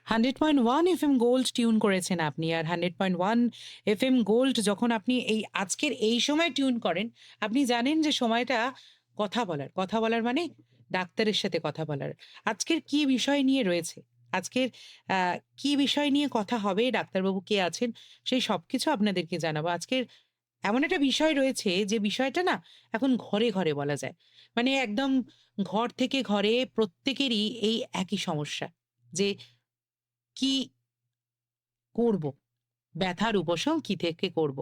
100.1 FM gold tune করেছেন আপনি। আর 100.1 FM gold যখন আপনি এই আজকের এই সময় টিউন করেন, আপনি জানেন যে সময়টা কথা বলার মানে ডাক্তারের সাথে কথা বলার। আজকের কি বিষয় নিয়ে রয়েছে? আজকের আ কি বিষয় নিয়ে কথা হবে, ডাক্তারবাবু কে আছেন, সেই সবকিছু আপনাদেরকে জানাবো। আজকের এমন একটা বিষয় রয়েছে যে বিষয়টা না এখন ঘরে বলা যায়। মানে একদম ঘর থেকে ঘরে প্রত্যেকেরই এই একই সমস্যা। যে কি করব? ব্যথার উপশম কি থেকে করব?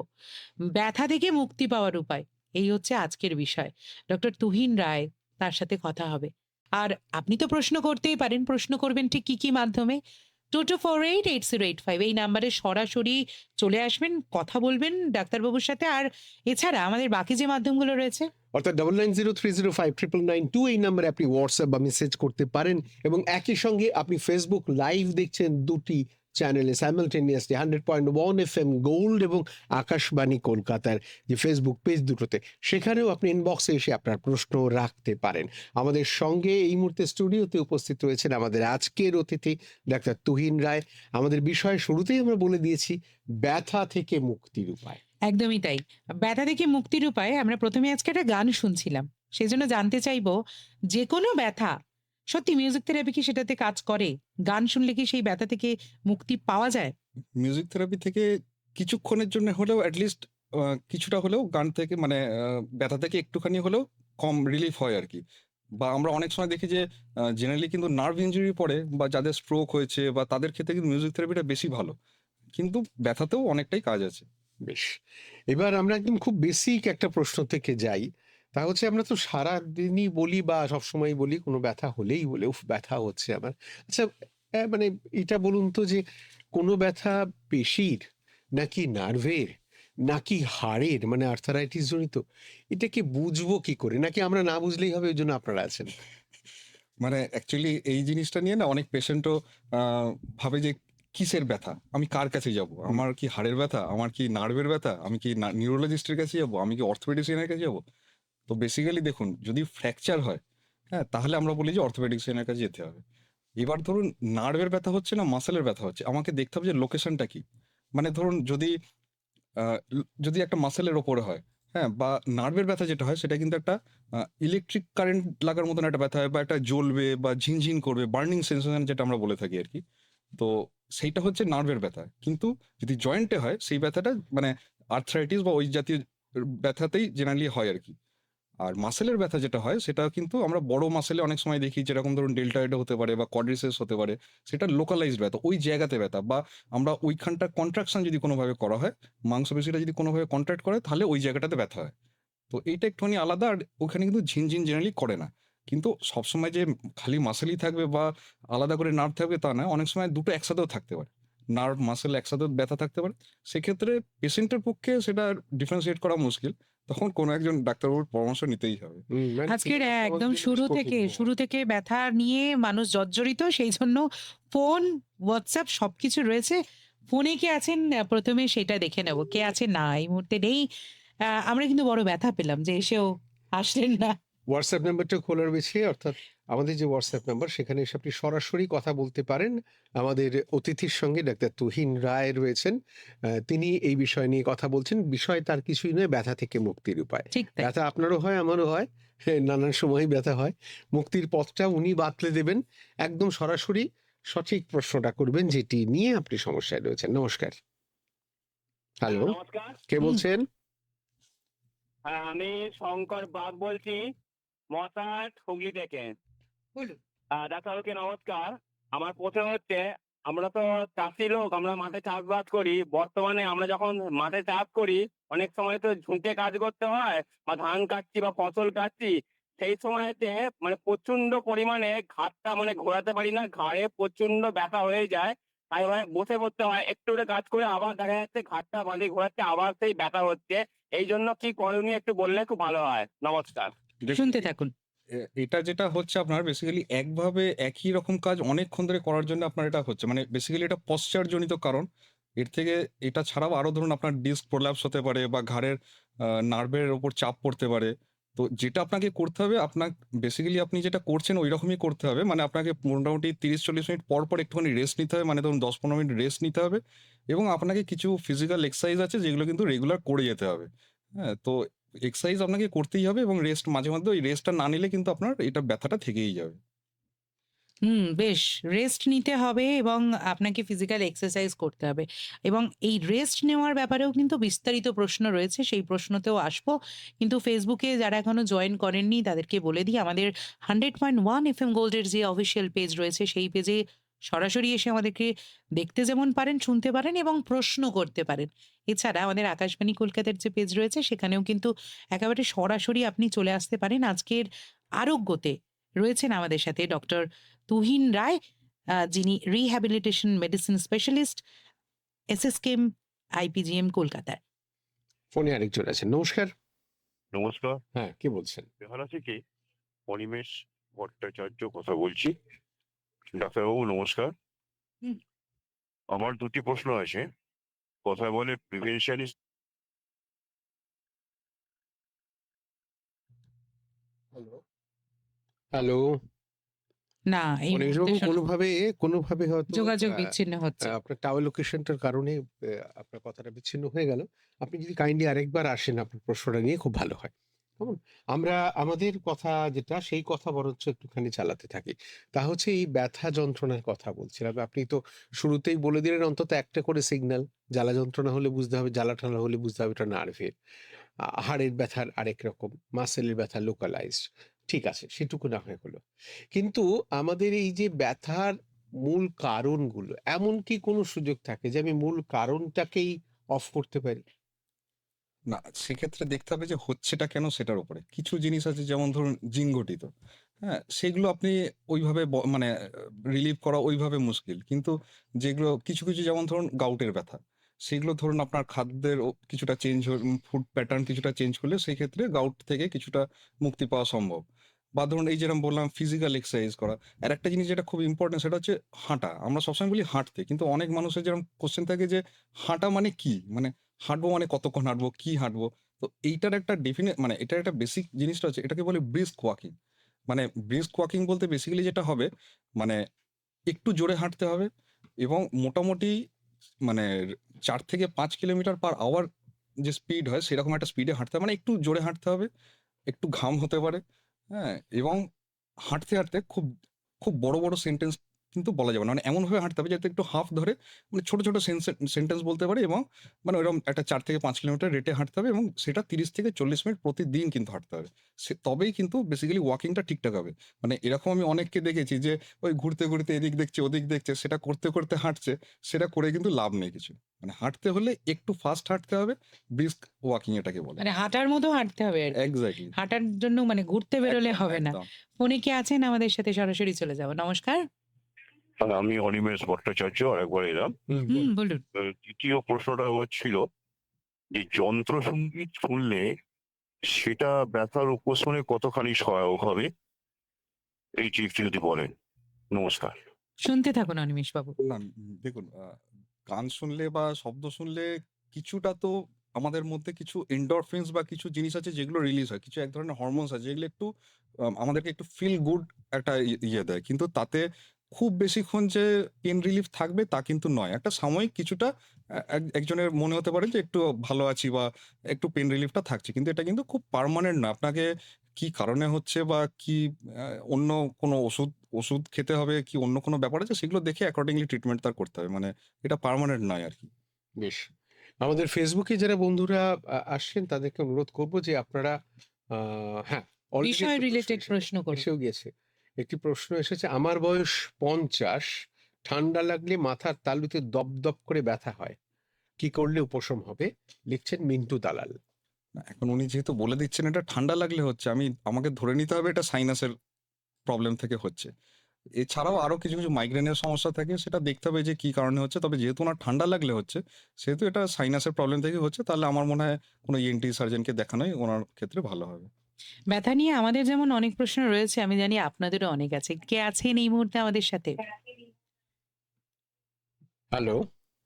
ব্যথা থেকে মুক্তি পাওয়ার উপায়। এই হচ্ছে আজকের বিষয়। ডক্টর তুহিন রায় তার সাথে কথা হবে। আর আপনি তো প্রশ্ন করতেই পারেন। প্রশ্ন করবেন ঠিক কি মাধ্যমে? 22488085 এই নাম্বারে সরাসরি চলে আসবেন, কথা বলবেন ডাক্তারবাবুর সাথে। আর এছাড়া আমাদের বাকি যে মাধ্যমগুলো রয়েছে অর্থাৎ 9903059992 এই নাম্বারে আপনি হোয়াটসঅ্যাপ বা মেসেজ করতে পারেন এবং একই সঙ্গে আপনি ফেসবুক লাইভ দেখছেন দুটি চ্যানেলে সাইমালটেনিয়াসলি 100.1 এফএম গোল্ড এবং আকাশবাণী কলকাতার যে ফেসবুক পেজ দুটোতে, সেখানেও আপনি ইনবক্সে এসে আপনার প্রশ্ন রাখতে পারেন। আমাদের সঙ্গে এই মুহূর্তে স্টুডিওতে উপস্থিত রয়েছেন আমাদের আজকের অতিথি ডাক্তার তুহিন রায়। আমাদের বিষয় শুরুতেই আমরা বলে দিয়েছি, ব্যথা থেকে মুক্তির উপায়। একদমই তাই। ব্যথা থেকে মুক্তির উপায় আমরা ১ম এ আজকে একটা গান শুনছিলাম। সেজন্য জানতে চাইবো, যেকোনো ব্যথা সত্যি মিউজিক থেরাপি কি সেটাতে কাজ করে? গান শুনলে কি সেই ব্যথা থেকে মুক্তি পাওয়া যায়? মিউজিক থেরাপি থেকে কিছুক্ষণের জন্য হলেও অ্যাটলিস্ট কিছুটা হলেও গান থেকে মানে ব্যথা থেকে একটুখানি হলেও কম রিলিফ হয় আরকি। বা আমরা অনেক সময় দেখি যে জেনারেলি কিন্তু নার্ভ ইনজুরি পড়ে বা যাদের স্ট্রোক হয়েছে বা তাদের ক্ষেত্রে কিন্তু মিউজিক থেরাপিটা বেশি ভালো। কিন্তু ব্যথাতেও অনেকটাই কাজ আছে। বেশ, এবার আমরা একদম খুব বেসিক একটা প্রশ্ন থেকে যাই। তা হচ্ছে, আমরা তো সারাদিনই বলি বা সবসময় বলি কোনো ব্যথা হলেই বলে উফ ব্যথা হচ্ছে আমার। আচ্ছা, মানে এটা বলুন তো যে কোনো ব্যথা পেশির নাকি নার্ভের নাকি হাড়ের, মানে আর্থারাইটিস জনিত, এটাকে বুঝবো কি করে? নাকি আমরা না বুঝলেই হবে, ওই জন্য আপনারা আছেন? মানে অ্যাকচুয়ালি এই জিনিসটা নিয়ে না অনেক পেশেন্টও আ ভাবে যে কিসের ব্যথা? আমি কার কাছে যাবো? হুম। আমার কি হাড়ের ব্যথা? আমার কি নার্ভের ব্যথা? আমি কি নিউরোলজিস্টের কাছে যাবো? আমি কি অর্থোপেডিশিয়ানের কাছে যাবো? তো বেসিক্যালি দেখুন, যদি ফ্র্যাকচার হয়, হ্যাঁ? তাহলে আমরা বলি যে অর্থোপেডিশিয়ানের কাছে যেতে হবে। এবার ধরুন নার্ভের ব্যথা হচ্ছে না মাসলের ব্যথা হচ্ছে, আমাকে দেখতে হবে যে লোকেশনটা কি? মানে ধরুন যদি আ যদি একটা মাসলের উপরে হয়, হ্যাঁ? বা নার্ভের ব্যথা যেটা হয় সেটা কিন্তু একটা ইলেকট্রিক কারেন্ট লাগার মতন একটা ব্যথা হয় বা একটা জ্বলবে বা ঝিনঝিন করবে, বার্নিং সেনসেশন যেটা আমরা বলে থাকি আরকি। তো সেইটা হচ্ছে নার্ভের ব্যথা। কিন্তু যদি জয়েন্টে হয় সেই ব্যথাটা মানে আর্থ্রাইটিস বা ওই জাতীয় ব্যথাতেই জেনারেলি হয় আরকি। আর মাসেলের ব্যথা যেটা হয় সেটা কিন্তু আমরা বড় মাসেলে অনেক সময় দেখি, যেরকম ধরুন ডেল্টয়েড হতে পারে বা কোয়াড্রিসেপস হতে পারে। সেটা লোকালাইজড ব্যথা, ওই জায়গাতে ব্যথা বা আমরা ওইখানটার কন্ট্রাকশন যদি কোনোভাবে করা হয়, মাংসপেশিটা যদি কোনোভাবে কন্ট্রাক্ট করে তাহলে ওই জায়গাটাতে ব্যথা হয়। তো এইটা একটুখানি আলাদা। আর ওখানে কিন্তু ঝিনঝিন জেনারেলি করে না। কিন্তু সবসময় যে খালি মাসেলই থাকবে বা আলাদা করে নার্ভ থাকবে তা নয়। অনেক সময় দুটো একসাথেও থাকতে পারে। নার্ভ, মাসল একসাথেও ব্যথা থাকতে পারে। সেক্ষেত্রে পেশেন্টের পক্ষে সেটা ডিফারেনশিয়েট করা মুশকিল। তখন কোনো একজন ডাক্তারবাবুর পরামর্শ নিতেই হবে। মানে আজকের সহজ একদম জিনিস কঠিন হয়। শুরু থেকে ব্যথা নিয়ে মানুষ জর্জরিত। সেইজন্য ফোন, WhatsApp সবকিছু রয়েছে। ফোনে কে আছেন ১ম এ সেটা দেখে নেব। কে আছেন না এই মুহূর্তে নেই। আমরা কিন্তু বড় ব্যথা পেলাম যে এসেও আসলেন না। হোয়াটসঅ্যাপ নাম্বারটা খোলা রয়েছে, অর্থাৎ আমাদের যে হোয়াটসঅ্যাপ নাম্বার, সেখানে এসে আপনি সরাসরি কথা বলতে পারেন। আমাদের অতিথির সঙ্গে ডাক্তার তুহিন রায় রয়েছেন। তিনি এই বিষয় নিয়ে কথা বলছেন। বিষয় তার কিছুই নয়, ব্যথা থেকে মুক্তির উপায়। ঠিক তাই। ব্যথা আপনারও হয়, আমারও হয়। হ্যাঁ, নানান সময়ই ব্যথা হয়। মুক্তির পথটা উনি বাতলে দেবেন। একদম সরাসরি সঠিক প্রশ্নটা করবেন যেটি নিয়ে আপনি সমস্যায় রয়েছেন। নমস্কার। হ্যালো, নমস্কার। কে হুম, বলছেন? আমি শঙ্কর বাগ বলছি, মশাট, হুগলি থেকে। বলুন। ডাক্তারবাবুকে নমস্কার। আমার প্রশ্ন হচ্ছে, আমরা তো চাষি লোক, আমরা মাঠে চাষবাস করি। বর্তমানে আমরা যখন মাঠে চাষ করি, অনেক সময় তো ঝুঁকে কাজ করতে হয় বা ধান কাটছি বা ফসল কাটছি। সেই সময়তে মানে প্রচন্ড পরিমাণে ঘাড়টা মানে ঘোরাতে পারি না, ঘাড়ে প্রচন্ড ব্যথা হয়ে যায়। তাই মানে বসে পড়তে হয়। একটু করে কাজ করে আবার দেখা যাচ্ছে ঘাড়টা বাঁধে ঘোরাচ্ছে, আবার সেই ব্যথা হচ্ছে। এই জন্য কি করণীয় একটু বললে খুব ভালো হয়। নমস্কার। দেখুন, শুনতে থাকুন। এটা যেটা হচ্ছে আপনার বেসিক্যালি একভাবে একই রকম কাজ অনেকক্ষণ ধরে করার জন্য আপনার এটা হচ্ছে। মানে বেসিক্যালি এটা পশ্চার জনিত কারণ। এর থেকে এটা ছাড়াও আরো ধরুন আপনার ডিস্ক প্রোল্যাপস হতে পারে বা ঘাড়ের নার্ভের উপর চাপ পড়তে পারে। তো যেটা আপনাকে করতে হবে, বেসিক্যালি আপনি যেটা করছেন ঐরকমই করতে হবে। মানে আপনাকে মোটামুটি ৩০-৪০ মিনিট পর, পর একটুখানি রেস্ট নিতে হবে। মানে ধরুন ১০-১৫ মিনিট রেস্ট নিতে হবে এবং আপনাকে কিছু ফিজিক্যাল এক্সারসাইজ আছে যেগুলো কিন্তু রেগুলার করে যেতে হবে। হ্যাঁ? তো এক্সারসাইজ আপনাকে করতেই হবে এবং রেস্ট মাঝে মধ্যে ওই রেস্টটা না নিলে কিন্তু আপনার এটা ব্যথাটা থেকেই যাবে। বেশ রেস্ট নিতে হবে এবং আপনাকে ফিজিক্যাল এক্সারসাইজ করতে হবে এবং এই রেস্ট নেওয়ার ব্যাপারেও কিন্তু বিস্তারিত প্রশ্ন রয়েছে, সেই প্রশ্নতেও আসবো। কিন্তু ফেসবুকে যারা এখনো জয়েন করেননি তাদেরকে বলে দিই, আমাদের 100.1 এফএম গোল্ডের যে অফিসিয়াল পেজ রয়েছে সেই পেজে সরাসরি এসে আমাদেরকে দেখতে যেমন পারেন, শুনতে পারেন এবং প্রশ্ন করতে পারেন। এছাড়া আমাদের আকাশবাণী কলকাতার যে পেজ রয়েছে সেখানেও কিন্তু একেবারে সরাসরি আপনি চলে আসতে পারেন। আজকের আরোগ্যতে রয়েছেন আমাদের সাথে ডক্টর তুহিন রায়, যিনি রিহ্যাবিলিটেশন মেডিসিন স্পেশালিস্ট, এসএসকেএম আইপিজিএম কলকাতার। ফোনে আরেকজন আছেন। নমস্কার। নমস্কার। হ্যাঁ, কে বলছেন? বেহালা থেকে অনিমেষ ভট্টাচার্য কথা বলছি। ডাক্তারবাবু নমস্কার। হুম। আমার দুটি প্রশ্ন আছে। কথায় বলে প্রিভেনশন ইজ হ্যালো? না, এই মুহূর্তে অনিমেষবাবু কোনোভাবে হয়তো যোগাযোগ বিচ্ছিন্ন হচ্ছে। আপনার টাওয়ার লোকেশনটার কারণে আপনার কথাটা বিচ্ছিন্ন হয়ে গেল। আপনি যদি কাইন্ডলি আরেকবার আসেন আপনার প্রশ্নটা নিয়ে খুব ভালো হয়। কেমন? আমরা আমাদের কথা যেটা সেই কথা বরঞ্চ একটুখানি চালাতে থাকি। তা হচ্ছে এই ব্যথা যন্ত্রণার কথা বলছিলাম। আপনি তো শুরুতেই বলে দিলেন অন্তত একটা করে সিগন্যাল। জ্বালা যন্ত্রণা হলে বুঝতে হবে, জ্বালা-টালা হলে বুঝতে হবে এটা নার্ভের। হাড়ের ব্যথার আরেক রকম, মাসেলের ব্যথা লোকালাইজড। ঠিক আছে, সেটুকু না হয় হলো। কিন্তু আমাদের এই যে ব্যথার মূল কারণগুলো, এমন কি কোনো সুযোগ থাকে যে আমি মূল কারণটাকেই অফ করতে পারি? না, সেক্ষেত্রে দেখতে হবে যে হচ্ছেটা কেন সেটার উপরে। কিছু জিনিস আছে যেমন ধরুন জিনঘটিত। হ্যাঁ? সেগুলো আপনি ওইভাবে মানে রিলিভ করা ওইভাবে মুশকিল। কিন্তু যেগুলো কিছু যেমন ধরুন গাউটের ব্যথা। সেগুলো ধরুন আপনার খাদ্যের কিছুটা ফুড প্যাটার্ন কিছুটা চেঞ্জ করলে সেই ক্ষেত্রে গাউট থেকে কিছুটা মুক্তি পাওয়া সম্ভব। বা ধরুন এই যেরকম বললাম ফিজিক্যাল এক্সারসাইজ করা। আরেকটা জিনিস যেটা খুব ইম্পোর্টেন্ট সেটা হচ্ছে হাঁটা। আমরা সবসময় বলি হাঁটতে। কিন্তু অনেক মানুষের যেরকম কোয়েশ্চেন থাকে যে হাঁটা মানে কি? মানে হাঁটবো মানে কতক্ষণ হাঁটবো? কি হাঁটবো? তো এইটার একটা মানে এটার একটা বেসিক জিনিসটা হচ্ছে এটাকে বলে ব্রিস্ক ওয়াকিং। মানে ব্রিস্ক ওয়াকিং বলতে বেসিক্যালি যেটা হবে মানে একটু জোরে হাঁটতে হবে এবং মোটামুটি মানে ৪ থেকে ৫ কিলোমিটার পার আওয়ার যে স্পিড হয় সেরকম একটা স্পিডে হাঁটতে হবে। মানে একটু জোরে হাঁটতে হবে, একটু ঘাম হতে পারে, হ্যাঁ? এবং হাঁটতে খুব, খুব বড় সেন্টেন্স কিন্তু বলা যাবে না। মানে এমনভাবে হাঁটতে হবে যাতে একটু হাঁফ ধরে মানে ছোট সেন্টেন্স বলতে পারি এবং মানে ওইরকম একটা ৪ থেকে ৫ কিলোমিটার রেটে হাঁটতে হবে এবং সেটা ৩০ থেকে ৪০ মিনিট প্রতিদিন কিন্তু হাঁটতে হবে। তবেই কিন্তু বেসিক্যালি ওয়াকিংটা ঠিকঠাক হবে। মানে এরকম আমি অনেককে দেখেছি যে ওই ঘুরতে এদিক দেখছে, ওদিক দেখছে, সেটা করতে হাঁটছে, সেটা করে কিন্তু লাভ নেই কিছু। মানে হাঁটতে হলে একটু ফাস্ট হাঁটতে হবে, ব্রিস্ক ওয়াকিং এটাকে বলে। মানে হাঁটার মতো হাঁটতে হবে আরকি। এক্সাক্টলি। হাঁটার জন্য মানে ঘুরতে বেরোলে একদম, হবে না। একদম। ফোনে কে আছেন আমাদের সাথে সরাসরি চলে যাব। নমস্কার। আমি অনিমেষ ভট্টাচার্য আরেকবার এলাম। বলুন। দ্বিতীয় প্রশ্নটা আমার ছিল যে যন্ত্রসঙ্গীত শুনলে সেটা ব্যথার উপশমনে কতখানি সহায়ক হবে? এইটি একটু যদি বলেন। নমস্কার। শুনতে থাকুন অনিমেষ বাবু। না, দেখুন গান শুনলে বা শব্দ শুনলে কিছুটা তো আমাদের মধ্যে কিছু এন্ডরফিনস বা কিছু জিনিস আছে যেগুলো রিলিজ হয়। কিছু এক ধরনের হরমোনস আছে যেগুলো একটু আমাদেরকে একটু ফিল গুড একটা ইয়ে দেয়। কিন্তু তাতে খুব বেশিক্ষণ যে পেইন রিলিফ থাকবে তা কিন্তু নয়। একটা সাময়িক কিছুটা একজনের মনে হতে পারে যে একটু ভালো আছি বা একটু পেইন রিলিফটা থাকছে। কিন্তু এটা কিন্তু খুব পার্মানেন্ট না। আপনাকে কি কারণে হচ্ছে বা কি অন্য কোনো ওষুধ খেতে হবে কি অন্য কোনো ব্যাপার আছে সেগুলো দেখে অ্যাকর্ডিংলি ট্রিটমেন্ট তার করতে হবে। মানে এটা পার্মানেন্ট নয় আরকি। বেশ। আমাদের ফেসবুকে যারা বন্ধুরা আসছেন তাদেরকে অনুরোধ করব যে আপনারা আ হ্যাঁ, অলরেডি বিষয় একটা রিলেটেড এসেছে। প্রশ্ন করুন। এসেও গিয়েছে। একটি প্রশ্ন এসেছে, আমার বয়স ৫০, ঠান্ডা লাগলে মাথার তালুতে দপদপ করে ব্যথা হয়। কি করলে উপশম হবে? লিখছেন মিন্টু দালাল। না, এখন উনি যেহেতু বলে দিচ্ছেন এটা ঠান্ডা লাগলে হচ্ছে, আমাকে ধরে নিতে হবে এটা সাইনাসের প্রবলেম থেকে হচ্ছে। এছাড়াও আরো কিছু মাইগ্রেনের সমস্যা থাকে সেটা দেখতে হবে যে কি কারণে হচ্ছে। তবে যেহেতু উনার ঠান্ডা লাগলে হচ্ছে, সেহেতু এটা সাইনাসের প্রবলেম থেকে হচ্ছে। তাহলে আমার মনে হয় কোনো ENT সার্জনকে দেখানোই উনার ক্ষেত্রে ভালো হবে। ব্যথা নিয়ে আমাদের যেমন অনেক প্রশ্ন রয়েছে, আমি জানি আপনাদেরও অনেক আছে। কে আছেন এই মুহূর্তে আমাদের সাথে? হ্যালো?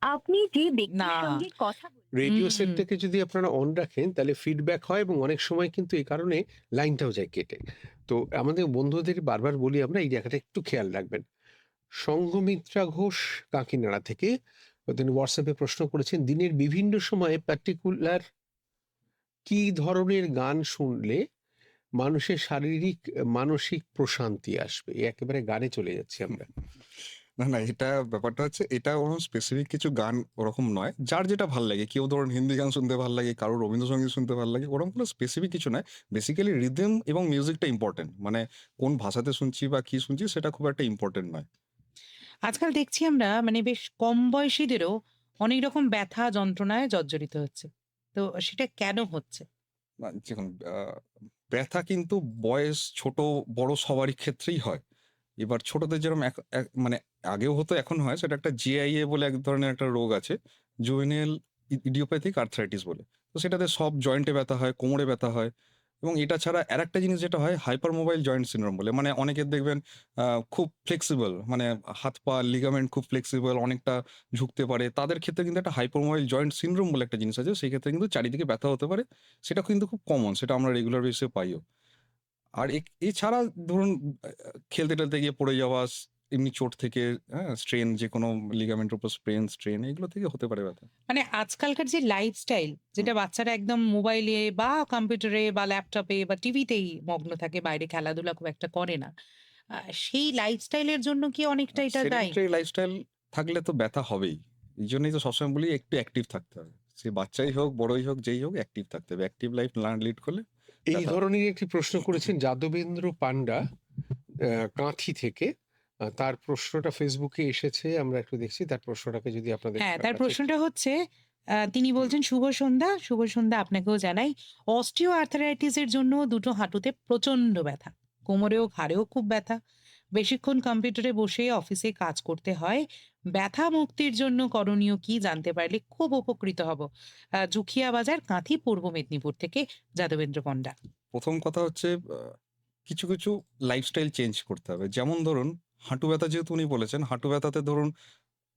আপনি যে ব্যক্তির না। সঙ্গে কথা রেডিও হুম। সেটটাকে যদি আপনারা অন রাখেন তাহলে ফিডব্যাক হয় এবং অনেক সময় কিন্তু এই কারণে লাইনটাও যায় কেটে। তো আমাদের বন্ধুদের বারবার বলি আমরা এই জায়গাটা একটু খেয়াল রাখবেন। সংঘমিত্রা ঘোষ কাকিনাড়া থেকে তিনি হোয়াটসঅ্যাপে প্রশ্ন করেছেন, দিনের বিভিন্ন সময়ে পার্টিকুলার কি ধরনের গান শুনলে মানুষের শারীরিক মানসিক প্রশান্তি আসবে? একেবারে গানে চলে যাচ্ছি আমরা। না, এটা ব্যাপারটা হচ্ছে এটা ওরকম স্পেসিফিক কিছু গান ওরকম নয়। যার যেটা ভাল লাগে। কেউ ধরুন হিন্দি গান শুনতে ভাল লাগে, কারোর রবীন্দ্রসঙ্গীত শুনতে ভাল লাগে। ওরকম কোনো স্পেসিফিক কিছু নয়। বেসিক্যালি রিদম এবং মিউজিকটা ইম্পোর্টেন্ট। মানে কোন ভাষাতে শুনছি বা কি শুনছি সেটা খুব একটা ইম্পোর্টেন্ট নয়। আজকাল দেখছি আমরা মানে বেশ কম বয়সীদেরও অনেক রকম ব্যথা যন্ত্রণায় জর্জরিত হচ্ছে। তো সেটা কেন হচ্ছে? না দেখুন ব্যথা কিন্তু বয়স ছোট বড় সবারই ক্ষেত্রেই হয়। এবার ছোটদের যেরকম মানে আগেও হতো এখন হয় সেটা একটা জিআইএ বলে এক ধরনের একটা রোগ আছে। জুভেনাইল ইডিওপ্যাথিক আর্থ্রাইটিস বলে। তো সেটাতে সব জয়েন্টে ব্যথা হয়, কোমরে ব্যথা হয় এবং এটা ছাড়া আরেকটা জিনিস যেটা হয় হাইপার মোবাইল জয়েন্ট সিনড্রোম বলে। মানে অনেকের দেখবেন খুব ফ্লেক্সিবল মানে হাত-পা লিগামেন্ট খুব ফ্লেক্সিবল অনেকটা ঝুঁকতে পারে। তাদের ক্ষেত্রে কিন্তু একটা হাইপার মোবাইল জয়েন্ট সিনড্রোম বলে একটা জিনিস আছে। সেই ক্ষেত্রে কিন্তু চারিদিকে ব্যথা হতে পারে। সেটা কিন্তু খুব কমন। সেটা আমরা রেগুলার বেসিসে পাইও। আর এছাড়া ধরুন খেলতে-টেলতে গিয়ে পড়ে যাওয়া, এমনি চোট থেকে হ্যাঁ? স্ট্রেন যেকোনো লিগামেন্টের উপর স্ট্রেন এগুলো থেকে হতে পারে ব্যথা। মানে আজকালকার যে লাইফস্টাইল হুম। যেটা বাচ্চারা একদম মোবাইলে বা কম্পিউটারে বা ল্যাপটপে বা টিভিতেই মগ্ন থাকে, বাইরে খেলাধুলা খুব একটা করে না। সেই লাইফস্টাইলের জন্য কি অনেকটা এটা দায়ী? সেডেন্টারি লাইফস্টাইল থাকলে তো ব্যথা হবেই। এইজন্যই তো সবসময় বলি একটু অ্যাক্টিভ থাকতে হবে। সে বাচ্চাই হোক, বড়ই হোক, যেই হোক অ্যাক্টিভ থাকতে হবে। অ্যাক্টিভ লাইফ লিড করলে এই ব্যথা ধরনের একটি প্রশ্ন করেছেন যাদবেন্দ্র পান্ডা কাঁথি থেকে। তার প্রশ্নটা ফেসবুকে এসেছে। আমরা একটু দেখছি তার প্রশ্নটাকে যদি আপনাদের হ্যাঁ, তার কাছে প্রশ্নটা হচ্ছে তিনি বলছেন, "শুভ সন্ধ্যা, শুভ সন্ধ্যা আপনাকেও জানাই। অস্টিও আর্থারাইটিস এর জন্য দুটো হাঁটুতে প্রচন্ড ব্যথা। কোমরেও ঘাড়েও খুব ব্যথা। বেশিক্ষণ কম্পিউটারে বসে অফিসে কাজ করতে হয়। ব্যথা মুক্তির জন্য করণীয় কি জানতে পারলে খুব উপকৃত হব।" জুখিয়া বাজার, কাঁথি, পূর্ব মেদিনীপুর থেকে যাদবেন্দ্র পণ্ডা। ১ম কথা হচ্ছে কিছু লাইফস্টাইল চেঞ্জ করতে হবে। যেমন ধরুন হাঁটু ব্যথা যেহেতু উনি বলেছেন, হাঁটু ব্যথাতে ধরুন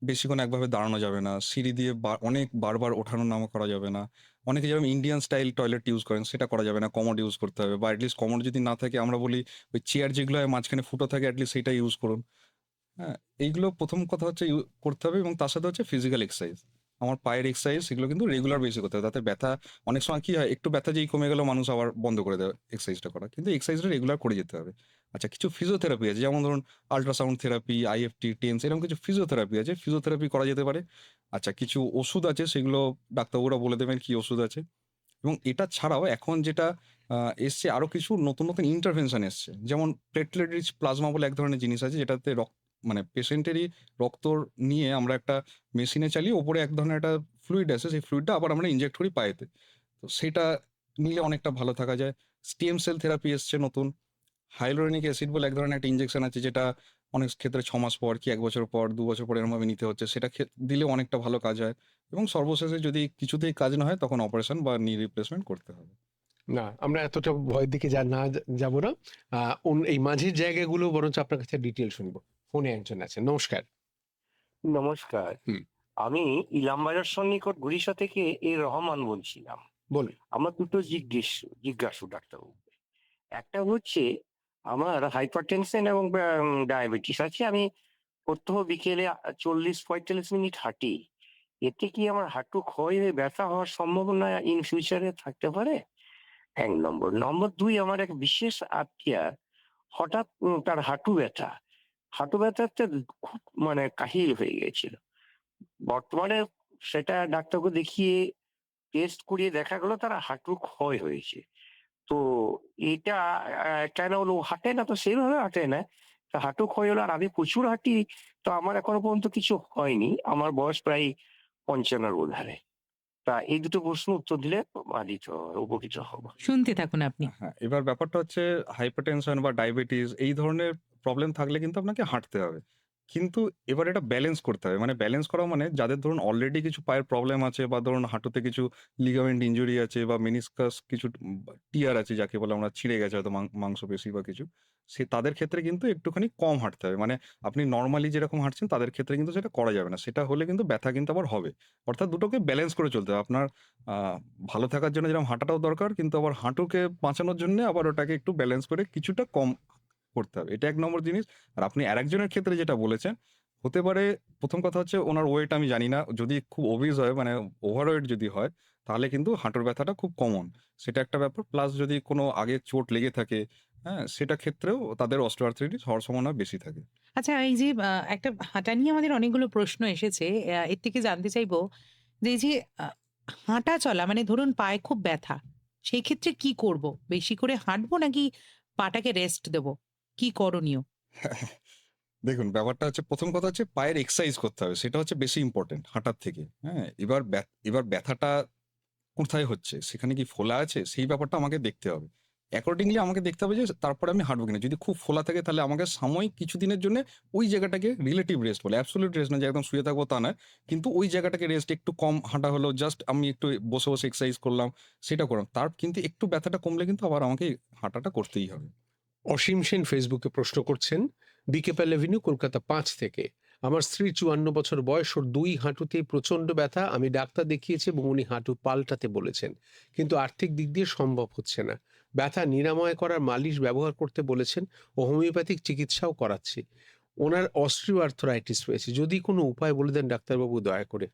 বেশিক্ষণ একভাবে দাঁড়ানো যাবে না। সিঁড়ি দিয়ে অনেক বারবার ওঠানো-নামা করা যাবে না। অনেকে যেরকম ইন্ডিয়ান স্টাইল টয়লেট ইউজ করেন সেটা করা যাবে না। কমোড ইউজ করতে হবে বা এটলিস্ট কমোড যদি না থাকে আমরা বলি ওই চেয়ার যেগুলো হয় মাঝখানে ফুটো থাকে এটলিস্ট সেইটা ইউজ করুন। হ্যাঁ? এইগুলো ১ম কথা হচ্ছে করতে হবে এবং তার সাথে হচ্ছে ফিজিক্যাল এক্সারসাইজ। আমার পায়ের এক্সারসাইজ সেগুলো কিন্তু রেগুলার বেসিসে করতে হবে। তাতে ব্যথা অনেক সময় কি হয় একটু ব্যথা যেই কমে গেল মানুষ আবার বন্ধ করে দেয় এক্সারসাইজটা করা। কিন্তু এক্সারসাইজটা রেগুলার করে যেতে হবে। আচ্ছা কিছু ফিজিওথেরাপি আছে যেমন ধরুন আল্ট্রাসাউন্ড থেরাপি, আইএফটি, টেন্স এরকম কিছু ফিজিওথেরাপি আছে। ফিজিওথেরাপি করা যেতে পারে। আচ্ছা কিছু ওষুধ আছে সেগুলো ডাক্তারবাবুরা বলে দেবেন কি ওষুধ আছে। এবং এটা ছাড়াও এখন যেটা এসছে আরো কিছু নতুন ইন্টারভেনশন এসছে। যেমন প্লেটলেট রিচ প্লাজমা বলে এক ধরনের জিনিস আছে যেটাতে মানে পেশেন্টেরই রক্ত নিয়ে আমরা একটা মেশিনে চালিয়ে ওপরে এক ধরনের একটা ফ্লুইড আছে সেই ফ্লুইডটা আবার আমরা ইনজেক্ট করি পায়েতে। তো সেটা নিলে অনেকটা ভালো থাকা যায়। স্টেম সেল থেরাপি এসছে নতুন। হাইলোরেনিক অ্যাসিড বলে এক ধরনের একটা ইনজেকশন আছে যেটা অনেক ক্ষেত্রে ৬ মাস পর কি ১ বছর পর ২ বছর পর এরমভাবে নিতে হচ্ছে। সেটা দিলে অনেকটা ভালো কাজ হয়। এবং সর্বশেষে যদি কিছুতেই কাজ না হয় তখন অপারেশন বা নি রিপ্লেসমেন্ট করতে হবে। না, আমরা এতটা ভয়ের দিকে যাব না। এই মাঝের জায়গাগুলো বরঞ্চ আপনার কাছে ডিটেইল শুনবো। ফোনে একজন আছেন। নমস্কার। নমস্কার। হুম। আমি ইলামবাজার সন্নিকট গুড়িশা থেকে রহমান বলছিলাম। বলুন। আমার দুটো জিজ্ঞাসু ডাক্তারবাবুকে। একটা হচ্ছে আমার হাইপারটেনশন এবং ডায়াবেটিস আছে। আমি প্রত্যহ বিকেলে ৪০-৪৫ মিনিট হাঁটি। এতে কি আমার হাঁটু ক্ষয় হয়ে ব্যথা হওয়ার সম্ভাবনা ইন ফিউচারে থাকতে পারে? ১ নম্বর। নম্বর ২ আমার এক বিশেষ আত্মীয়ার হঠাৎ তার হাঁটু ব্যথা। হাঁটু ব্যথাতে খুব মানে কাহিল হয়ে গিয়েছিল। বর্তমানে সেটা ডাক্তারকে দেখিয়ে টেস্ট করিয়ে দেখা গেল তার হাঁটু ক্ষয় হয়েছে। তো এটা কেন হলো? হাঁটে না তো সেইভাবে হাঁটে না। তা হাঁটু ক্ষয় হলো আর আমি প্রচুর হাঁটি। তো আমার এখনো পর্যন্ত কিছু হয়নি। আমার বয়স প্রায় ৫৫ র বোধহয়। তা এই দুটো প্রশ্নের উত্তর দিলে উপকৃত হব। শুনতে থাকুন আপনি। হ্যাঁ, এবার ব্যাপারটা হচ্ছে হাইপারটেনশন বা ডায়াবেটিস এই ধরনের প্রবলেম থাকলে কিন্তু আপনাকে হাঁটতে হবে। কিন্তু এবার এটা ব্যালেন্স করতে হবে। মানে ব্যালেন্স করা মানে যাদের ধরুন অলরেডি কিছু পায়ের প্রবলেম আছে বা ধরুন হাঁটুতে কিছু লিগামেন্ট ইনজুরি আছে বা মেনিসকাস কিছু টিয়ার আছে যাকে বলে আমরা ছিঁড়ে গেছে হয়তো মাংসপেশি বা কিছু। তাদের ক্ষেত্রে কিন্তু একটুখানি কম হাঁটতে হবে। মানে আপনি নরমালি যেরকম হাঁটছেন তাদের ক্ষেত্রে কিন্তু সেটা করা যাবে না। সেটা হলে কিন্তু ব্যথা কিন্তু আবার হবে। অর্থাৎ দুটোকে ব্যালেন্স করে চলতে হবে। আপনার আ ভালো থাকার জন্য যেরকম হাঁটাটাও দরকার, কিন্তু আবার হাঁটুকে বাঁচানোর জন্যে আবার ওটাকে একটু ব্যালেন্স করে কিছুটা কম করতে হবে। এটা ১ নম্বর জিনিস। আর আপনি আরেকজনের ক্ষেত্রে যেটা বলেছেন, হতে পারে ১ম কথা হচ্ছে ওনার ওয়েট আমি জানি না। যদি খুব ওবেস হয়, মানে ওভারওয়েট যদি হয়, তাহলে কিন্তু হাঁটুর ব্যথাটা খুব কমন। সেটা একটা ব্যাপার। প্লাস যদি কোনো আগে চোট লেগে থাকে, হ্যাঁ? সেটা ক্ষেত্রেও তাদের অস্টিওআর্থ্রাইটিস হওয়ার সম্ভাবনা বেশি থাকে। আচ্ছা, এই যে একটা হাঁটা নিয়ে আমাদের অনেকগুলো প্রশ্ন এসেছে। এর থেকে জানতে চাইবো যে এই যে আ হাঁটা চলা মানে ধরুন পায়ে খুব ব্যথা, সেই ক্ষেত্রে কি করব? বেশি করে হাঁটবো নাকি পাটাকে রেস্ট দেব? কি করণীয়? দেখুন, ব্যাপারটা হচ্ছে ১ম কথা হচ্ছে পায়ের এক্সারসাইজ করতে হবে। সেটা হচ্ছে বেশি ইম্পোর্টেন্ট হাঁটার থেকে। হ্যাঁ? এবার ব্যথাটা কোথায় হচ্ছে? সেখানে কি ফোলা আছে? সেই ব্যাপারটা আমাকে দেখতে হবে। অ্যাকর্ডিংলি আমাকে দেখতে হবে যে তারপরে আমি হাঁটবো কিনা। যদি খুব ফোলা থাকে তাহলে আমাকে সাময়িক কিছুদিনের জন্যে ওই জায়গাটাকে রিলেটিভ রেস্ট বলে। অ্যাবসোলিউট রেস্ট না যে একদম শুয়ে থাকবো তা নয়। কিন্তু ওই জায়গাটাকে রেস্ট, একটু কম হাঁটা হলো, জাস্ট আমি একটু বসে এক্সারসাইজ করলাম, সেটা করলাম। কিন্তু একটু ব্যথাটা কমলে কিন্তু আবার আমাকে হাঁটাটা করতেই হবে। অসীম সেন ফেসবুকে প্রশ্ন করছেন, বিকেপাল এভিনিউ, কলকাতা ৫ থেকে। আমার স্ত্রীর ৫৪ বছর বয়স, ওর ২ হাঁটুতেই প্রচন্ড ব্যথা। আমি ডাক্তার দেখিয়েছি এবং উনি হাঁটু পাল্টাতে বলেছেন, কিন্তু আর্থিক দিক দিয়ে সম্ভব হচ্ছে না। ব্যথা নিরাময় করার মালিশ ব্যবহার করতে বলেছেন ও হোমিওপ্যাথিক চিকিৎসাও করাচ্ছি। ওনার অস্ট্রিও আর্থ্রাইটিস রয়েছে, যদি কোনো উপায় বলে দেন ডাক্তারবাবু দয়া করে।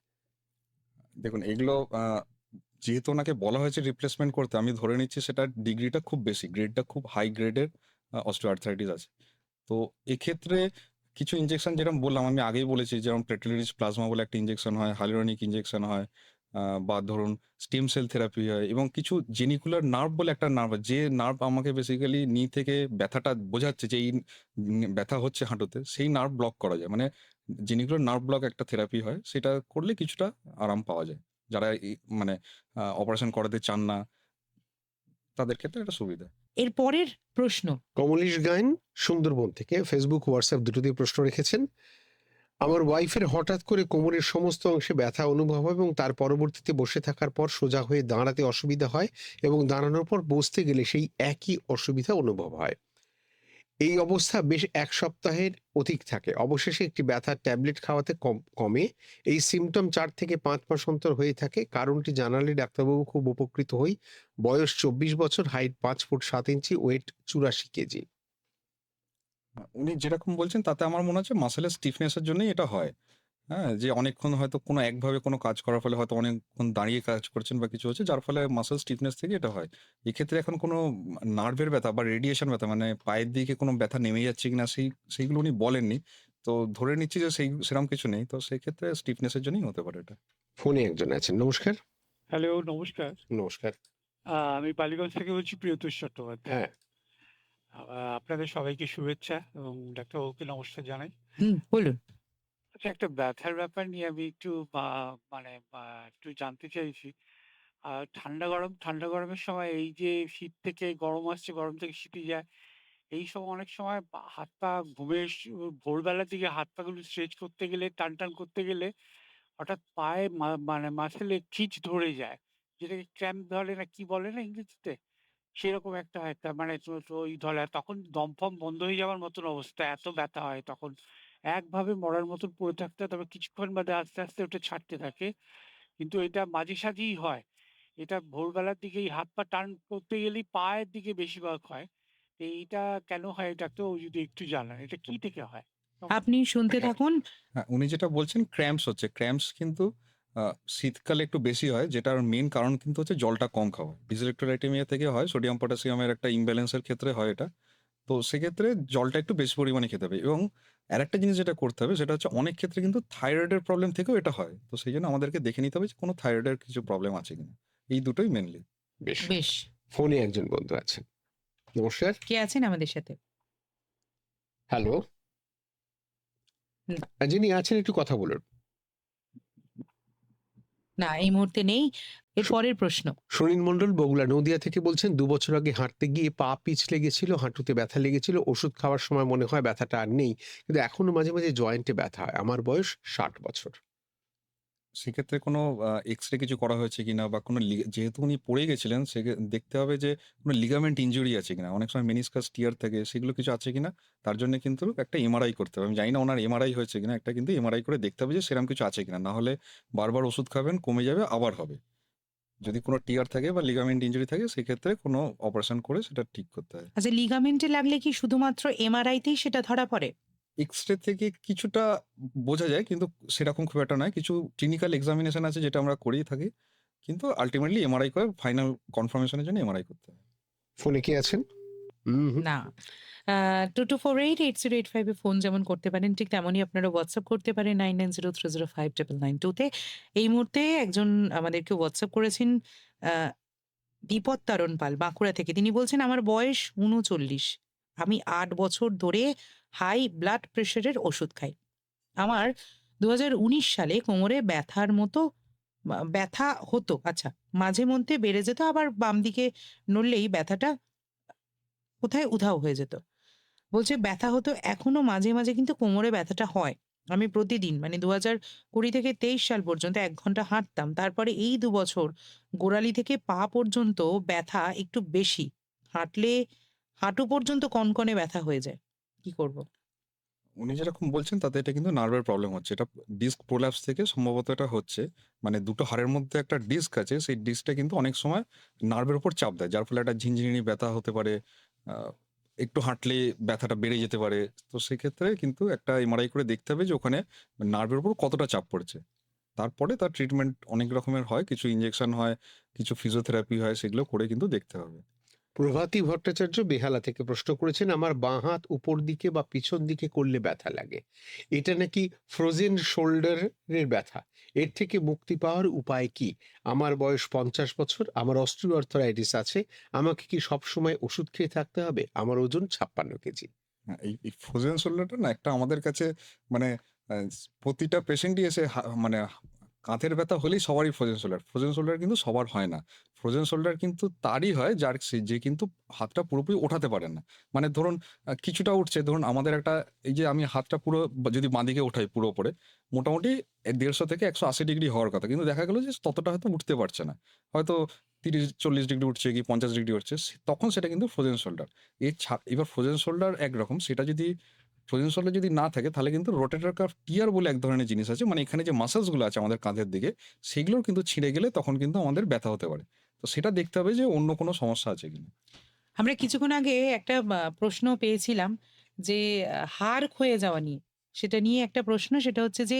দেখুন, এগুলো যেহেতু ওনাকে বলা হয়েছে রিপ্লেসমেন্ট করতে, আমি ধরে নিচ্ছি সেটার ডিগ্রিটা খুব বেশি। গ্রেডটা খুব হাই গ্রেডের অস্টিওআর্থ্রাইটিস আছে। তো এক্ষেত্রে কিছু ইনজেকশন, যেরকম বললাম, আমি আগেই বলেছি, যেরকম প্লেটলেট প্লাজমা বলে একটা ইনজেকশন হয়, হাইয়ালুরোনিক ইনজেকশন হয়, বা ধরুন স্টেম সেল থেরাপি হয়, এবং কিছু জেনিকুলার নার্ভ বলে একটা নার্ভ, যে নার্ভ আমাকে বেসিক্যালি নি থেকে ব্যথাটা বোঝাচ্ছে যে এই ব্যথা হচ্ছে হাঁটুতে, সেই নার্ভ ব্লক করা যায়। মানে জেনিকুলার নার্ভ ব্লক একটা থেরাপি হয়, সেটা করলে কিছুটা আরাম পাওয়া যায়। যারা মানে অপারেশন করাতে চান না, তাদের ক্ষেত্রে এটা সুবিধা। এর পরের প্রশ্ন। কমলেশ গায়েন সুন্দরবন থেকে ফেসবুক হোয়াটসঅ্যাপ দুটোতেই প্রশ্ন রেখেছেন। আমার ওয়াইফের হঠাৎ করে কোমরের সমস্ত অংশে ব্যথা অনুভব হয় এবং তার পরবর্তীতে বসে থাকার পর সোজা হয়ে দাঁড়াতে অসুবিধা হয় এবং দাঁড়ানোর পর বসতে গেলে সেই একই অসুবিধা অনুভব হয়। এই অবস্থা বেশ ১ সপ্তাহের অধিক থাকে। অবশেষে একটি ব্যথার ট্যাবলেট খাওয়াতে কমে। এই সিম্পটম ৪ থেকে ৫ মাস অন্তর হয়ে থাকে। কারণটি জানালে ডাক্তারবাবু খুব উপকৃত হই। বয়স ২৪ বছর, হাইট ৫ ফুট ৭ ইঞ্চি, ওয়েট ৮৪ কেজি। উনি যেরকম বলছেন তাতে আমার মনে হচ্ছে মাসেলের স্টিফনেস এর জন্যই এটা হয়। হ্যাঁ? যে অনেকক্ষণ হয়তো কোনো একভাবে কোনো কাজ করার ফলে হয়তো অনেকক্ষণ দাঁড়িয়ে কাজ করছেন বা কিছু হচ্ছে, যার ফলে মাসল স্টিফনেস থেকে এটা হয়। এক্ষেত্রে এখন কোনো নার্ভের ব্যথা বা রেডিয়েশন ব্যথা, মানে পায়ের দিকে কোনো ব্যথা নেমে যাচ্ছে কিনা, সেইগুলো উনি বলেননি। তো ধরে নিচ্ছি যে সেরকম কিছু নেই। তো সেক্ষেত্রে স্টিফনেস এর জন্যই হতে পারে এটা। ফোনে একজন আছেন। নমস্কার। হ্যালো, নমস্কার। নমস্কার। আমি বালিগঞ্জ থেকে বলছি, প্রিয়তোষ চট্টোপাধ্যায়। হ্যাঁ। আপনাদের সবাইকে শুভেচ্ছা এবং ডাক্তারবাবুকে নমস্কার জানাই। বলুন। আচ্ছা, একটা ব্যথার ব্যাপার নিয়ে আমি একটু মানে একটু জানতে চাইছি। ঠান্ডা গরমের সময় এই যে শীত থেকে গরম আসছে, গরম থেকে শীতে যায়, এই সময় অনেক সময় হাত পা ভোরবেলার দিকে হাত পাগুলো স্ট্রেচ করতে গেলে, টান করতে গেলে হঠাৎ পায়ে মানে মাসলে খিঁচ ধরে যায়। যেটাকে ক্র্যাম্প ধরে না কি বলে না ইংরেজিতে? সেরকম একটা মানে ওই ধরে, আর তখন দম-ফম বন্ধ হয়ে যাওয়ার মতন অবস্থা। এত ব্যথা হয় তখন। একভাবে মরার মতন পড়ে থাকতে হয়। তবে কিছুক্ষণ বাদে আস্তে ওটা ছাড়তে থাকে। কিন্তু এটা মাঝে-সাঝেই হয়। এটা ভোরবেলার দিকেই হাত পা টান করতে গেলেই পায়ের দিকে বেশিরভাগ হয়। তো এইটা কেন হয় ডাক্তারবাবু যদি একটু জানান? এটা কি থেকে হয়? আপনি শুনতে হ্যাঁ, থাকুন। হ্যাঁ, উনি যেটা বলছেন ক্র্যাম্পস হচ্ছে। ক্র্যাম্পস কিন্তু আ শীতকালে একটু বেশি হয়, যেটার মেইন কারণ কিন্তু হচ্ছে জলটা কম খাওয়া। ডিসইলেক্ট্রোলাইটেমিয়া থেকে হয়, সোডিয়াম পটাশিয়ামের একটা ইমব্যালেন্স এর ক্ষেত্রে হয় এটা। তো সেক্ষেত্রে জলটা একটু বেশি পরিমাণে খেতে হবে, এবং আরেকটা জিনিস যেটা করতে হবে সেটা হচ্ছে অনেক ক্ষেত্রে কিন্তু থাইরয়েডের প্রবলেম থেকেও এটা হয়। তো সেইজন্য আমাদেরকে দেখে নিতে হবে যে কোনো থাইরয়েডের কিছু প্রবলেম আছে কিনা। এই দুটোই মেইনলি। বেশ। বেশ। ফোনে একজন বন্ধু আছেন। নমস্কার। কে আছেন আমাদের সাথে? হ্যালো। হুম। যিনি আছেন একটু কথা বলুন। না, এই মুহূর্তে নেই। এর পরের প্রশ্ন। সুনীল মণ্ডল বগুড়া নদিয়া থেকে বলছেন, ২ বছর আগে হাঁটতে গিয়ে পা পিছলে গেছিল, হাঁটুতে ব্যথা লেগেছিল। ওষুধ খাওয়ার সময় মনে হয় ব্যথাটা আর নেই। কিন্তু এখনো মাঝে জয়েন্টে ব্যথা হয়। আমার বয়স ৬০ বছর। সেক্ষেত্রে কোনো এক্স-রে কিছু করা হয়েছে কিনা বা কোনো যেহেতু উনি পড়ে গেছিলেন দেখতে হবে যে কোনো লিগামেন্ট ইনজুরি আছে কিনা। অনেক সময় মেনিসকাস টিয়ার থাকে, সেগুলো কিছু আছে কিনা। তার জন্য কিন্তু একটা এমআরআই করতে হবে। আমি জানি না উনার এমআরআই হয়েছে কিনা। একটা কিন্তু এমআরআই করে দেখতে হবে যে সেরকম কিছু আছে কিনা। না হলে বারবার ওষুধ খাবেন, কমে যাবে, আবার হবে। যদি কোনো টিয়ার থাকে বা লিগামেন্ট ইনজুরি থাকে সেক্ষেত্রে কোনো অপারেশন করে সেটা ঠিক করতে হয়। আচ্ছা, লিগামেন্টে লাগলে কি শুধুমাত্র এমআরআইতেই সেটা ধরা পড়ে? এক্স-রে থেকে কিছুটা বোঝা যায় কিন্তু সেরকম খুব একটা নয়। কিছু ক্লিনিক্যাল এক্সামিনেশন আছে যেটা আমরা করেই থাকি। কিন্তু আল্টিমেটলি এমআরআই করে ফাইনাল কনফার্মেশন এর জন্য এমআরআই করতে হয়। ফোনে কি আছেন? হুম, হুম। না। 22488085 এ ফোন যেমন করতে পারেন, ঠিক তেমনই আপনারা WhatsApp করতে পারেন 9903059992 তে। এই মুহূর্তে একজন আমাদেরকে WhatsApp করেছেন আ বিপদ তারণ পাল বাঁকুড়া থেকে। তিনি বলছেন, "আমার বয়স ৩৯। আমি ৮ বছর ধরে হাই ব্লাড প্রেশারের ওষুধ খাই। আমার ২০১৯ সালে কোমরে ব্যথার মতো ব্যথা হতো। আচ্ছা, মাঝে মধ্যে বেড়ে যেত, আবার বাম দিকে নড়লেই ব্যথাটা কোথায় উধাও হয়ে যেত।" বলছে ব্যথা হতো, এখনো মাঝে, মাঝে কিন্তু কোমরে ব্যথাটা হয়। আমি প্রতিদিন মানে ২০২০ থেকে ২৩ সাল পর্যন্ত ১ ঘন্টা হাঁটতাম। তারপরে এই ২ বছর গোড়ালি থেকে পা পর্যন্ত ব্যথা একটু বেশি। হাঁটলে হাঁটু পর্যন্ত কনকনে ব্যথা হয়ে যায়। কি করব? উনি যেরকম বলছেন তাতে এটা কিন্তু নার্ভের প্রবলেম হচ্ছে। এটা ডিস্ক প্রোল্যাপস থেকে সম্ভবত এটা হচ্ছে। মানে দুটো হাড়ের মধ্যে একটা ডিস্ক আছে। সেই ডিস্কটা কিন্তু অনেক সময় নার্ভের উপর চাপ দেয়। যার ফলে একটা ঝিনঝিনি ব্যথা হতে পারে। আ একটু হাঁটলে ব্যথাটা বেড়ে যেতে পারে। তো সেক্ষেত্রে কিন্তু একটা এমআরআই করে দেখতে হবে যে ওখানে নার্ভের উপর কতটা চাপ পড়েছে। তারপরে তার ট্রিটমেন্ট অনেক রকমের হয়। কিছু ইনজেকশন হয়, কিছু ফিজিওথেরাপি হয়, সেগুলো করে কিন্তু দেখতে হবে। প্রভাতী ভট্টাচার্য বেহালা থেকে প্রশ্ন করেছেন, আমার বাঁ হাত উপর দিকে বা পিছন দিকে করলে ব্যথা লাগে। এটা নাকি ফ্রোজেন শোল্ডারের ব্যথা। এর থেকে মুক্তি পাওয়ার উপায় কি? আমার বয়স ৫০ বছর, আমার অস্টিওআর্থ্রাইটিস আছে। আমাকে কি সবসময় ওষুধ খেয়ে থাকতে হবে? আমার ওজন ৫৬ কেজি। হ্যাঁ, এই ফ্রোজেন শোল্ডারটা না একটা আমাদের কাছে মানে প্রতিটা পেশেন্টই এসে মানে কাঁধের ব্যথা হলেই সবারই ফ্রোজেন শোল্ডার। ফ্রোজেন শোল্ডার কিন্তু সবার হয় না। ফ্রোজেন শোল্ডার কিন্তু তারই হয় যে কিন্তু হাতটা পুরোপুরি ওঠাতে পারে না। মানে ধরুন কিছুটা উঠছে, ধরুন আমাদের একটা এই যে আমি হাতটা পুরো যদি বাঁদিকে ওঠাই পুরো উপরে, মোটামুটি ১৫০ থেকে ১৮০ ডিগ্রি হওয়ার কথা। কিন্তু দেখা গেল যে ততটা হয়তো উঠতে পারছে না। হয়তো ৩০-৪০ ডিগ্রি উঠছে কি ৫০ ডিগ্রি উঠছে, তখন সেটা কিন্তু ফ্রোজেন শোল্ডার। এবার ফ্রোজেন শোল্ডার একরকম, সেটা যদি ফ্রোজেন শোল্ডার যদি না থাকে তাহলে কিন্তু রোটেটর কাফ টিয়ার বলে এক ধরনের জিনিস আছে। মানে এখানে যে মাসলস গুলো আছে আমাদের কাঁধের দিকে, সেগুলোও কিন্তু ছিঁড়ে গেলে তখন কিন্তু আমাদের ব্যথা হতে পারে। তো সেটা দেখতে হবে যে অন্য কোনো সমস্যা আছে কিনা। আমরা কিছুক্ষণ আগে একটা প্রশ্ন পেয়েছিলাম যে হাড় ক্ষয়ে যাওয়া নিয়ে। সেটা নিয়ে একটা প্রশ্ন, সেটা হচ্ছে যে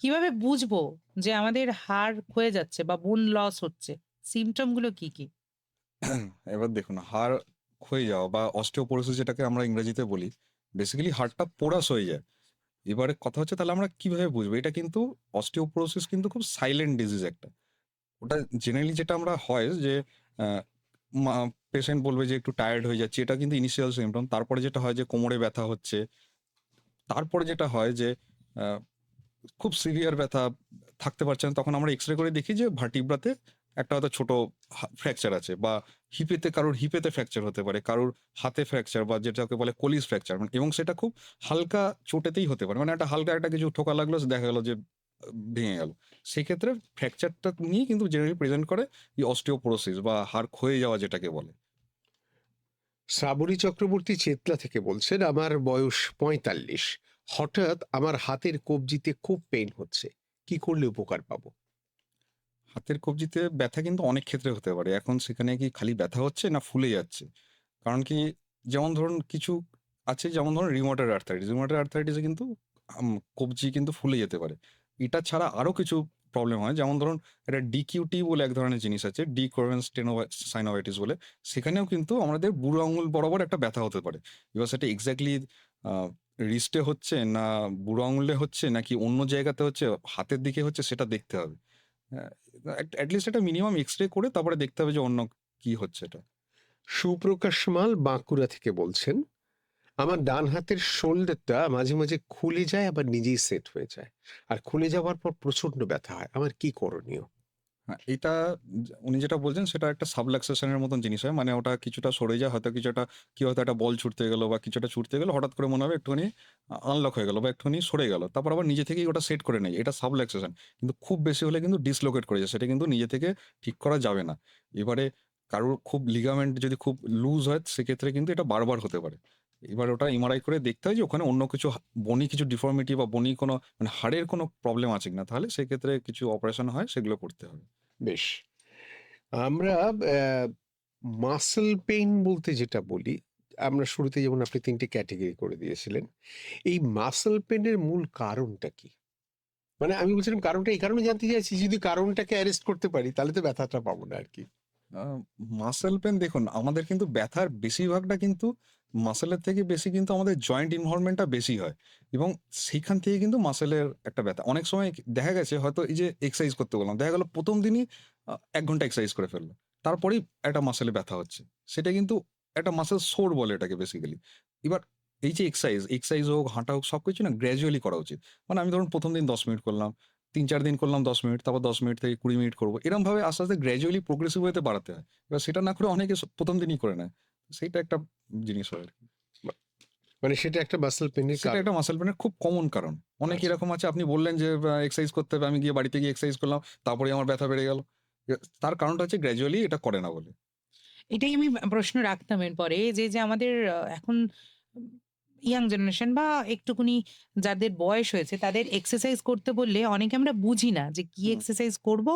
কিভাবে বুঝবো যে আমাদের হাড় ক্ষয়ে যাচ্ছে বা বোন লস হচ্ছে? সিম্পটম গুলো কি, কি? এবার দেখুন, হাড় ক্ষয়ে যাওয়া বা অস্টিওপোরোসিস যেটাকে আমরা ইংরেজিতে বলি, বেসিক্যালি হাড়টা পোরাস হয়ে যায়। এবারে কথা হচ্ছে তাহলে আমরা কিভাবে বুঝবো? এটা কিন্তু অস্টিওপোরোসিস কিন্তু খুব সাইলেন্ট ডিজিজ একটা। ওটা জেনারেলি যেটা আমরা হয় যে আ মা পেশেন্ট বলবে যে একটু টায়ার্ড হয়ে যাচ্ছি। এটা কিন্তু ইনিশিয়াল সিম্পটম। তারপরে যেটা হয় যে কোমরে ব্যথা হচ্ছে। তারপরে যেটা হয় যে আ খুব সিভিয়ার ব্যথা, থাকতে পারছে না। তখন আমরা এক্স-রে করে দেখি যে ভার্টিব্রাতে একটা হয়তো ছোট ফ্র্যাকচার আছে, বা কারোর হিপেতে ফ্র্যাকচার হতে পারে, কারোর হাতে ফ্র্যাকচার বা যেটাকে বলে কোলিস ফ্র্যাকচার, এবং সেটা খুব হালকা চোটেতেই হতে পারে। মানে একটা হালকা একটা কিছু ঠোকা লাগলো, দেখা গেল যে ভেঙে গেল। সেক্ষেত্রে ফ্র্যাকচারটা নিয়েই কিন্তু জেনারেলি প্রেজেন্ট করে এই অস্টিওপোরোসিস বা হাড় ক্ষয়ে যাওয়া যেটাকে বলে। শ্রাবণী চক্রবর্তী চেতলা থেকে বলছেন, আমার বয়স ৪৫। হঠাৎ আমার হাতের কবজিতে খুব পেইন হচ্ছে। কি করলে উপকার পাবো? হাতের কবজিতে ব্যথা কিন্তু অনেক ক্ষেত্রে হতে পারে। এখন সেখানে কি খালি ব্যথা হচ্ছে না ফুলে যাচ্ছে? কারণ কি, যেমন ধরুন কিছু আছে, যেমন ধরুন রিউমাটয়েড আর্থ্রাইটিস। রিউমাটয়েড আর্থ্রাইটিসে কিন্তু কবজি কিন্তু ফুলে যেতে পারে। এটা ছাড়া আরো কিছু প্রবলেম হয়। যেমন ধরুন একটা ডিকিউটি বলে এক ধরনের জিনিস আছে। ডিকোভেন্স সাইনোভাইটিস বলে। সেখানেও কিন্তু আমাদের বুড়ো আঙুল বরাবর একটা ব্যথা হতে পারে। এবার সেটা এক্সাক্টলি আ রিস্টে হচ্ছে না বুড়ো আঙুলে হচ্ছে নাকি অন্য জায়গাতে হচ্ছে, হাতের দিকে হচ্ছে, সেটা দেখতে হবে। হ্যাঁ, এটলিস্ট একটা মিনিমাম এক্স-রে করে তারপরে দেখতে হবে যে অন্য কি হচ্ছে এটা। সুপ্রকাশ মাল বাঁকুড়া থেকে বলছেন, আমার ডান হাতের শোল্ডারটা মাঝে মাঝে খুলে যায়, আবার নিজেই সেট হয়ে যায়। আর খুলে যাওয়ার পর প্রচন্ড ব্যথা হয়। আমার কি করণীয়? হ্যাঁ, এটা উনি যেটা বলছেন সেটা একটা সাবলাক্সেশনের মতন জিনিস হয়। মানে ওটা কিছুটা সরে যায়, হয়তো কিছুটা কি হয়তো একটা বল ছুটতে গেল বা কিছুটা ছুটতে গেল, হঠাৎ করে মনে হবে একটুখানি আনলক হয়ে গেল বা একটুখানি সরে গেল। তারপর আবার নিজে থেকেই ওটা সেট করে নেয়। এটা সাবলাক্সেশন। কিন্তু খুব বেশি হলে কিন্তু ডিসলোকেট করে যায়। সেটা কিন্তু নিজে থেকে ঠিক করা যাবে না। এবারে কারোর খুব লিগামেন্ট যদি খুব লুজ হয় সেক্ষেত্রে কিন্তু এটা বারবার হতে পারে। এবার ওটা এমআরআই করে দেখতে হয় যে ওখানে অন্য কিছু বনি কিছু ডিফর্মিটি বা বনি কোনো মানে হাড়ের কোনো প্রবলেম আছে কিনা। তাহলে সেক্ষেত্রে কিছু অপারেশন হয়, সেগুলো করতে হবে। বেশ। আমরা মাসল পেইন বলতে যেটা বলি, আমরা শুরুতে যেমন আপনি ৩ টে ক্যাটেগরি করে দিয়েছিলেন। এই মাসল পেইনের মূল কারণটা কি? মানে আমি বলছিলাম কারণটা এই কারণে জানতে চাইছি, যদি কারণটাকে অ্যারেস্ট করতে পারি তাহলে তো ব্যথাটা পাবো না আরকি। মাসেল পেন দেখুন, আমাদের কিন্তু ব্যথার বেশিরভাগটা কিন্তু মাসেলের থেকে বেশি কিন্তু আমাদের জয়েন্ট ইনভলভমেন্টটা বেশি হয় এবং সেখান থেকে কিন্তু মাসেলের একটা ব্যথা। অনেক সময় দেখা গেছে হয়তো এই যে এক্সারসাইজ করতে বললাম, দেখা গেল ১ম দিনই ১ ঘন্টা এক্সারসাইজ করে ফেললো। তারপরেই একটা মাসেলে ব্যথা হচ্ছে। সেটা কিন্তু একটা মাসল সোর বলে এটাকে বেসিক্যালি। এবার এই যে এক্সারসাইজ হোক, হাঁটা হোক সবকিছু না গ্র্যাজুয়ালি করা উচিত। মানে আমি ধরুন ১ম দিন ১০ মিনিট করলাম, ৩-৪ দিন করলাম ১০ মিনিট, তারপর ১০ মিনিট থেকে ২০ মিনিট করব। এরমভাবে আস্তে, আস্তে গ্র্যাজুয়ালি প্রোগ্রেসিভ ওয়েতে বাড়াতে হয়। এবার সেটা না করে অনেকে ১ম দিনই করে নেয়। সেইটা একটা জিনিস হয় আরকি। মা মানে সেটা একটা মাসল পেইনের সেটা কারণ। একটা মাসল পেইনের খুব কমন কারণ। অনেকে আচ্ছা। এরকম আছে, আপনি বললেন যে এক্সারসাইজ করতে হবে, আমি গিয়ে বাড়িতে গিয়ে এক্সারসাইজ করলাম, তারপরেই আমার ব্যথা বেড়ে গেল। তার কারণটা হচ্ছে গ্র্যাজুয়ালি এটা করে না বলে। এটাই আমি প্রশ্ন রাখতাম এরপরে যে আমাদের এখন ইয়াং জেনারেশন বা একটুখানি যাদের বয়স হয়েছে তাদের এক্সারসাইজ করতে বললে অনেকে আমরা বুঝি না যে কি হুম। এক্সারসাইজ করব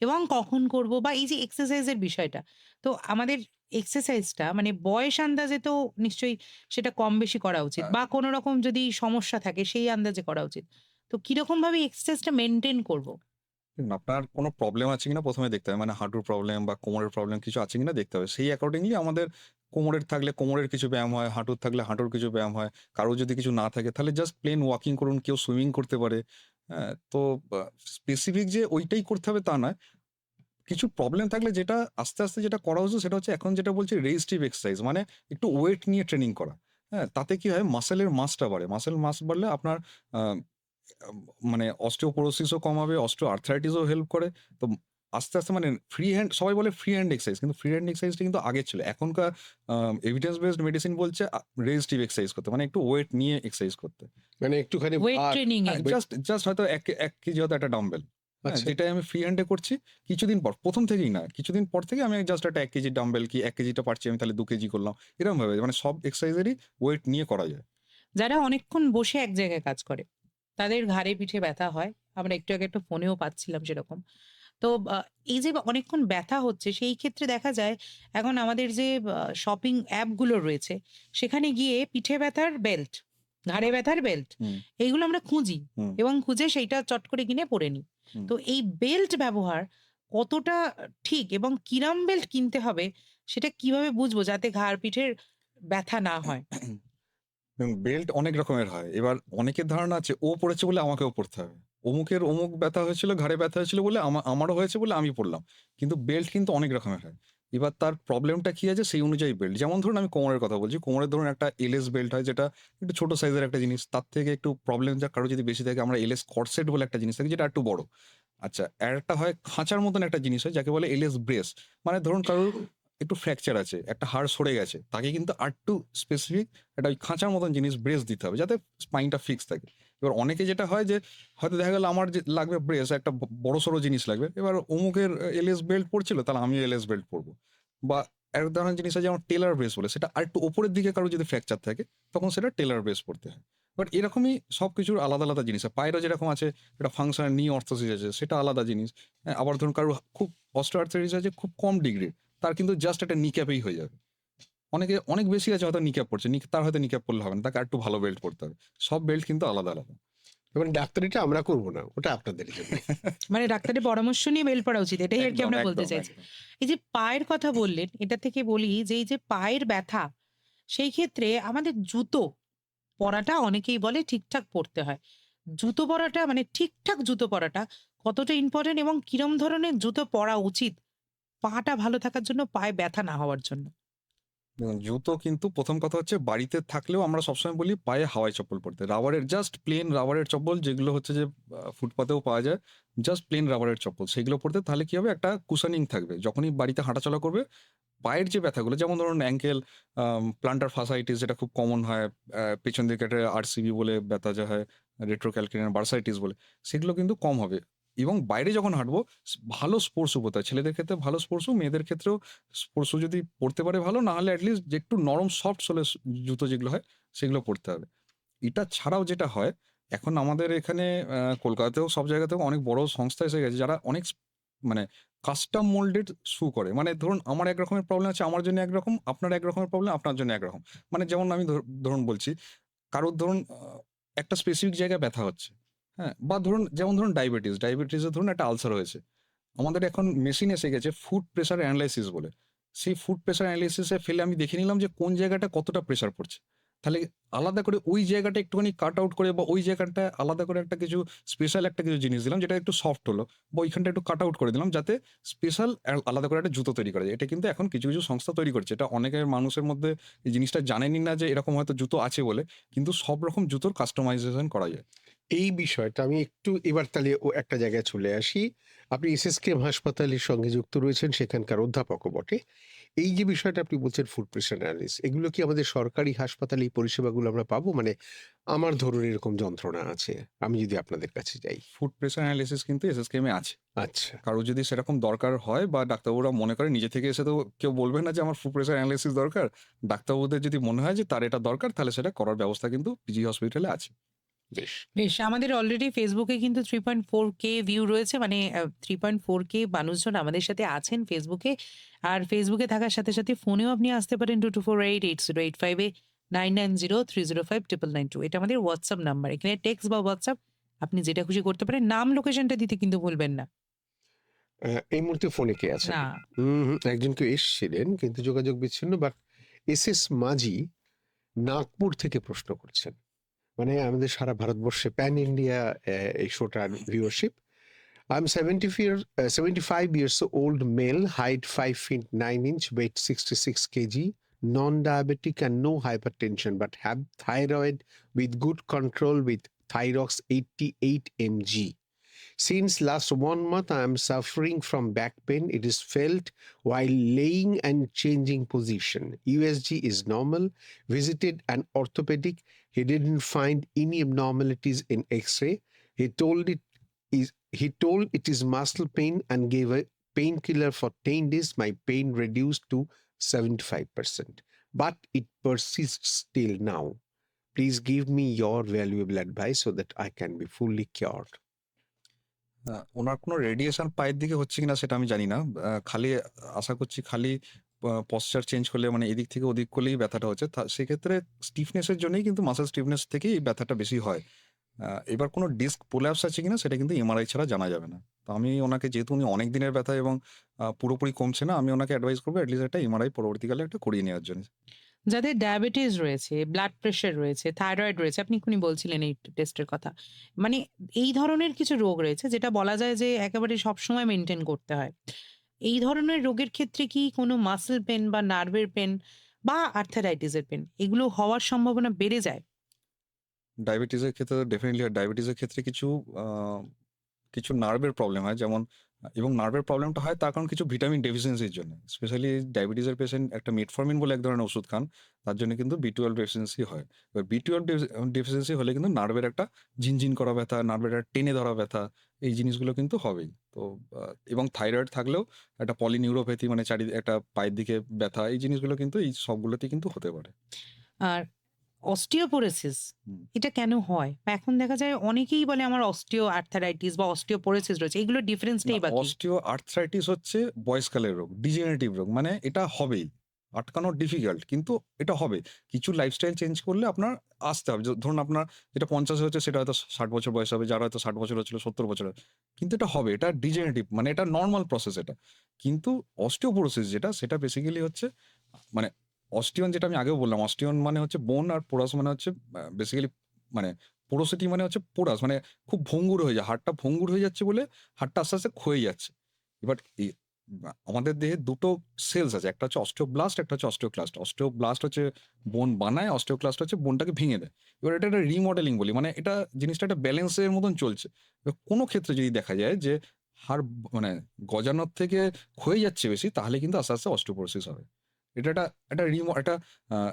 এবং কখন করব বা এই যে এক্সারসাইজের বিষয়টা। তো আমাদের এক্সারসাইজটা মানে বয়স আন্দাজে তো নিশ্চয়ই সেটা কম বেশি করা উচিত হ্যাঁ। বা কোনো রকম যদি সমস্যা থাকে সেই আন্দাজে করা উচিত। তো কিরকম ভাবে এক্সারসাইজটা মেইনটেইন করব? দেখুন, আপনার কোনো প্রবলেম আছে কিনা ১ম এ দেখতে হবে। মানে হাঁটুর প্রবলেম বা কোমরের প্রবলেম কিছু আছে কিনা দেখতে হবে। সেই অ্যাকর্ডিংলি আমাদের কোমরের থাকলে কোমরের কিছু ব্যায়াম হয়, হাঁটুর থাকলে হাঁটুর কিছু ব্যায়াম হয়। কারো যদি কিছু না থাকে তাহলে জাস্ট প্লেন ওয়াকিং করুন, কেউ সুইমিং করতে পারে। হ্যাঁ? তো স্পেসিফিক যে ওইটাই করতে হবে তা নয়। কিছু প্রবলেম থাকলে যেটা আস্তে, আস্তে যেটা করা উচিত সেটা হচ্ছে এখন যেটা বলছি রেজিস্টিভ এক্সারসাইজ, মানে একটু ওয়েট নিয়ে ট্রেনিং করা। হ্যাঁ? তাতে কি হয় মাসলের মাসটা বাড়ে। মাসল মাস বাড়লে আপনার আ আম মানে অস্টিওপোরোসিস ও কমাবে, অস্টিওআর্থ্রাইটিস ও হেল্প করে। তো আস্তে, আস্তে মানে ফ্রি হ্যান্ড সবাই বলে ফ্রি হ্যান্ড এক্সারসাইজ, কিন্তু ফ্রি হ্যান্ড এক্সারসাইজটা কিন্তু আগে ছিল। এখনকার এভিডেন্স বেসড মেডিসিন বলছে রেজিস্টিভ এক্সারসাইজ করতে। মানে একটু ওয়েট নিয়ে এক্সারসাইজ করতে। মানে একটুখানি ওয়েট ভার। ট্রেনিং এ। হ্যাঁ, জাস্ট হয়তো ১ কেজি হয়তো একটা ডাম্বেল। হ্যাঁ? আচ্ছা। যেটাই আমি ফ্রি হ্যান্ডে করছি। কিছুদিন পর, ১ম থেকেই না। কিছুদিন পর থেকে আমি জাস্ট একটা ১ কেজির ডাম্বেল কি ১ কেজিটা পারছি আমি তাহলে ২ কেজি করলাম। এরকমভাবে মানে সব এক্সারসাইজেরই ওয়েট নিয়ে করা যায়। যারা অনেকক্ষণ বসে এক জায়গায় কাজ করে তাদের ঘাড়ে পিঠে ব্যথা হয়। আমরা একটু আগে একটা ফোনেও পাচ্ছিলাম সেরকম। তো এই যে অনেকক্ষণ ব্যথা হচ্ছে সেই ক্ষেত্রে দেখা যায় এখন আমাদের যে শপিং অ্যাপগুলো রয়েছে সেখানে গিয়ে পিঠে ব্যথার বেল্ট, ঘাড়ে ব্যথার বেল্ট হুম, এইগুলো আমরা খুঁজি হুম, এবং খুঁজে সেইটা চট করে কিনে পরে নিই। হুম। তো এই বেল্ট ব্যবহার কতটা ঠিক এবং কিরম বেল্ট কিনতে হবে সেটা কিভাবে বুঝবো যাতে ঘাড় পিঠের ব্যথা না হয়? এবং বেল্ট অনেক রকমের হয়। এবার অনেকের ধারণা আছে ও পড়েছে বলে আমাকেও পড়তে হবে। অমুকের অমুক ব্যথা হয়েছিল, ঘাড়ে ব্যথা হয়েছিল বলে আমারও হয়েছে বলে আমি পড়লাম। কিন্তু বেল্ট কিন্তু অনেক রকমের হয়। এবার তার প্রবলেমটা কি আছে সেই অনুযায়ী বেল্ট। যেমন ধরুন আমি কোমরের কথা বলছি। কোমরের ধরুন একটা এলএস বেল্ট হয় যেটা একটু ছোট সাইজের একটা জিনিস। তার থেকে একটু প্রবলেম যা কারো যদি বেশি থাকে আমরা এলএস কর্সেট বলে একটা জিনিস থাকে যেটা একটু বড়। আচ্ছা, আরেকটা হয় খাঁচার মতন একটা জিনিস হয় যাকে বলে এলএস ব্রেস। মানে ধরুন কারোর একটু ফ্র্যাকচার আছে, একটা হাড় সরে গেছে। তাকে কিন্তু আরেকটু স্পেসিফিক একটা ওই খাঁচার মতন জিনিস ব্রেস দিতে হবে যাতে স্পাইনটা ফিক্স থাকে। এবার অনেকে যেটা হয় যে হয়তো দেখা গেল আমার যে লাগবে ব্রেস একটা বড়সড় জিনিস লাগবে। এবার অমুকের এলএস বেল্ট পড়ছিল তাহলে আমিও এলএস বেল্ট পড়বো। বা এক ধরনের জিনিস আছে যেমন টেইলর ব্রেস বলে, সেটা আরেকটু উপরের দিকে কারো যদি ফ্র্যাকচার থাকে তখন সেটা টেইলর ব্রেস পড়তে হয়। বাট এরকমই সবকিছুর আলাদা, আলাদা জিনিস হয়। পায়েরও যেরকম আছে একটা ফাংশনাল নি অর্থোসিস আছে সেটা আলাদা জিনিস। হ্যাঁ? আবার ধরুন কারোর খুব অস্টিওআর্থ্রাইটিস আছে খুব কম ডিগ্রির। তার কিন্তু জাস্ট একটা নি ক্যাপেই হয়ে যাবে। অনেকে অনেক বেশি আছে হয়তো নি ক্যাপ পড়ছে। তার হয়তো নি ক্যাপ পড়লে হবে না। তাকে আরেকটু ভালো বেল্ট পড়তে হবে। সব বেল্ট কিন্তু আলাদা, আলাদা। মানে ডাক্তারিটা আমরা করব না। ওটা আপনাদের জন্য। মানে ডাক্তারের পরামর্শ নিয়ে বেল্ট পরা উচিত। এটাই আরকি একদম, আমরা বলতে একদম, চাইছি। একদম। এই যে পায়ের কথা বললেন, এটা থেকে বলি যে এই যে পায়ের ব্যথা, সেই ক্ষেত্রে আমাদের জুতো পরাটা অনেকেই বলে ঠিকঠাক পরতে হয়। জুতো পরাটা মানে ঠিকঠাক জুতো পরাটা কতটা ইম্পোর্টেন্ট এবং কিরম ধরনের জুতো পরা উচিত পাটা ভালো থাকার জন্য, পায়ে ব্যথা না হওয়ার জন্য? দেখুন, জুতো কিন্তু প্রথম কথা হচ্ছে বাড়িতে থাকলেও আমরা সবসময় বলি পায়ে হাওয়াই চপ্পল পরতে। রাবারের জাস্ট প্লেন রাবারের চপ্পল যেগুলো হচ্ছে যে ফুটপাতেও পাওয়া যায়। জাস্ট প্লেন রাবারের চপ্পল সেগুলো পরতে, তাহলে কি হবে, একটা কুশনিং থাকবে। যখনই বাড়িতে হাঁটাচলা করবে, পায়ের যে ব্যথাগুলো যেমন ধরুন অ্যাঙ্কেল, প্লান্টার ফাসাইটিস যেটা খুব কমন হয়, পেছন দিকে একটা আরসিবি বলে ব্যথা যা হয়, রেট্রোক্যালকিনিয়ান বার্সাইটিস বলে, সেগুলো কিন্তু কম হবে। এবং বাইরে যখন হাঁটবো ভালো স্পোর্টস শু পরতে হয়। ছেলেদের ক্ষেত্রে ভালো স্পোর্টস শু, মেয়েদের ক্ষেত্রেও স্পোর্টস শু যদি পরতে পারে ভালো, না হলে এটলিস্ট যে একটু নরম সফট সোলের জুতো যেগুলো হয় সেগুলো পরতে হবে। এটা ছাড়াও যেটা হয়, এখন আমাদের এখানে কলকাতাতেও সব জায়গাতেও অনেক বড় সংস্থা এসে গেছে যারা অনেক মানে কাস্টম মোল্ডেড শু করে। মানে ধরুন আমার এক রকমের প্রবলেম আছে আমার জন্য একরকম, আপনার এক রকমের প্রবলেম আপনার জন্য একরকম। মানে যেমন আমি ধরুন বলছি, কারোর ধরুন একটা স্পেসিফিক জায়গায় ব্যথা হচ্ছে, হ্যাঁ? বা ধরুন যেমন ধরুন ডায়াবেটিসের ধরুন একটা আলসার হয়েছে। আমাদের এখন মেশিন এসে গেছে ফুড প্রেশার অ্যানালাইসিস বলে। সেই ফুড প্রেশার অ্যানালাইসিসে ফেলে আমি দেখে নিলাম যে কোন জায়গাটা কতটা প্রেশার পড়ছে। তাহলে আলাদা করে ওই জায়গাটা একটুখানি কাট আউট করে, বা ওই জায়গাটায় আলাদা করে একটা কিছু স্পেশাল একটা কিছু জিনিস দিলাম যেটা একটু সফট হলো, বা ওইখানটা একটু কাট আউট করে দিলাম যাতে স্পেশাল আলাদা করে একটা জুতো তৈরি করা যায়। এটা কিন্তু এখন কিছু, কিছু সংস্থা তৈরি করছে। এটা অনেকের মানুষের মধ্যে এই জিনিসটা জানেনই না যে এরকম হয়তো জুতো আছে বলে। কিন্তু সব রকম জুতোর কাস্টমাইজেশন করা যায়। এই বিষয়টা আমি একটু এবার তাহলে ও একটা জায়গায় চলে আসি। আপনি এসএসকেএম হাসপাতালের সঙ্গে যুক্ত রয়েছেন, সেখানকার অধ্যাপকও বটে। এই যে বিষয়টা আপনি বলছেন ফুড প্রেশার অ্যানালিসিস, এগুলো কি আমাদের সরকারি হাসপাতালে এই পরিষেবাগুলো আমরা পাবো? মানে আমার ধরুন এরকম যন্ত্রণা আছে, আমি যদি আপনাদের কাছে যাই। ফুড প্রেশার অ্যানালিসিস কিন্তু এসএসকেএম এ আছে। আচ্ছা, কারো যদি সেরকম দরকার হয় বা ডাক্তারবাবুরা মনে করে, নিজে থেকে এসে তো কেউ বলবে না যে আমার ফুড প্রেশার অ্যানালিসিস দরকার। ডাক্তারবাবুদের যদি মনে হয় যে তার এটা দরকার, তাহলে সেটা করার ব্যবস্থা কিন্তু পিজি হসপিটালে আছে। বেশ। বেশ, আমাদের অলরেডি ফেসবুকে কিন্তু 3.4K ভিউ রয়েছে। মানে 3.4K মানুষজন আমাদের সাথে আছেন ফেসবুকে। আর ফেসবুকে থাকার সাথে, সাথে ফোনেও আপনি আসতে পারেন 22488085 এ 9903059992। এটা আমাদের WhatsApp নাম্বার। এখানে টেক্সট বা WhatsApp আপনি যেটা খুশি করতে পারেন। নাম, লোকেশনটা দিতে কিন্তু ভুলবেন না। এই মুহূর্তে ফোনে কে আছেন? না। একজন কেউ এসছিলেন কিন্তু যোগাযোগ বিচ্ছিন্ন। বাট এসএস মাঝি নাগপুর থেকে প্রশ্ন করছেন। মানে আমাদের সারা ভারতবর্ষে প্যান ইন্ডিয়া এই শোটার viewership. I'm 75 years old male, height 5 feet 9 inch, weight 66 kg, non-diabetic and no hypertension, but have thyroid with good control with Thyrox 88 mg. Since last 1 month, I am suffering from back pain. It is felt while laying and changing position. USG is normal. Visited an orthopedic. He didn't find any abnormalities in X-ray. He told it is muscle pain and gave a painkiller for 10 days. My pain reduced to 75%, but it persists till now. Please give me your valuable advice so that I can be fully cured. ওনার কোনো radiation পায়ের দিকে হচ্ছে কিনা সেটা আমি জানি না। খালি আশা করছি খালি পশ্চার চেঞ্জ করলে, মানে এদিক থেকে ওদিক করলেই ব্যথাটা হচ্ছে। সেক্ষেত্রে স্টিফনেসের জন্যই কিন্তু মাসেল স্টিফনেস থেকেই এই ব্যথাটা বেশি হয়। এবার কোনো ডিস্ক প্রোল্যাপস আছে কিনা সেটা কিন্তু এমআরআই ছাড়া জানা যাবে না। তো আমি ওনাকে, যেহেতু উনি অনেক দিনের ব্যথা এবং পুরোপুরি কমছে না, আমি ওনাকে অ্যাডভাইস করবো এটলিস্ট একটা এমআরআই পরবর্তীকালে একটা করিয়ে নেওয়ার জন্য। যাদের ডায়াবেটিস রয়েছে, ব্লাড প্রেশার রয়েছে, থাইরয়েড রয়েছে, আপনি এক্ষুনি বলছিলেন এই টেস্টের কথা। মানে এই ধরনের কিছু রোগ রয়েছে যেটা বলা যায় যে একেবারে সবসময় মেইনটেইন করতে হয়। এই ধরনের রোগের ক্ষেত্রে কি কোনো মাসল পেন বা নার্ভের পেন বা আর্থারাইটিসের পেন এগুলো হওয়ার সম্ভাবনা বেড়ে যায়? ডায়াবেটিসের ক্ষেত্রে তো ডেফিনিটলি হয়। ডায়াবেটিসের ক্ষেত্রে কিছু নার্ভের প্রবলেম হয়, যেমন এবং নার্ভের প্রবলেমটা হয় তার কারণ কিছু ভিটামিন ডেফিসিয়েন্সির জন্য। স্পেশালি ডায়াবেটিসের পেশেন্ট একটা মেটফর্মিন বলে এক ধরনের ওষুধ খান, তার জন্য কিন্তু B12 ডেফিসিয়েন্সি হয়। এবার B12 ডেফিসিয়েন্সি হলে কিন্তু নার্ভের একটা ঝিনঝিন করা ব্যথা, নার্ভের একটা টেনে ধরা ব্যথা, এই জিনিসগুলো কিন্তু হবেই। তো এবং থাইরয়েড থাকলেও একটা পলিনিউরোপ্যাথি, মানে একটা পায়ের দিকে ব্যথা, এই জিনিসগুলো কিন্তু এই সবগুলোতেই কিন্তু হতে পারে। আর অস্টিওপোরোসিস হুম। এটা কেন হয়? বা এখন দেখা যায় অনেকেই বলে আমার অস্টিও আর্থারাইটিস বা অস্টিওপোরোসিস রয়েছে। এগুলোর ডিফারেন্সটাই বা কি? অস্টিও আর্থ্রাইটিস হচ্ছে বয়সকালের রোগ, ডিজেনারেটিভ রোগ। মানে এটা হবেই, আটকানো ডিফিকাল্ট, কিন্তু এটা হবে। কিছু লাইফস্টাইল চেঞ্জ করলে আপনার আসতে হবে। ধরুন আপনার যেটা 50 হচ্ছে সেটা হয়তো 60 বছর বয়স হবে, যার হয়তো 60 বছর হচ্ছিল 70 বছর হবে। কিন্তু এটা হবে, এটা ডিজেনারেটিভ, মানে এটা নরমাল প্রসেস এটা। কিন্তু অস্টিওপোরোসিস যেটা, সেটা বেসিক্যালি হচ্ছে মানে অস্টিয়ন, যেটা আমি আগেও বললাম, অস্টিয়ন মানে হচ্ছে বোন, আর পোরাস মানে হচ্ছে বেসিক্যালি মানে পোরোসিটি মানে হচ্ছে পোরাস, মানে খুব ভঙ্গুর হয়ে যায়। হাড়টা ভঙ্গুর হয়ে যাচ্ছে বলে হাড়টা আস্তে, আস্তে ক্ষয়ে যাচ্ছে। এবার আমাদের দেহে দুটো সেলস আছে, একটা হচ্ছে অস্টিওব্লাস্ট, একটা হচ্ছে অস্টিওক্লাস্ট। অস্টিওব্লাস্ট হচ্ছে বোন বানায়, অস্টিওক্লাস্ট হচ্ছে বোনটাকে ভেঙে দেয়। এবার এটা একটা রিমডেলিং বলি, মানে এটা জিনিসটা একটা ব্যালেন্সের মতন চলছে। এবার কোনো ক্ষেত্রে যদি দেখা যায় যে হাড় মানে গজানোর থেকে ক্ষয়ে যাচ্ছে বেশি, তাহলে কিন্তু আস্তে আস্তে অস্টিওপোরোসিস হবে। এটা একটা একটা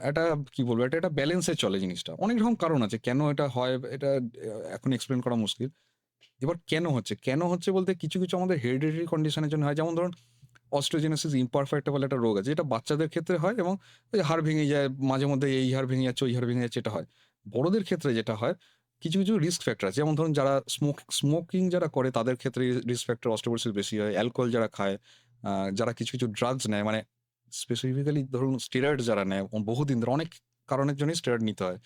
একটা কি বলবো, এটা একটা ব্যালেন্সে চলে জিনিসটা। অনেক রকম কারণ আছে কেন এটা হয়, এটা এখন এক্সপ্লেন করা মুশকিল। এবার কেন হচ্ছে বলতে কিছু কিছু আমাদের হেরিডিটারি কন্ডিশনের জন্য হয়, যেমন ধরুন অস্টিওজেনেসিস ইমপারফেক্টা বলে একটা রোগ আছে, যেটা বাচ্চাদের ক্ষেত্রে হয় এবং ওই হাড় ভেঙে যায় মাঝে মধ্যে, এই হাড় ভেঙে যাচ্ছে ওই হাড় ভেঙে যাচ্ছে, এটা হয়। বড়দের ক্ষেত্রে যেটা হয়, কিছু কিছু রিস্ক ফ্যাক্টর আছে, যেমন ধরুন যারা স্মোকিং যারা করে তাদের ক্ষেত্রে রিস্ক ফ্যাক্টর অস্টিওপোরোসিস বেশি হয়। অ্যালকোহল যারা খায়, যারা কিছু কিছু ড্রাগস নেয়, মানে স্পেসিফিক্যালি ধরুন স্টেরয়েড যারা নেয় বহুদিন ধরে, অনেক কারণের জন্যই স্টেরয়েড নিতে হয়।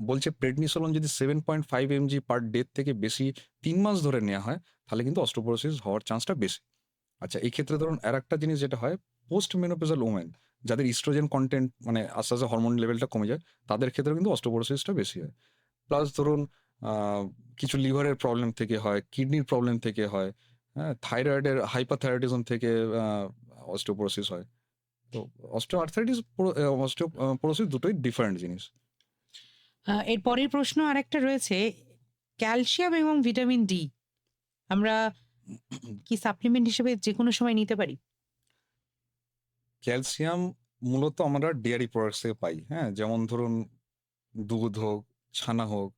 বলছে প্রেডনিসোলন যদি 7.5 mg পার ডে থেকে বেশি 3 মাস ধরে নেওয়া হয়, তাহলে কিন্তু অস্টিওপোরোসিস হওয়ার চান্সটা বেশি। আচ্ছা, এই ক্ষেত্রে ধরুন আরেকটা জিনিস যেটা হয়, পোস্ট মেনোপজাল ওমেন যাদের ইস্ট্রোজেন কন্টেন্ট মানে আস্তে আস্তে হরমোন লেভেলটা কমে যায়, তাদের ক্ষেত্রে কিন্তু অস্টিওপোরোসিসটা বেশি হয়। প্লাস ধরুন কিছু লিভারের প্রবলেম থেকে হয়, কিডনির প্রবলেম থেকে হয়, হ্যাঁ, থাইরয়েডের হাইপারথাইরয়েডিজম থেকে অস্টিওপোরোসিস হয়। তো অস্টিওআর্থ্রাইটিস অস্টিওপোরোসিস দুটোই ডিফারেন্ট জিনিস। এর পরের প্রশ্ন আরেকটা রয়েছে, ক্যালসিয়াম এবং ভিটামিন ডি আমরা কি সাপ্লিমেন্ট হিসেবে যেকোনো সময় নিতে পারি? ক্যালসিয়াম মূলত আমরা ডেয়ারি প্রোডাক্টস থেকে পাই, হ্যাঁ, যেমন ধরুন দুধ হোক, ছানা হোক,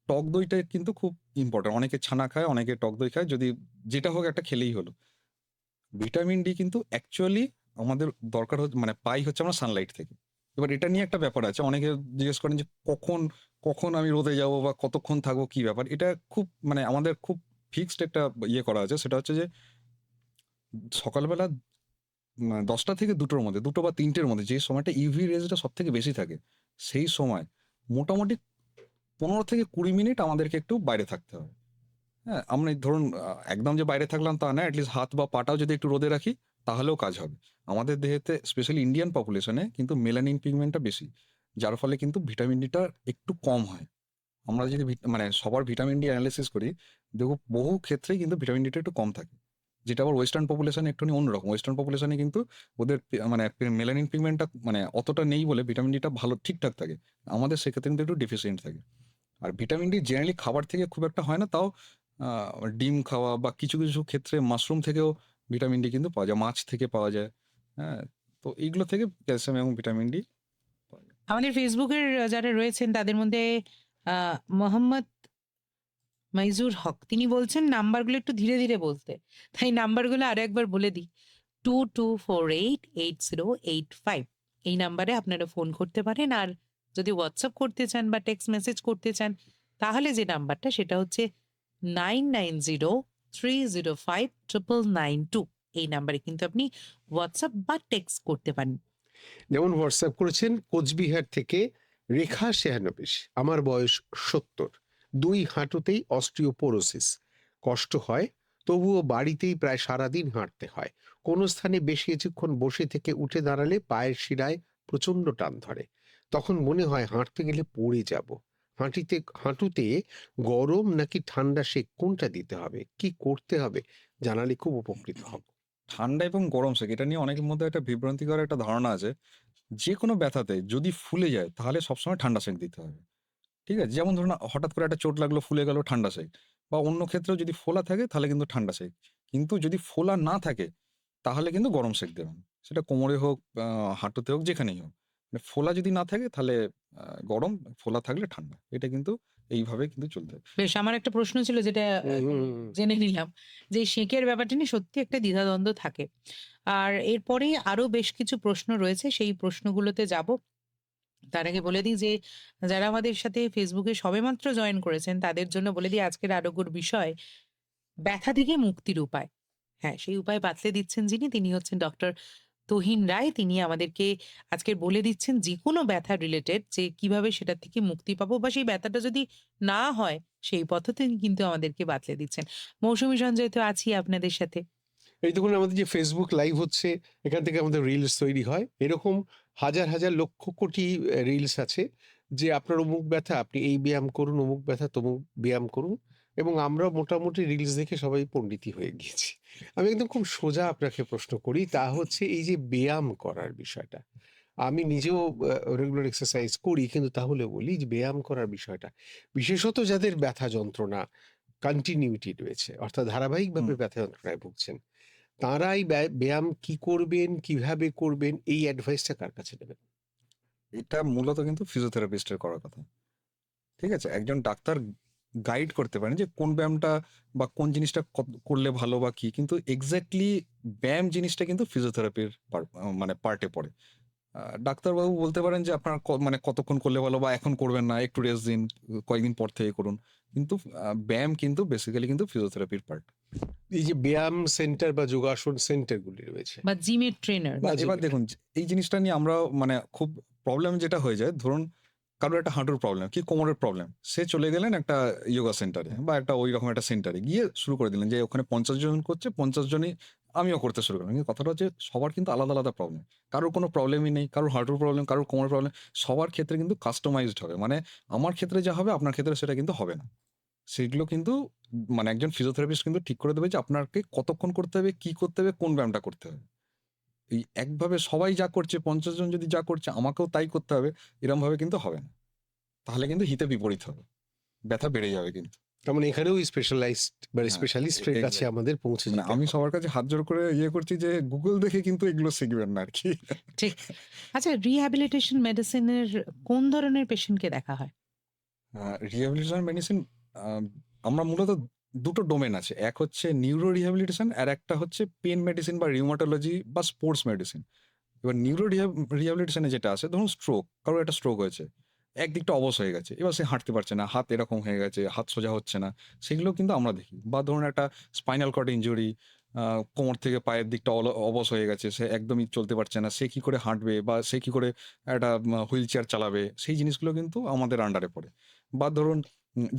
টক দইটা কিন্তু খুব ইম্পর্টেন্ট। অনেকে ছানা খায়, অনেকে টক দই খায়, যদি যেটা হোক একটা খেলেই হলো। ভিটামিন ডি কিন্তু অ্যাকচুয়ালি আমাদের দরকার হচ্ছে, মানে পাই হচ্ছে আমরা সানলাইট থেকে। এবার এটা নিয়ে একটা ব্যাপার আছে, অনেকে জিজ্ঞেস করেন যে কখন কখন আমি রোদে যাব বা কতক্ষণ থাকবো, কি ব্যাপার। এটা খুব মানে আমাদের খুব ফিক্সড একটা ইয়ে করা আছে, সেটা হচ্ছে যে সকালবেলা 10টা থেকে 2টোর মধ্যে, 2টো বা 3টের মধ্যে যে সময়টা ইউভি রেজটা সব থেকে বেশি থাকে, সেই সময় মোটামুটি 15 থেকে 20 মিনিট আমাদেরকে একটু বাইরে থাকতে হবে। হ্যাঁ, আমরা এই ধরুন একদম যে বাইরে থাকলাম তা না, অ্যাটলিস্ট হাত বা পাটাও যদি একটু রোদে রাখি, তাহলেও কাজ হবে। আমাদের দেহেতে স্পেশালি ইন্ডিয়ান পপুলেশনে কিন্তু মেলানিন পিগমেন্টটা বেশি, যার ফলে কিন্তু ভিটামিন ডিটা একটু কম হয়। আমরা যদি মানে সবার ভিটামিন ডি অ্যানালিসিস করি, দেখো বহু ক্ষেত্রেই কিন্তু ভিটামিন ডিটা একটু কম থাকে, যেটা আবার ওয়েস্টার্ন পপুলেশনে একটুখানি অন্যরকম। ওয়েস্টার্ন পপুলেশনে কিন্তু ওদের মানে মেলানিন পিগমেন্টটা মানে অতটা নেই বলে ভিটামিন ডিটা ভালো ঠিকঠাক থাকে। আমাদের সেক্ষেত্রে কিন্তু একটু ডেফিসিয়েন্ট থাকে। আর ভিটামিন ডি জেনারেলি খাবার থেকে খুব একটা হয় না, তাও ডিম খাওয়া বা কিছু কিছু ক্ষেত্রে মাশরুম থেকেও ভিটামিন ডি কিন্তু পাওয়া যায়, মাছ থেকে পাওয়া যায়। হ্যাঁ, তো এইগুলো থেকে ক্যালসিয়াম এবং ভিটামিন ডি পাওয়া যায়। আমাদের ফেসবুকের যারা রয়েছেন তাদের মধ্যে মোহাম্মদ মাইজুর হক তিনি বলছেন নাম্বারগুলো একটু ধীরে ধীরে বলতে, তাই নাম্বারগুলো আরো একবার বলে দিই। 22488085 এই নাম্বারে আপনারা ফোন করতে পারেন। আর যদি হোয়াটসঅ্যাপ করতে চান বা টেক্সট মেসেজ করতে চান, তাহলে যে নাম্বারটা সেটা হচ্ছে 9903059992। এই নাম্বারে কিন্তু আপনি হোয়াটসঅ্যাপ বা টেক্সট করতে পারেন। যেমন হোয়াটসঅ্যাপ করেছেন কোচবিহার থেকে রেখা 96, আমার বয়স 70, 2 হাঁটুতেই অস্টিওপোরোসিস, কষ্ট হয়, তবুও বাড়িতেই প্রায় সারাদিন হাঁটতে হয়। কোনো স্থানে বেশি কিছুক্ষণ বসে থেকে উঠে দাঁড়ালে পায়ের শিরায় প্রচন্ড টান ধরে, তখন মনে হয় হাঁটতে গেলে পড়ে যাব। হাঁটুতে গরম নাকি ঠান্ডা সেক কোনটা দিতে হবে, কি করতে হবে জানালে খুব উপকৃত হব। ঠান্ডা এবং গরম সেক, এটা নিয়ে অনেকের মধ্যে একটা বিভ্রান্তিকর একটা ধারণা আছে। যে কোনো ব্যথাতে যদি ফুলে যায় তাহলে সবসময় ঠান্ডা সেক দিতে হবে। ঠিক আছে? যেমন ধরুন হঠাৎ করে একটা চোট লাগলো, ফুলে গেল, ঠান্ডা সেক। বা অন্য ক্ষেত্রেও যদি ফোলা থাকে তাহলে কিন্তু ঠান্ডা সেক। কিন্তু যদি ফোলা না থাকে তাহলে কিন্তু গরম সেক দেবেন। সেটা কোমরে হোক, হাঁটুতে হোক, যেখানেই হোক। মানে ফোলা যদি না থাকে তাহলে আ গরম, ফোলা থাকলে ঠান্ডা। এটা কিন্তু এইভাবে কিন্তু চলতে হবে। বেশ, আমার একটা প্রশ্ন ছিল যেটা জেনে নিলাম যে এই সেকের ব্যাপারটা নিয়ে সত্যি একটা দ্বিধাদ্বন্দ্ব থাকে। আর এরপরেই আরো বেশ কিছু প্রশ্ন রয়েছে, সেই প্রশ্নগুলোতে যাব। তার আগে বলে দিই যে যারা আমাদের সাথে ফেসবুকে সবেমাত্র জয়েন করেছেন তাদের জন্য বলে দিই আজকের আরোগ্যর বিষয় ব্যথা থেকে মুক্তির উপায়। হ্যাঁ, সেই উপায় বাতলে দিচ্ছেন যিনি, তিনি হচ্ছেন ডক্টর তুহিন রায়। তিনি আমাদেরকে আজকে বলে দিচ্ছেন যেকোনো ব্যথা রিলেটেড যে কিভাবে সেটা থেকে মুক্তি পাবো বা সেই ব্যথাটা যদি না হয় সেই পদ্ধতি কিন্তু আমাদেরকে বাতলে দিচ্ছেন। মৌসুমী সঞ্জয় তো আছি আপনাদের সাথে। এই দেখুন আমাদের যে ফেসবুক লাইভ হচ্ছে, এখান থেকে আমাদের রিলস তৈরি হয়, এরকম হাজার হাজার লক্ষ কোটি রিলস আছে যে আপনার অমুক ব্যথা আপনি এই ব্যায়াম করুন, অমুক ব্যথা তমুক ব্যায়াম করুন, এবং আমরা মোটামুটি রিলস দেখে সবাই পণ্ডিতই হয়ে গিয়েছি। আমি একদম খুব সোজা আপনাকে প্রশ্ন করি, তা হচ্ছে এই যে ব্যায়াম করার বিষয়টা। আমি নিজেও রেগুলার এক্সারসাইজ করি, কিন্তু তাহলে বলি যে ব্যায়াম করার বিষয়টা, বিশেষত যাদের ব্যথা যন্ত্রণা কন্টিনিউটি রয়েছে, অর্থাৎ ধারাবাহিকভাবে হুম। ব্যথা যন্ত্রণায় ভুগছেন, তাঁরা এই ব্যায়াম কি করবেন, কিভাবে করবেন, এই অ্যাডভাইসটা কার কাছে নেবেন? এটা মূলত কিন্তু ফিজিওথেরাপিস্টের করার কথা। ঠিক আছে? একজন ডাক্তার গাইড করতে পারেন যে কোন ব্যায়ামটা বা কোন জিনিসটা করলে ভালো বা কি। কিন্তু এক্সাক্টলি ব্যায়াম জিনিসটা কিন্তু ফিজিওথেরাপির মানে পার্টে পড়ে। ডাক্তারবাবু বলতে পারেন যে আপনার মানে কতক্ষণ করলে ভালো বা এখন করবেন না, একটু রেস্ট দিন, কয়েকদিন পর থেকে করুন। কিন্তু ব্যায়াম কিন্তু বেসিক্যালি কিন্তু ফিজিওথেরাপির পার্ট। এই যে ব্যায়াম সেন্টার বা যোগাসন সেন্টারগুলি রয়েছে বা জিমের ট্রেনার। বা এবার জিমের, দেখুন এই জিনিসটা নিয়ে আমরা মানে খুব প্রবলেম যেটা হয়ে যায়, ধরুন কারোর একটা হাঁটুর প্রবলেম কি কোমরের প্রবলেম, সে চলে গেলেন একটা যোগা সেন্টারে বা একটা ওই রকম একটা সেন্টারে গিয়ে শুরু করে দিলেন যে ওখানে 50 জন করছে, 50 জনই আমিও করতে শুরু করলাম। কিন্তু কথাটা হচ্ছে সবার কিন্তু আলাদা আলাদা প্রবলেম। কারোর কোনো প্রবলেমই নেই, কারোর হাঁটুর প্রবলেম, কারোর কোমরের প্রবলেম। সবার ক্ষেত্রে কিন্তু কাস্টমাইজড হবে, মানে আমার ক্ষেত্রে যা হবে আপনার ক্ষেত্রে সেটা কিন্তু হবে না। সেগুলো কিন্তু মানে একজন ফিজিওথেরাপিস্ট কিন্তু ঠিক করে দেবে যে আপনাকে কতক্ষণ করতে হবে, কি করতে হবে, কোন ব্যায়ামটা করতে হবে। এই একভাবে সবাই যা করছে, 50 জন যদি যা করছে আমাকেও তাই করতে হবে, এরমভাবে কিন্তু হবে না। তাহলে কিন্তু হিতে বিপরীত হবে। ব্যথা বেড়ে যাবে কিন্তু। তার মানে এখানেও স্পেশালাইজড বা হ্যাঁ, স্পেশালিস্টের কাছে এক্সাক্টলি। আমাদের পৌঁছে মানে যেতে আমি হবে। সবার কাছে হাত জোড় করে করছি যে Google দেখে কিন্তু এগুলো শিখবেন না আরকি। ঠিক। আচ্ছা, রিহ্যাবিলিটেশন মেডিসিনের কোন ধরনের পেশেন্টকে দেখা হয়? রিহ্যাবিলিটেশন মেডিসিন আ আমরা মূলত ২ টো ডোমেন আছে। এক হচ্ছে নিউরো রিহ্যাবিলিটেশন আর একটা হচ্ছে পেইন মেডিসিন বা রিউমাটোলজি বা স্পোর্টস মেডিসিন। এবার নিউরো রিহ্যাবিলিটেশন এ যেটা আছে, ধরুন স্ট্রোক, কারোর একটা স্ট্রোক হয়েছে। একদিকটা অবশ হয়ে গেছে। এবার সে হাঁটতে পারছে না, হাত এরকম হয়ে গেছে, হাত সোজা হচ্ছে না। সেগুলো কিন্তু আমরা দেখি। বা ধরুন একটা স্পাইনাল কর্ড ইনজুরি, আ কোমর থেকে পায়ের দিকটা অবশ হয়ে গেছে। সে একদমই চলতে পারছে না। সে কি করে হাঁটবে বা সে কি করে একটা হুইল চেয়ার চালাবে? সেই জিনিসগুলো কিন্তু আমাদের আন্ডারে পড়ে। বা ধরুন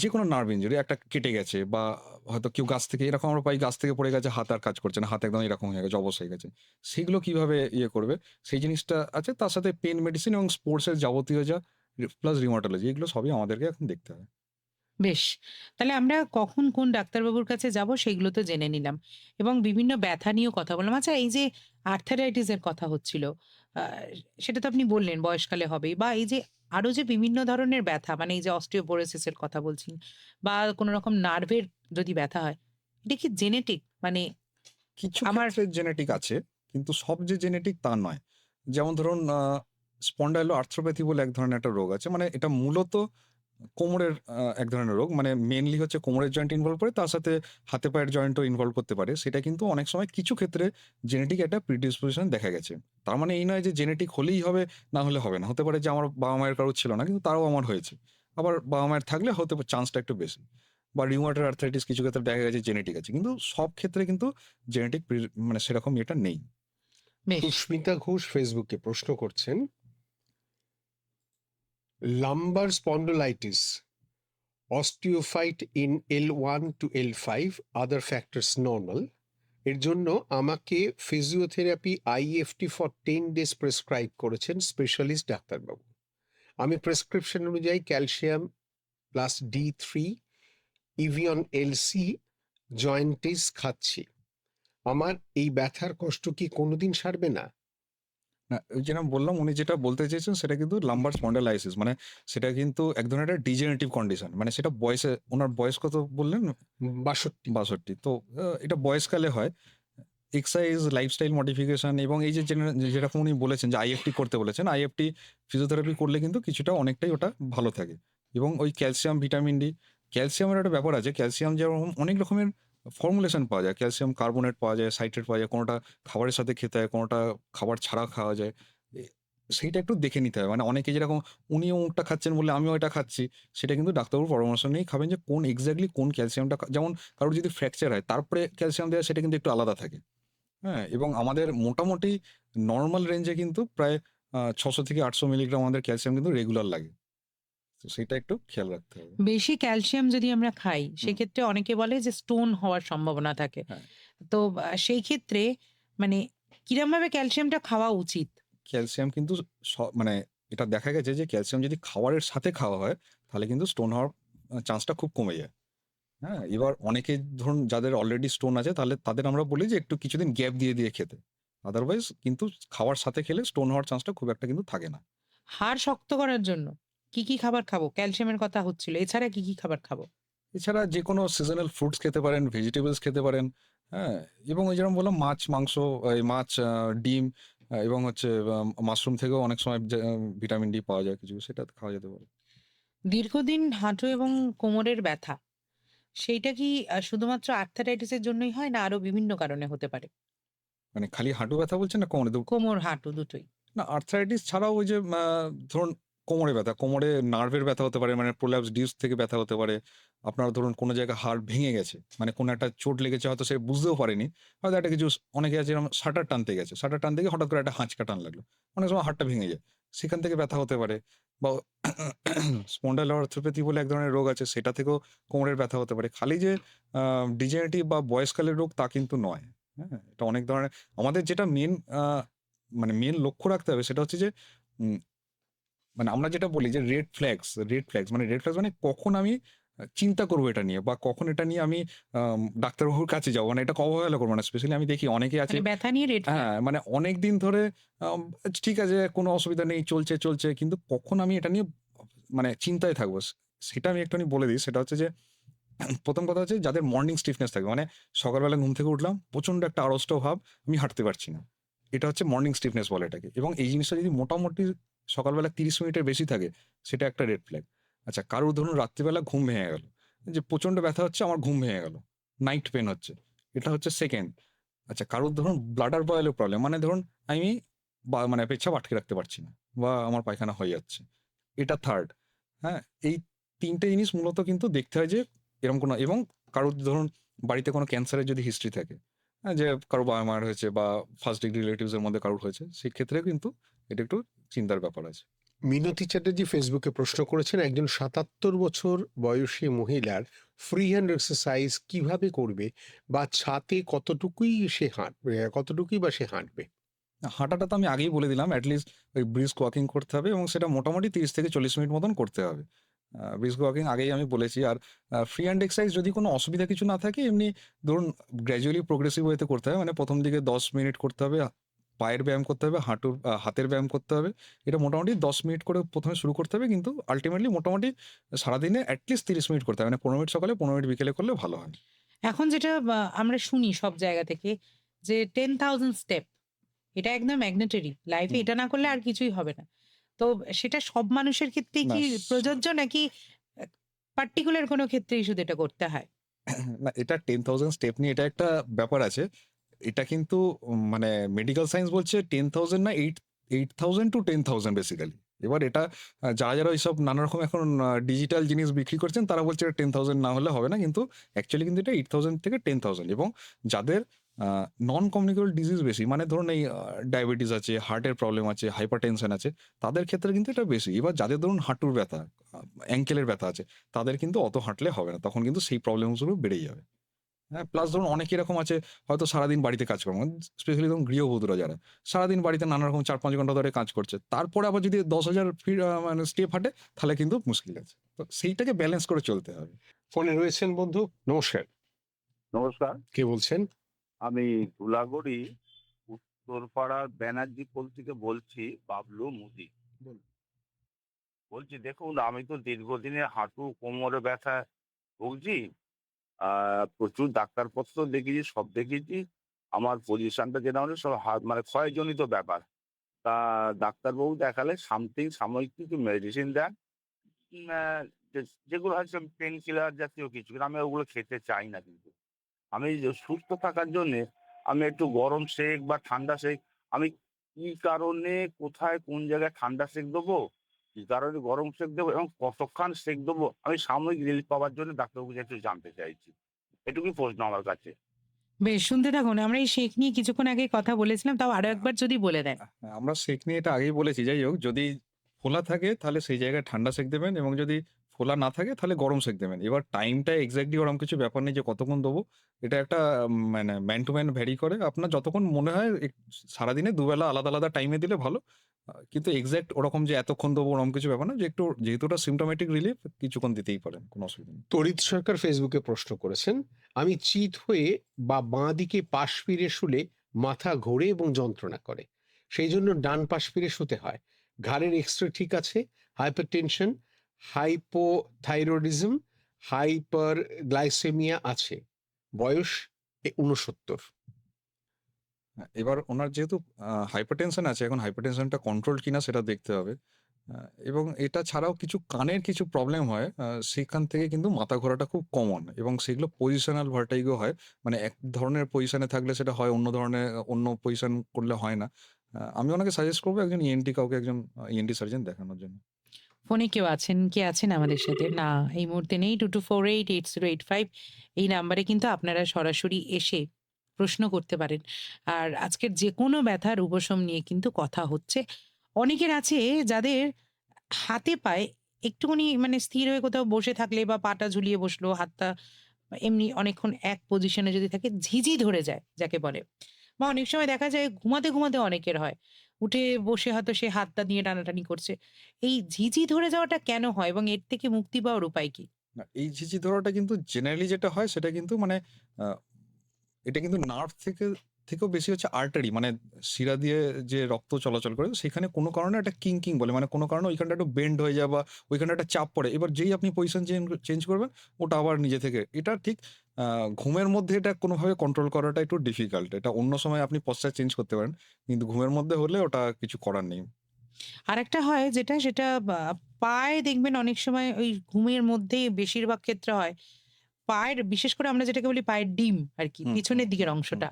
যেকোনো নার্ভ ইনজুরি একটা কেটে গেছে বা হয়তো কেউ গাছ থেকে এরকম আমরা পাই, গাছ থেকে পড়ে গেছে, হাত আর কাজ করছে না। হাত একদম এরকম হয়ে গেছে, অবশ হয়ে গেছে। সেগুলো কিভাবে করবে, সেই জিনিসটা আছে। তার সাথে পেইন মেডিসিন এবং স্পোর্টস এর যাবতীয় যা প্লাস রিউমাটোলজি, এগুলো সবই আমাদেরকে এখন দেখতে হবে। বেশ। তাহলে আমরা কখন কোন ডাক্তারবাবুর কাছে যাব সেগুলো তো জেনে নিলাম। এবং বিভিন্ন ব্যথা নিয়েও কথা বললাম। আচ্ছা, এই যে আর্থারাইটিস এর কথা হচ্ছিল, আ সেটা তো আপনি বললেন বয়সকালে হবেই, বা এই যে আরো যে বিভিন্ন ধরনের ব্যথা, মানে এই যে অস্টিওপোরোসিস এর কথা বলছেন, বা কোন রকম নার্ভের যদি ব্যথা হয়, এটা কি জেনেটিক? মানে কিছু আমার ক্ষেত্রে জেনেটিক আছে, কিন্তু সব যে জেনেটিক তা নয়। যেমন ধরুন স্পন্ডাইলো আর্থ্রোপ্যাথি বলে এক ধরনের একটা রোগ আছে। মানে এটা মূলত কোমরের এক ধরনের রোগ। মানে মেইনলি হচ্ছে কোমরের জয়েন্ট ইনভলভ করে, তার সাথে হাতে পায়ের জয়েন্টও ইনভলভ করতে পারে। সেটা কিন্তু অনেক সময় কিছু ক্ষেত্রে জেনেটিক একটা প্রিডিসপোজিশন দেখা গেছে। তার মানে এই নয় যে জেনেটিক হলেই হবে, না হলে হবে না। হতে পারে যে আমার বাবা-মায়ের কারো ছিল না, কিন্তু তারাও আমার হয়েছে। আবার বাবা-মায়ের থাকলে হতে চান্সটা একটু বেশি। বা রিউমাটয়েড আর্থ্রাইটিস কিছু ক্ষেত্রে দেখা গেছে জেনেটিক আছে। কিন্তু সব ক্ষেত্রে কিন্তু জেনেটিক মানে সেরকম ইয়েটা নেই। বেশ। সুস্মিতা ঘোষ ফেসবুকে প্রশ্ন করছেন, lumbar spondylitis, osteophyte in L1 to L5, other factors normal, এর জন্য আমাকে physiotherapy IFT for 10 days prescribe করেছেন স্পেশালিস্ট ডাক্তারবাবু। আমি প্রেসক্রিপশন অনুযায়ী calcium plus D3, Evion LC, জয়েন্টিস খাচ্ছি। আমার এই ব্যথার কষ্ট কি কোনোদিন সারবে না? না, ওই যেরকম বললাম উনি যেটা বলতে চেয়েছেন সেটা কিন্তু লাম্বার স্পন্ডালাইসিস, মানে সেটা কিন্তু এক ধরনের একটা ডিজেনারেটিভ কন্ডিশন। মানে সেটা বয়সে, উনার বয়স কত বললেন? 62। ৬২। তো এটা বয়সকালে হয়। এক্সারসাইজ, লাইফস্টাইল মডিফিকেশন এবং এই যে যেরকম উনি বলেছেন যে আইএফটি করতে বলেছেন, আইএফটি ফিজিওথেরাপি করলে কিন্তু কিছুটা অনেকটাই ওটা ভালো থাকে। এবং ওই ক্যালসিয়াম, ভিটামিন ডি, ক্যালসিয়ামের একটা ব্যাপার আছে। ক্যালসিয়াম যেরকম অনেক রকমের ফর্মুলেশন পাওয়া যায়। ক্যালসিয়াম কার্বনেট পাওয়া যায়, সাইট্রেট পাওয়া যায়। কোনোটা খাবারের সাথে খেতে হয়, কোনোটা খাবার ছাড়া খাওয়া যায়। এ সেইটা একটু দেখে নিতে হবে। মানে অনেকে যেরকম উনি অমুকটা খাচ্ছেন বলে আমিও এটা খাচ্ছি, সেটা কিন্তু ডাক্তারবাবুর পরামর্শ নিয়েই খাবেন যে কোন এক্সাক্টলি কোন ক্যালসিয়ামটা যেমন কারোর যদি ফ্র্যাকচার হয় তারপরে ক্যালসিয়াম দেওয়া, সেটা কিন্তু একটু আলাদা থাকে। হ্যাঁ? এবং আমাদের মোটামুটি নরমাল রেঞ্জে কিন্তু প্রায় ৬০০ থেকে ৮০০ মিলিগ্রাম আমাদের ক্যালসিয়াম কিন্তু রেগুলার লাগে। তো সেটা একটু খেয়াল রাখতে হবে। বেশি ক্যালসিয়াম যদি আমরা খাই, হুম, সেক্ষেত্রে অনেকে বলে যে স্টোন হওয়ার সম্ভাবনা থাকে। হ্যাঁ। তো সেই ক্ষেত্রে মানে কিরমভাবে ক্যালসিয়ামটা খাওয়া উচিত? ক্যালসিয়াম কিন্তু মানে এটা দেখা গেছে যে ক্যালসিয়াম যদি খাবারের সাথে খাওয়া হয়, তাহলে কিন্তু স্টোন হওয়ার চান্সটা খুব কমে যায়। হ্যাঁ? এবার অনেকে ধরুন যাদের অলরেডি স্টোন আছে তাহলে তাদের আমরা বলি যে একটু কিছুদিন গ্যাপ দিয়ে খেতে। আদারওয়াইজ কিন্তু খাওয়ার সাথে খেলে স্টোন হওয়ার চান্সটা খুব একটা কিন্তু থাকে না। হাড় শক্ত করার জন্য কি খাবার খাবো? ক্যালসিয়ামের কথা হচ্ছিল। এছাড়া কি খাবার খাবো? এছাড়া যেকোনো সিজনাল ফ্রুটস খেতে পারেন, ভেজিটেবলস খেতে পারেন, হ্যাঁ? এবং ওই যেরকম বললাম মাছ, মাংস, এই মাছ, ডিম, এবং হচ্ছে মাশরুম থেকেও অনেক সময় ভিটামিন ডি পাওয়া যায় কিছু, সেটা খাওয়া যেতে পারে। দীর্ঘদিন হাঁটু এবং কোমরের ব্যথা, সেইটা কি শুধুমাত্র আর্থ্রাইটিস এর জন্যই হয় না আরো বিভিন্ন কারণে হতে পারে? মানে খালি হাঁটু ব্যথা বলছেন না কোমরে? কোমর, হাঁটু দুটোই। না, আর্থ্রাইটিস ছাড়াও ওই যে ধরুন কোমরে ব্যথা, কোমরে নার্ভের ব্যথা হতে পারে, মানে প্রোল্যাপস ডিস্ক থেকে ব্যথা হতে পারে। আপনার ধরুন কোনো জায়গায় হাড় ভেঙে গেছে, মানে কোনো একটা চোট লেগেছে, হয়তো সে বুঝতেও পারেনি। হয়তো একটা কিছু অনেকে আছে এরকম শাটার টানতে গেছে। শাটার টানতে গিয়ে হঠাৎ করে একটা হাঁচকা টান লাগলো। অনেক সময় হাড়টা ভেঙে যায়। সেখান থেকে ব্যথা হতে পারে। বা স্পন্ডাইলোআর্থ্রোপ্যাথি বলে এক ধরনের রোগ আছে, সেটা থেকেও কোমরের ব্যথা হতে পারে। খালি যে ডিজেনারেটিভ বা বয়সকালের রোগ তা কিন্তু নয়। হ্যাঁ? এটা অনেক ধরনের। আমাদের যেটা মানে মেন লক্ষ্য রাখতে হবে সেটা হচ্ছে যে উম মানে আমরা যেটা বলি যে রেড ফ্ল্যাগস মানে কখন আমি চিন্তা করবো এটা নিয়ে, বা কখন এটা নিয়ে আমি ডাক্তারবাবুর কাছে যাবো, মানে এটা অবহেলা করবো না। স্পেশালি আমি দেখি অনেকে আছে, মানে ব্যথা নিয়ে রেড ফ্ল্যাগ। হ্যাঁ, মানে অনেকদিন ধরে আম ঠিক আছে, কোনো অসুবিধা নেই, চলছে। কিন্তু কখন আমি এটা নিয়ে মানে চিন্তায় থাকবো, সেটা আমি একটুখানি বলে দিই। সেটা হচ্ছে যে ১ম কথা হচ্ছে যাদের মর্নিং স্টিফনেস থাকবে, মানে সকালবেলা ঘুম থেকে উঠলাম, প্রচন্ড একটা আড়ষ্ট ভাব, আমি হাঁটতে পারছি না। এটা হচ্ছে মর্নিং স্টিফনেস বলে এটাকে। এবং এই জিনিসটা যদি মোটামুটি সকালবেলা ৩০ মিনিটের বেশি থাকে, সেটা একটা রেড ফ্ল্যাগ। আচ্ছা, কারোর ধরুন রাত্রিবেলা ঘুম ভেঙে গেল, যে প্রচন্ড ব্যথা হচ্ছে, আমার ঘুম ভেঙে গেল, নাইট পেইন হচ্ছে, এটা হচ্ছে 2nd। আচ্ছা, কারোর ধরুন ব্লাডার বয়েলের প্রবলেম, মানে ধরুন আমি মানে পেচ্ছাব আটকে রাখতে পারছি না, বা আমার পায়খানা হয়ে যাচ্ছে, এটা 3rd। হ্যাঁ? এই ৩ টে জিনিস মূলত কিন্তু দেখতে হয় যে এরকম কোনো, এবং কারোর ধরুন বাড়িতে কোনো ক্যান্সারের যদি হিস্ট্রি থাকে, হ্যাঁ, যে কারো বাবা-মায়ের হয়েছে বা ফার্স্ট ডিগ্রি রিলেটিভস এর মধ্যে কারোর হয়েছে, সেক্ষেত্রেও কিন্তু এটা একটু চিন্তার ব্যাপার আছে। মিনতি চ্যাটার্জি ফেসবুকে প্রশ্ন করেছেন, একজন ৭৭ বছর বয়সী মহিলার ফ্রি হ্যান্ড এক্সারসাইজ কিভাবে করবে, বা ছাতে কতটুকুই বা সে হাঁটবে? হাঁটাটা তো আমি আগেই বলে দিলাম, এটলিস্ট ওই ব্রিস্ক ওয়াকিং করতে হবে, এবং সেটা মোটামুটি ৩০ থেকে ৪০ মিনিট মতন করতে হবে। ব্রিস্ক ওয়াকিং আগেই আমি বলেছি। আর ফ্রি হ্যান্ড এক্সারসাইজ যদি কোনো অসুবিধা কিছু না থাকে, এমনি ধরুন গ্র্যাজুয়ালি প্রোগ্রেসিভ ওয়েতে করতে হবে। মানে ১ম দিকে ১০ মিনিট করতে হবে, পায়ের ব্যায়াম করতে হবে, হাতের ব্যায়াম করতে হবে। এটা মোটামুটি ১০ মিনিট করে ১ম এ শুরু করতে হবে, কিন্তু আল্টিমেটলি মোটামুটি সারাদিনে এটলিস্ট ৩০ মিনিট করতে হবে। মানে ১৫ মিনিট সকালে, ১৫ মিনিট বিকেলে করলে ভালো হয়। এখন যেটা আমরা শুনি সব জায়গা থেকে যে 10,000 স্টেপ, এটা একদম ম্যাগনেটরি। লাইফে হুম। এটা না করলে আর কিছুই হবে না। তো সেটা সব মানুষের ক্ষেত্রেই না কি প্রযোজ্য, নাকি পার্টিকুলার কোনো ক্ষেত্রেই শুধু এটা করতে হয়? না, এটা 10,000 স্টেপ নিয়ে এটা একটা ব্যাপার আছে। এটা কিন্তু মানে মেডিকেল সায়েন্স বলছে 10,000 না, 8,000 টু 10,000 বেসিক্যালি। এবার এটা যারা এইসব নানা রকম এখন ডিজিটাল জিনিস বিক্রি করছেন, তারা বলছে এটা 10,000 না হলে হবে না। কিন্তু অ্যাকচুয়ালি কিন্তু এটা 8,000 থেকে 10,000। এবং যাদের নন কমিউনিকেবল ডিজিজ বেশি, মানে ধরুন এই ডায়াবেটিস আছে, হার্টের প্রবলেম আছে, হাইপারটেনশন আছে, তাদের ক্ষেত্রে কিন্তু এটা বেশি। এবার যাদের ধরুন হাঁটুর ব্যথা, অ্যাঙ্কেলের ব্যথা আছে, তাদের কিন্তু অত হাঁটলে হবে না। তখন কিন্তু সেই প্রবলেমসগুলো বেড়েই যাবে। হ্যাঁ, প্লাস ধরুন অনেকে এরকম আছে, হয়তো সারাদিন বাড়িতে কাজকর্ম, স্পেশালি ধরুন গৃহবধূরা যারা সারাদিন বাড়িতে নানা রকম ৪-৫ ঘন্টা ধরে কাজ করছে, তারপরে আবার যদি ১০,০০০ মানে স্টেপ হাঁটে, তাহলে কিন্তু মুশকিল আছে। তো সেইটাকে ব্যালেন্স করে চলতে হবে। ফোনে রয়েছেন বন্ধু, নমস্কার। নমস্কার। কে বলছেন? আমি ধুলাগড়ি উত্তরপাড়ার ব্যানার্জি পোল থেকে বলছি, বাবলু মুদি। বলুন। বলছি, দেখুন, আমি তো দীর্ঘদিনের হাঁটু কোমরে ব্যথায় ভুগছি। প্রচুর ডাক্তারপত্র দেখিয়েছি, সব দেখিয়েছি। আমার পজিশনটা যেটা হলো সব মানে ক্ষয়জনিত ব্যাপার। তা ডাক্তারবাবু দেখালে সাময়িক কিছু মেডিসিন দেন। উম আ যে যেগুলো হচ্ছে পেইন কিলার জাতীয় কিছু। কিন্তু আমি ওগুলো খেতে চাই না কিন্তু। আমি যে সুস্থ থাকার জন্যে আমি একটু গরম সেক বা ঠান্ডা সেক, আমি কি কারণে, কোথায়, কোন জায়গায় ঠান্ডা সেক দেবো, কি কারণে গরম সেক দেবো এবং কতক্ষণ সেক দেবো, আমি সাময়িক রিলিফ পাওয়ার জন্য ডাক্তারবাবুকে একটু জানতে চাইছি। এটুকুই প্রশ্ন আমার কাছে। বেশ, শুনতে থাকুন। আমরা এই শেক নিয়ে কিছুক্ষণ আগে কথা বলেছিলাম। তাও আরো একবার যদি বলে দেন। আমরা সেক নিয়ে এটা আগেই বলেছি। যাই হোক, যদি ফোলা থাকে তাহলে সেই জায়গায় ঠান্ডা সেক দেবেন, এবং যদি ফোলা না থাকে তাহলে গরম সেক দেবেন। এবার টাইমটা এক্সাক্টলি ওরকম কিছু ব্যাপার নেই যে কতক্ষণ দেবো। এটা একটা মানে ম্যান টু ম্যান ভ্যারি করে। আপনার যতক্ষণ মনে হয় সারাদিনে দুবেলা আলাদা টাইমে দিলে ভালো। কিন্তু এক্সাক্ট ওরকম যে এতক্ষণ দেবো ওরকম কিছু ব্যাপার না, যে একটু যেহেতু ওটা সিম্পটোমেটিক রিলিফ কিছুক্ষণ দিতেই পারেন, কোনো অসুবিধা নেই। তড়িৎ সরকার ফেসবুকে প্রশ্ন করেছেন, আমি চিত হয়ে বা বাঁ দিকে পাশ ফিরে শুলে মাথা ঘোরে এবং যন্ত্রণা করে, সেই জন্য ডান পাশ ফিরে শুতে হয়। ঘাড়ের এক্সরে ঠিক আছে, হাইপারটেনশন, হাইপোথাইরয়েডিজম, হাইপার গ্লাইসেমিয়া আছে, বয়স 69। হ্যাঁ, এবার ওনার যেহেতু হাইপারটেনশন আছে, এখন হাইপারটেনশনটা কন্ট্রোল কিনা সেটা দেখতে হবে। এবং এটা ছাড়াও কিছু কানের কিছু প্রবলেম হয়, সেখান থেকে কিন্তু মাথা ঘোরাটা খুব কমন, এবং সেগুলো পজিশনাল ভার্টিগো হয়। মানে এক ধরনের পজিশনে থাকলে সেটা হয়, অন্য ধরনের অন্য পজিশন করলে হয় না। আমি ওনাকে সাজেস্ট করবো একজন ইএনটি, কাউকে একজন ইএনটি সার্জন দেখানোর জন্য। ফোনে কেউ আছেন? কে আছেন আমাদের সাথে? না, এই মুহূর্তে নেই। 22488085 এই নাম্বারে কিন্তু আপনারা সরাসরি এসে প্রশ্ন করতে পারেন। আর আজকের যেকোনো ব্যথার উপশম নিয়ে কিন্তু কথা হচ্ছে। অনেকের আছে যাদের হাতে পায়ে একটুখানি মানে স্থির হয়ে কোথাও বসে থাকলে বা পাটা ঝুলিয়ে বসলো, হাতটা এমনি অনেকক্ষণ এক পজিশনে যদি থাকে ঝিঝি ধরে যায় যাকে বলে। বা অনেক সময় দেখা যায় ঘুমাতে, ঘুমাতে অনেকের হয়। উঠে বসে হয়তো সে হাতটা নিয়ে টানাটানি করছে। এই ঝিঝি ধরে যাওয়াটা কেন হয় এবং এর থেকে মুক্তি পাওয়ার উপায় কি? না, এই ঝিঁঝি ধরাটা কিন্তু জেনারেলি যেটা হয় সেটা কিন্তু মানে এটা কিন্তু নার্ভ থেকেও বেশি হচ্ছে আর্টারি, মানে শিরা দিয়ে যে রক্ত চলাচল করে সেখানে কোনো কারণে একটা কিং বলে, মানে কোনো কারণে ওইখানটা একটু বেন্ড হয়ে যায় বা ওইখানে একটা চাপ পড়ে। এবার যেই আপনি পজিশন চেঞ্জ করবেন ওটা আবার নিজে থেকে, এটা ঠিক ঘুমের মধ্যে এটা কোনোভাবে কন্ট্রোল করাটা একটু ডিফিকাল্ট। এটা অন্য সময় আপনি পশ্চার চেঞ্জ করতে পারেন, কিন্তু ঘুমের মধ্যে হলে ওটা কিছু করার নেই। আরেকটা হয় যেটা সেটা পায়ে দেখবেন অনেক সময় ওই ঘুমের মধ্যেই বেশিরভাগ ক্ষেত্রে হয়। পায়ের বিশেষ করে আমরা যেটাকে বলি পায়ের ডিম আরকি, হুম, হুম, পিছনের দিকের হুম, হুম। অংশটা।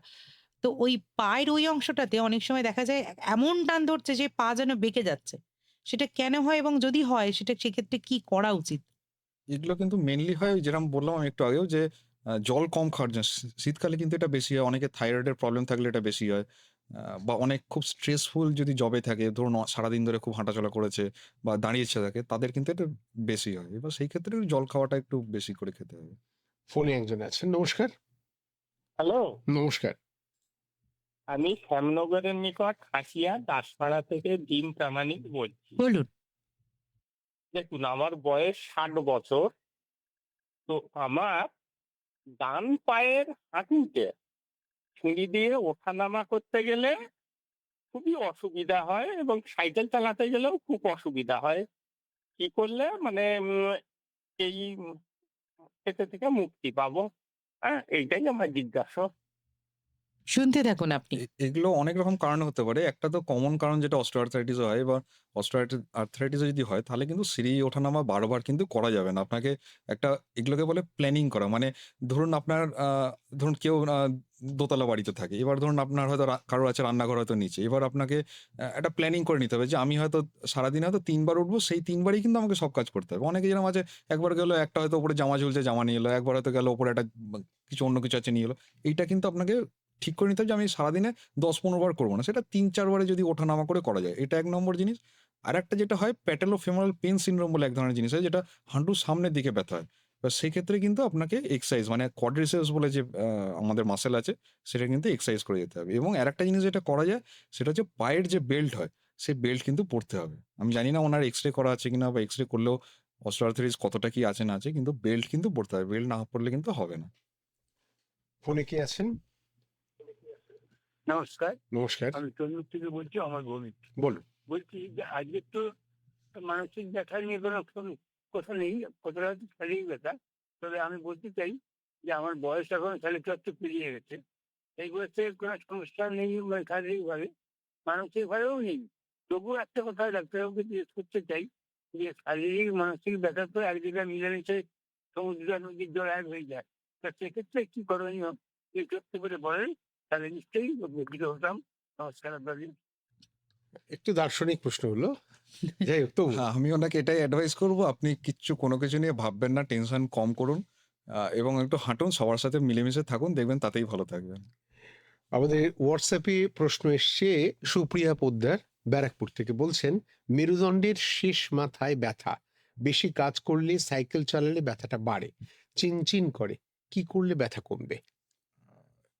তো ওই পায়ের ওই অংশটাতে অনেক সময় দেখা যায় এমন টান ধরছে যে পা যেন বেঁকে যাচ্ছে। সেটা কেন হয় এবং যদি হয় সেটা সেক্ষেত্রে কি করা উচিত? এগুলো কিন্তু মেইনলি হয় ওই যেরকম বললাম আমি একটু আগেও, যে জল কম খাওয়ার জন্য। শীতকালে কিন্তু এটা বেশি হয়। অনেকের থাইরয়েডের প্রবলেম থাকলে এটা বেশি হয়। বা অনেক খুব স্ট্রেসফুল যদি জবে থাকে, ধরুন সারাদিন ধরে খুব হাঁটাচলা করেছে বা দাঁড়িয়ে থাকে, তাদের কিন্তু এটা বেশি হয়। এবার সেই ক্ষেত্রে জল খাওয়াটা একটু বেশি করে খেতে হবে। ফোনে একজন আছেন, নমস্কার। হ্যালো, নমস্কার। আমি শ্যামনগরের নিকট হাসিয়া দাসপাড়া থেকে ডিম প্রামাণিক বলছি। বলুন। দেখুন, আমার বয়স 60 বছর। তো আমার ডান পায়ের হাঁটুতে সিঁড়ি দিয়ে ওঠানামা করতে গেলে খুবই অসুবিধা হয় এবং সাইকেল চালাতে গেলেও খুব অসুবিধা হয়। কি করলে মানে এই ক্ষেত্র থেকে মুক্তি পাবো? হ্যাঁ, এইটাই আমার জিজ্ঞাসা। শুনতে থাকুন আপনি। এগুলো অনেক রকম কারণে হতে পারে। একটা তো কমন কারণ যেটা অস্টিওআর্থ্রাইটিস হয়, এবার অস্টিওআর্থ্রাইটিস যদি হয় তাহলে কিন্তু সিঁড়ি ওঠানামা বারবার কিন্তু করা যাবে না। আপনাকে একটা, এগুলোকে বলে প্ল্যানিং করা। মানে ধরুন আপনার ধরুন কেউ দোতলা বাড়িতে থাকে। এবার ধরুন আপনার হয়তো কারোর আছে রান্নাঘর হয়তো নিচে। এবার আপনাকে একটা প্ল্যানিং করে নিতে হবে যে আমি হয়তো সারাদিনে হয়তো ৩ বার উঠবো, সেই ৩ বারই কিন্তু আমাকে সব কাজ করতে হবে। অনেকে যেরকম আছে, একবার গেল একটা হয়তো উপরে জামা ঝুলছে জামা নিয়ে এলো, একবার হয়তো গেল উপরে একটা কিছু অন্য কিছু আছে নিয়ে এলো। এইটা কিন্তু আপনাকে ঠিক করে নিতে হবে যে আমি সারাদিনে ১০-১৫ বার করব না। সেটা ৩-৪ বারে যদি ওঠানামা করে করা যায়। এটা ১ নম্বর জিনিস। আরেকটা যেটা হয় প্যাটেলোফেমোরাল পেইন সিনড্রোম বলে এক ধরনের জিনিস হয়, যেটা হাঁটুর সামনের দিকে ব্যথা হয়। এবার সেক্ষেত্রে কিন্তু আপনাকে এক্সারসাইজ, মানে কোয়াড্রিসেপস বলে যে আমাদের মাসল আছে, সেটা কিন্তু এক্সারসাইজ করে যেতে হবে। এবং আরেকটা জিনিস যেটা করা যায় সেটা হচ্ছে পায়ের যে বেল্ট হয়, সেই বেল্ট কিন্তু পরতে হবে। আমি জানি না উনার এক্স-রে করা আছে কিনা, বা এক্স-রে করলেও অস্টিওআর্থ্রাইটিস কতটা কি আছে না আছে, কিন্তু বেল্ট কিন্তু পরতে হবে। বেল্ট না পরলে কিন্তু হবে না। ফোনে কে আছেন? নমস্কার। নমস্কার। আমি তমলুক থেকে বলছি, আমার গণিত। বলুন। বলছি যে আজকে তো মানসিক ব্যথা নিয়ে কোনো কথা নেই, কথাটা হচ্ছে শারীরিক ব্যথা। তবে আমি বলতে চাই যে আমার বয়স এখন ৪৫ পেরিয়ে গেছে। এই বয়সে কোনো সমস্যা নেই মানে শারীরিকভাবে, মানসিকভাবেও নেই। তবুও একটা কথা ডাক্তারবাবুকে জিজ্ঞেস করতে চাই যে শারীরিক মানসিক ব্যথা তো এক জায়গায় মিলেমিশে সমুদ্র নদীর জল এক হয়ে যায়। তা সেক্ষেত্রে কি করণীয় যদি করতে পারে বলেন, তাহলে নিশ্চয়ই উপকৃত হতাম। নমস্কার আপনাকে। একটু দার্শনিক প্রশ্ন হলো। যাই হোক, তবু হ্যাঁ, আমি ওনাকে এটাই অ্যাডভাইস করব, আপনি কোনো কিছু নিয়ে ভাববেন না, টেনশন কম করুন। এবং একটু হাঁটুন, সবার সাথে মিলেমিশে থাকুন, দেখবেন তাতেই ভালো থাকবেন। আমাদের হোয়াটসঅ্যাপে প্রশ্ন এসছে সুপ্রিয়া পোদ্দার ব্যারাকপুর থেকে, বলছেন মেরুদণ্ডের শেষ মাথায় ব্যথা, বেশি কাজ করলে সাইকেল চালালে ব্যথাটা বাড়ে, চিনচিন করে, কি করলে ব্যথা কমবে?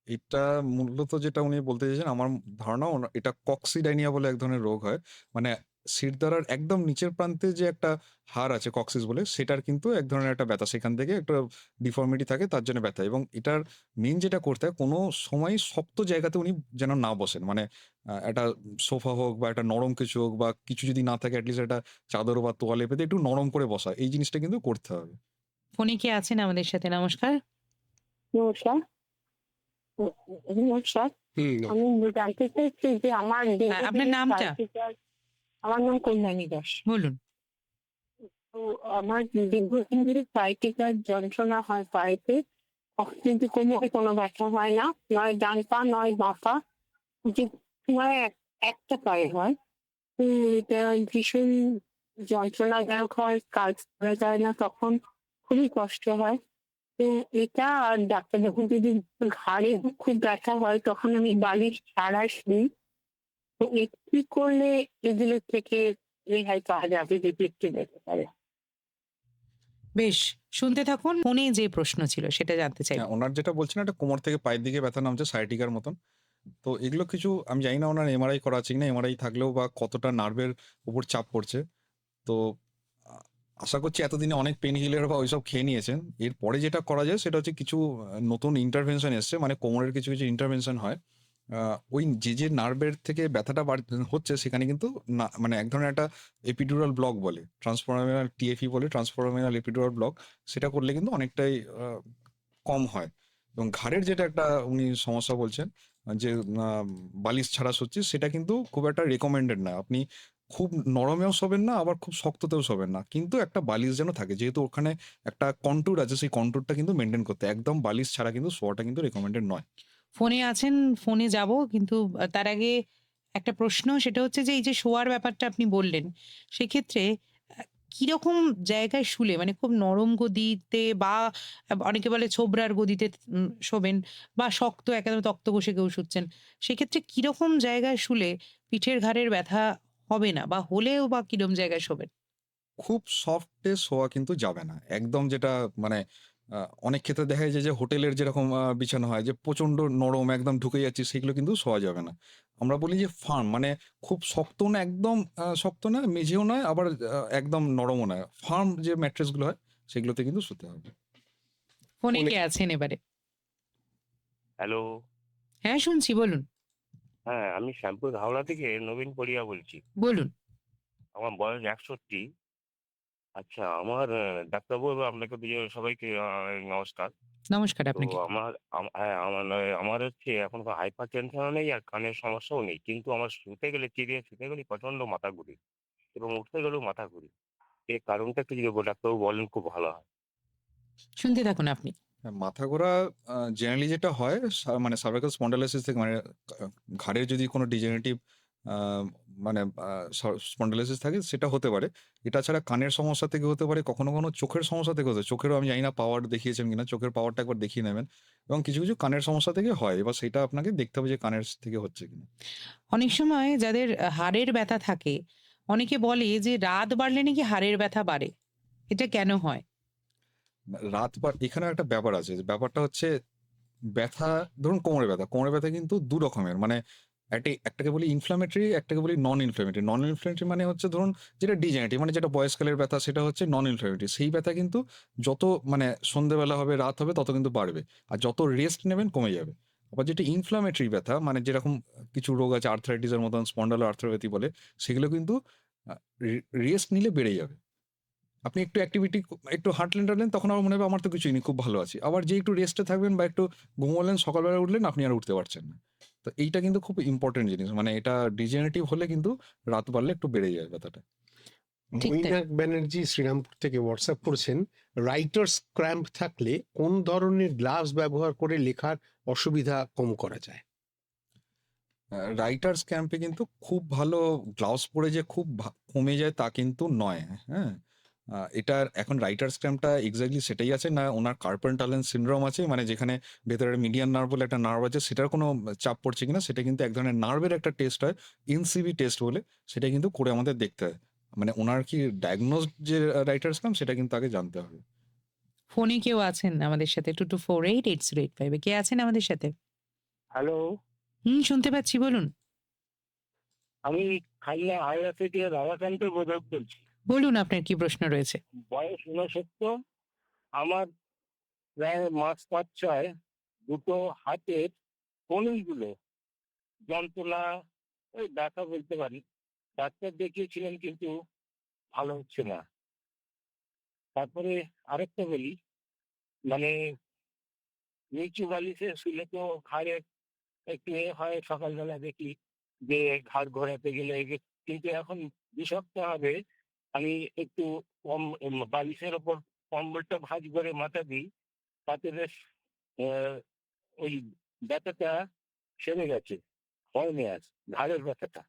এটা মূলত যেটা উনি বলতে চাইছেন, আমার ধারণা এটা কক্সিডাইনিয়া বলে এক ধরনের রোগ হয়। মানে শিরদাঁড়ার একদম নিচের প্রান্তে যে একটা হাড় আছে কক্সিস বলে, সেটার কিন্তু এক ধরনের একটা ব্যথা। সেখান থেকে একটা ডিফর্মিটি থাকে, তার জন্য ব্যথা। এবং এটার মেইন যেটা করতে হয়, কোনো সময়ই শক্ত জায়গাতে উনি যেন না বসেন। মানে একটা সোফা হোক বা একটা নরম কিছু হোক, বা কিছু যদি না থাকে এটলিস্ট একটা চাদর বা তোয়ালে পেতে একটু নরম করে বসা। এই জিনিসটা কিন্তু করতে হবে। ফোনে কে আছেন আমাদের সাথে? নমস্কার। নমস্কার। নমস্কার। হুম, আমি জানতে চাইছি যে আমার আপনার দীর্ঘদিনের নামটা? সায়াটিকার আমার নাম কল্যাণী দাস। বলুন। তো আমার দীর্ঘদিন ধরে সায়াটিকার যন্ত্রণা হয় পায়েতে। কিন্তু কোমরে কোনো ব্যথা হয় না। নয় ডান পা নয় বাঁ পা। যে নয় একটা পায়ে হয়। তো এটা ভীষণ যন্ত্রণাদায়ক হয়, কাজ করা যায় না তখন খুবই কষ্ট হয়। তো এটা আর ডাক্তার যখন যদি ঘাড়ে খুব ব্যথা হয় তখন আমি বালিশ ছাড়া শুই। তো কি করলে এগুলো থেকে রেহাই পাওয়া যাবে যদি একটু দেখতে পারে? বেশ, শুনতে থাকুন। ফোনে যে প্রশ্ন ছিল সেটা জানতে চাইব। হ্যাঁ, ওনার যেটা বলছেন একটা কোমর থেকে পায়ের দিকে ব্যথা নামছে সায়াটিকার মতন। তো এগুলো কিছু আমি জানি না ওনার এমআরআই করা আছে কিনা, এমআরআই থাকলেও বা কতটা নার্ভের উপর চাপ পড়ছে। তো আ আশা করছি এতদিনে অনেক পেইন কিলার বা ওইসব খেয়ে নিয়েছেন। এরপরে যেটা করা যায় সেটা হচ্ছে কিছু নতুন ইন্টারভেনশন এসছে। মানে কোমরের কিছু ইন্টারভেনশন হয়। আ ওই যে নার্ভের থেকে ব্যথাটা হচ্ছে সেখানে কিন্তু না, মানে এক ধরনের একটা এপিডুরাল ব্লক বলে। ট্রান্সফরমিনাল টিএফই বলে, ট্রান্সফরমিনাল এপিডুরাল ব্লক। সেটা করলে কিন্তু অনেকটাই কম হয়। এবং ঘাড়ের যেটা একটা উনি সমস্যা বলছেন, যে আ বালিশ ছাড়া শুচ্ছি, সেটা কিন্তু খুব একটা রিকমেন্ডেড না। আপনি খুব নরমেও শোবেন না, আবার খুব শক্ততেও শোবেন না। কিন্তু একটা বালিশ যেন থাকে। যেহেতু ওখানে একটা কনট্যুর আছে, সেই কনট্যুরটা কিন্তু মেইনটেইন করতে হয়। একদম বালিশ ছাড়া কিন্তু শোয়াটা কিন্তু রিকমেন্ডেড নয়। ফোনে আছেন, ফোনে যাব। কিন্তু তার আগে একটা প্রশ্ন, সেটা হচ্ছে যে এই যে শোয়ার ব্যাপারটা আপনি বললেন, সেক্ষেত্রে কিরকম জায়গায় শুলে, মানে খুব নরম গদিতে, বা অনেকে বলে ছোবরার গদিতে শোবেন, বা শক্ত একেবারে তক্ত বসে কেউ শুচ্ছেন। সেক্ষেত্রে কিরকম জায়গায় শুলে পিঠের ঘাড়ের ব্যথা হবে না, বা হলেও বা কিরম জায়গায় শোবেন? খুব সফটে শোয়া কিন্তু যাবে না। একদম যেটা মানে আ অনেক ক্ষেত্রে দেখা যায় যে হোটেলের যেরকম বিছানা হয় যে প্রচন্ড নরম, একদম ঢুকে যাচ্ছি, সেগুলো কিন্তু শোয়া যাবে না। আমরা বলি যে ফার্ম, মানে খুব শক্তও না, একদম শক্ত না, মেঝেও নয়, আবার একদম নরমও নয়। ফার্ম যে ম্যাট্রেস গুলো হয় সেগুলোতে কিন্তু শুতে হবে। ফোনে ফোনে কে আছেন এবারে? হ্যালো। হ্যাঁ, শুনছি, বলুন। হ্যাঁ, আমি শ্যামপুর হাওড়া থেকে নবীন পড়িয়া বলছি। বলুন। আমার বয়স 61। আচ্ছা, আমার ডাক্তারবাবু এবং আপনাকে সবাইকে নমস্কার। নমস্কার তো আপনাকে। হ্যাঁ, আমার হচ্ছে এখন হাইপার টেনশনও নেই আর কানের সমস্যাও নেই। কিন্তু আমার শুতে গেলে শুতে গেলেই প্রচন্ড মাথা ঘুরে এবং উঠতে গেলেও মাথা ঘুরে। এর কারণটা একটু যদি ডাক্তারবাবু বলেন খুব ভালো হয়। শুনতে থাকুন আপনি। হ্যাঁ, মাথা ঘোরা জেনারেলি যেটা হয় মানে সার্ভাইকাল স্পন্ডাইলোসিস থেকে, মানে আ ঘাড়ের যদি কোনো ডিজেনারেটিভ আ মানে স্পন্ডাইলোসিস থাকে, সেটা হতে পারে। এটা ছাড়া কানের সমস্যা থেকে হতে পারে, কখনো, কখনো চোখের সমস্যা থেকে হতে, চোখেরও আমি জানি না পাওয়ার দেখিয়েছেন কিনা, চোখের পাওয়ারটা একবার দেখিয়ে নেবেন। এবং কিছু, কিছু কানের সমস্যা থেকে হয়। এবার সেটা আপনাকে দেখতে হবে যে কানের থেকে হচ্ছে কিনা। অনেক সময় যাদের হাড়ের ব্যথা থাকে, অনেকে বলে যে রাত বাড়লে নাকি হাড়ের ব্যথা বাড়ে। এটা কেন হয়? রাত বা এখানে একটা ব্যাপার আছে। যে ব্যাপারটা হচ্ছে ব্যথা, ধরুন কোমরে ব্যথা। কোমরে ব্যথা কিন্তু ২ রকমের। মানে একটাকে বলি ইনফ্ল্যামেটরি, একটাকে বলি নন ইনফ্ল্যামেটরি। নন ইনফ্ল্যামেটরি মানে হচ্ছে ধরুন যেটা ডিজেনারেটিভ, মানে যেটা বয়সকালের ব্যথা, সেটা হচ্ছে নন ইনফ্ল্যামেটরি। সেই ব্যথা কিন্তু যত মানে সন্ধ্যেবেলা হবে, রাত হবে, তত কিন্তু বাড়বে। আর যত রেস্ট নেবেন কমে যাবে। আবার যেটা ইনফ্ল্যামেটরি ব্যথা, মানে যেরকম কিছু রোগ আছে আর্থ্রাইটিস এর মতন, স্পন্ডালো আর্থ্রোপ্যাথি বলে, সেগুলো কিন্তু আ রেস্ট নিলে বেড়ে যাবে। আপনি একটু অ্যাক্টিভিটি, একটু হাঁটলেন-টাটলেন, তখন আবার মনে হবে আমার তো কিছুই নেই, খুব ভালো আছি। আবার যেই একটু রেস্টে থাকবেন বা একটু ঘুমোলেন, সকালবেলা উঠলেন, আপনি আর উঠতে পারছেন না। তো এইটা কিন্তু খুব ইম্পোর্টেন্ট জিনিস। মানে এটা ডিজেনারেটিভ হলে কিন্তু রাত বাড়লে একটু বেড়ে যায় ব্যথাটা। ঠিক তাই। মৈনাক ব্যানার্জি শ্রীরামপুর থেকে হোয়াটসঅ্যাপ করেছেন, রাইটার্স ক্র্যাম্প থাকলে কোন ধরনের গ্লাভস ব্যবহার করে লেখার অসুবিধা কম করা যায়? রাইটার্স ক্যাম্পে কিন্তু খুব ভালো গ্লাভস পরে যে খুব কমে যায় তা কিন্তু নয়, হ্যাঁ? এটার এখন রাইটার্স ক্যাম্পটা এক্সাক্টলি সেটাই আছে না ওনার কার্পেল টানেল সিনড্রোম আছে, মানে যেখানে ভেতরের মিডিয়ান নার্ভ বলে একটা নার্ভ আছে, সেটার কোনো চাপ পড়ছে কিনা, সেটা কিন্তু এক ধরনের নার্ভের একটা টেস্ট হয়, এনসিবি টেস্ট বলে, সেটা কিন্তু করে আমাদের দেখতে হয়। মানে ওনার কি ডায়াগনোজড যে রাইটার্স ক্যাম্প, সেটা কিন্তু আগে জানতে হবে। ফোনে কেউ আছেন আমাদের সাথে? 22488085 এ কে আছেন আমাদের সাথে? হ্যালো, শুনতে পাচ্ছি, বলুন। আমি খাইয়া হাওড়া থেকে রাধাকান্ত বোধক বলছি। বলুন আপনার কি প্রশ্ন রয়েছে? বয়স 69। আমার প্রায় মাস ৫-৬ দুটো হাতের কনুইগুলো যন্ত্রণা, ওই ব্যথা বলতে পারি। ডাক্তার দেখিয়েছিলেন কিন্তু ভালো হচ্ছে না। তারপরে আরেকটা বলি, মানে নিচু বালিশে শুলে তো ঘাড়ে একটু হয়, সকালবেলা দেখি যে ঘাড় ঘোরাতে গেলে কিন্তু এখন ২ সপ্তাহ হবে আমি একটু কম বালিশের ওপর কম্বলটা ভাঁজ করে মাথা দিই। তাতে বেশ আহ, ওই ব্যথাটা সেরে গেছে, হয়নি আর ঘাড়ের ব্যথাটা।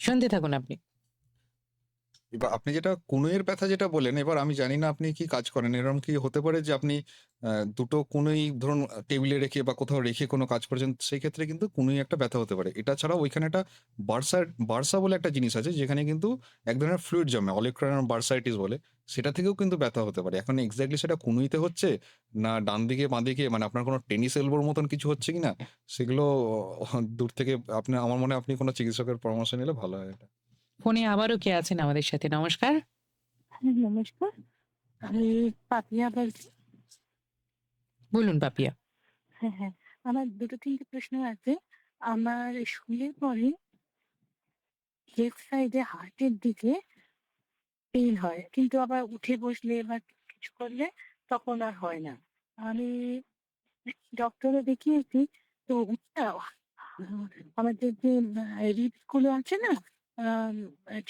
শুনতে থাকুন আপনি। এবার আপনি যেটা কনুইয়ের ব্যথা যেটা বললেন, এবার আমি জানি না আপনি কি কাজ করেন। এরকম কি হতে পারে যে আপনি দুটো কনুই ধরুন টেবিলে রেখে বা কোথাও রেখে কোনো কাজ করছেন, সেই ক্ষেত্রে কিন্তু কনুই একটা ব্যথা হতে পারে। এটা ছাড়াও ওইখানে একটা বার্সা বলে একটা জিনিস আছে, যেখানে কিন্তু এক ধরনের ফ্লুইড জমে, অলিক্রান বার্সাইটিস বলে। সেটা থেকেও কিন্তু ব্যথা হতে পারে। এখন এক্স্যাক্টলি সেটা কনুইতে হচ্ছে না ডান দিকে বাঁ দিকে, মানে আপনার কোনো টেনিস এলবোর মতন কিছু হচ্ছে কিনা, সেগুলো দূর থেকে আপনি, আমার মনে হয় আপনি কোনো চিকিৎসকের পরামর্শ নিলে ভালো হয় এটা। ফোনে আবারও কে আছেন আমাদের সাথে? নমস্কার। হ্যাঁ, নমস্কার। আমি পাপিয়া বলছি। বলুন পাপিয়া। হ্যাঁ, হ্যাঁ। আমার ২-৩টে প্রশ্ন আছে। আমার শুলে পরে লেফট সাইডে হার্টের দিকে পেইন হয়। কিন্তু আবার উঠে বসলে বা কিছু করলে তখন আর হয় না। আমি ডক্টরও দেখিয়েছি। তো আমাদের যে রিবস গুলো আছে না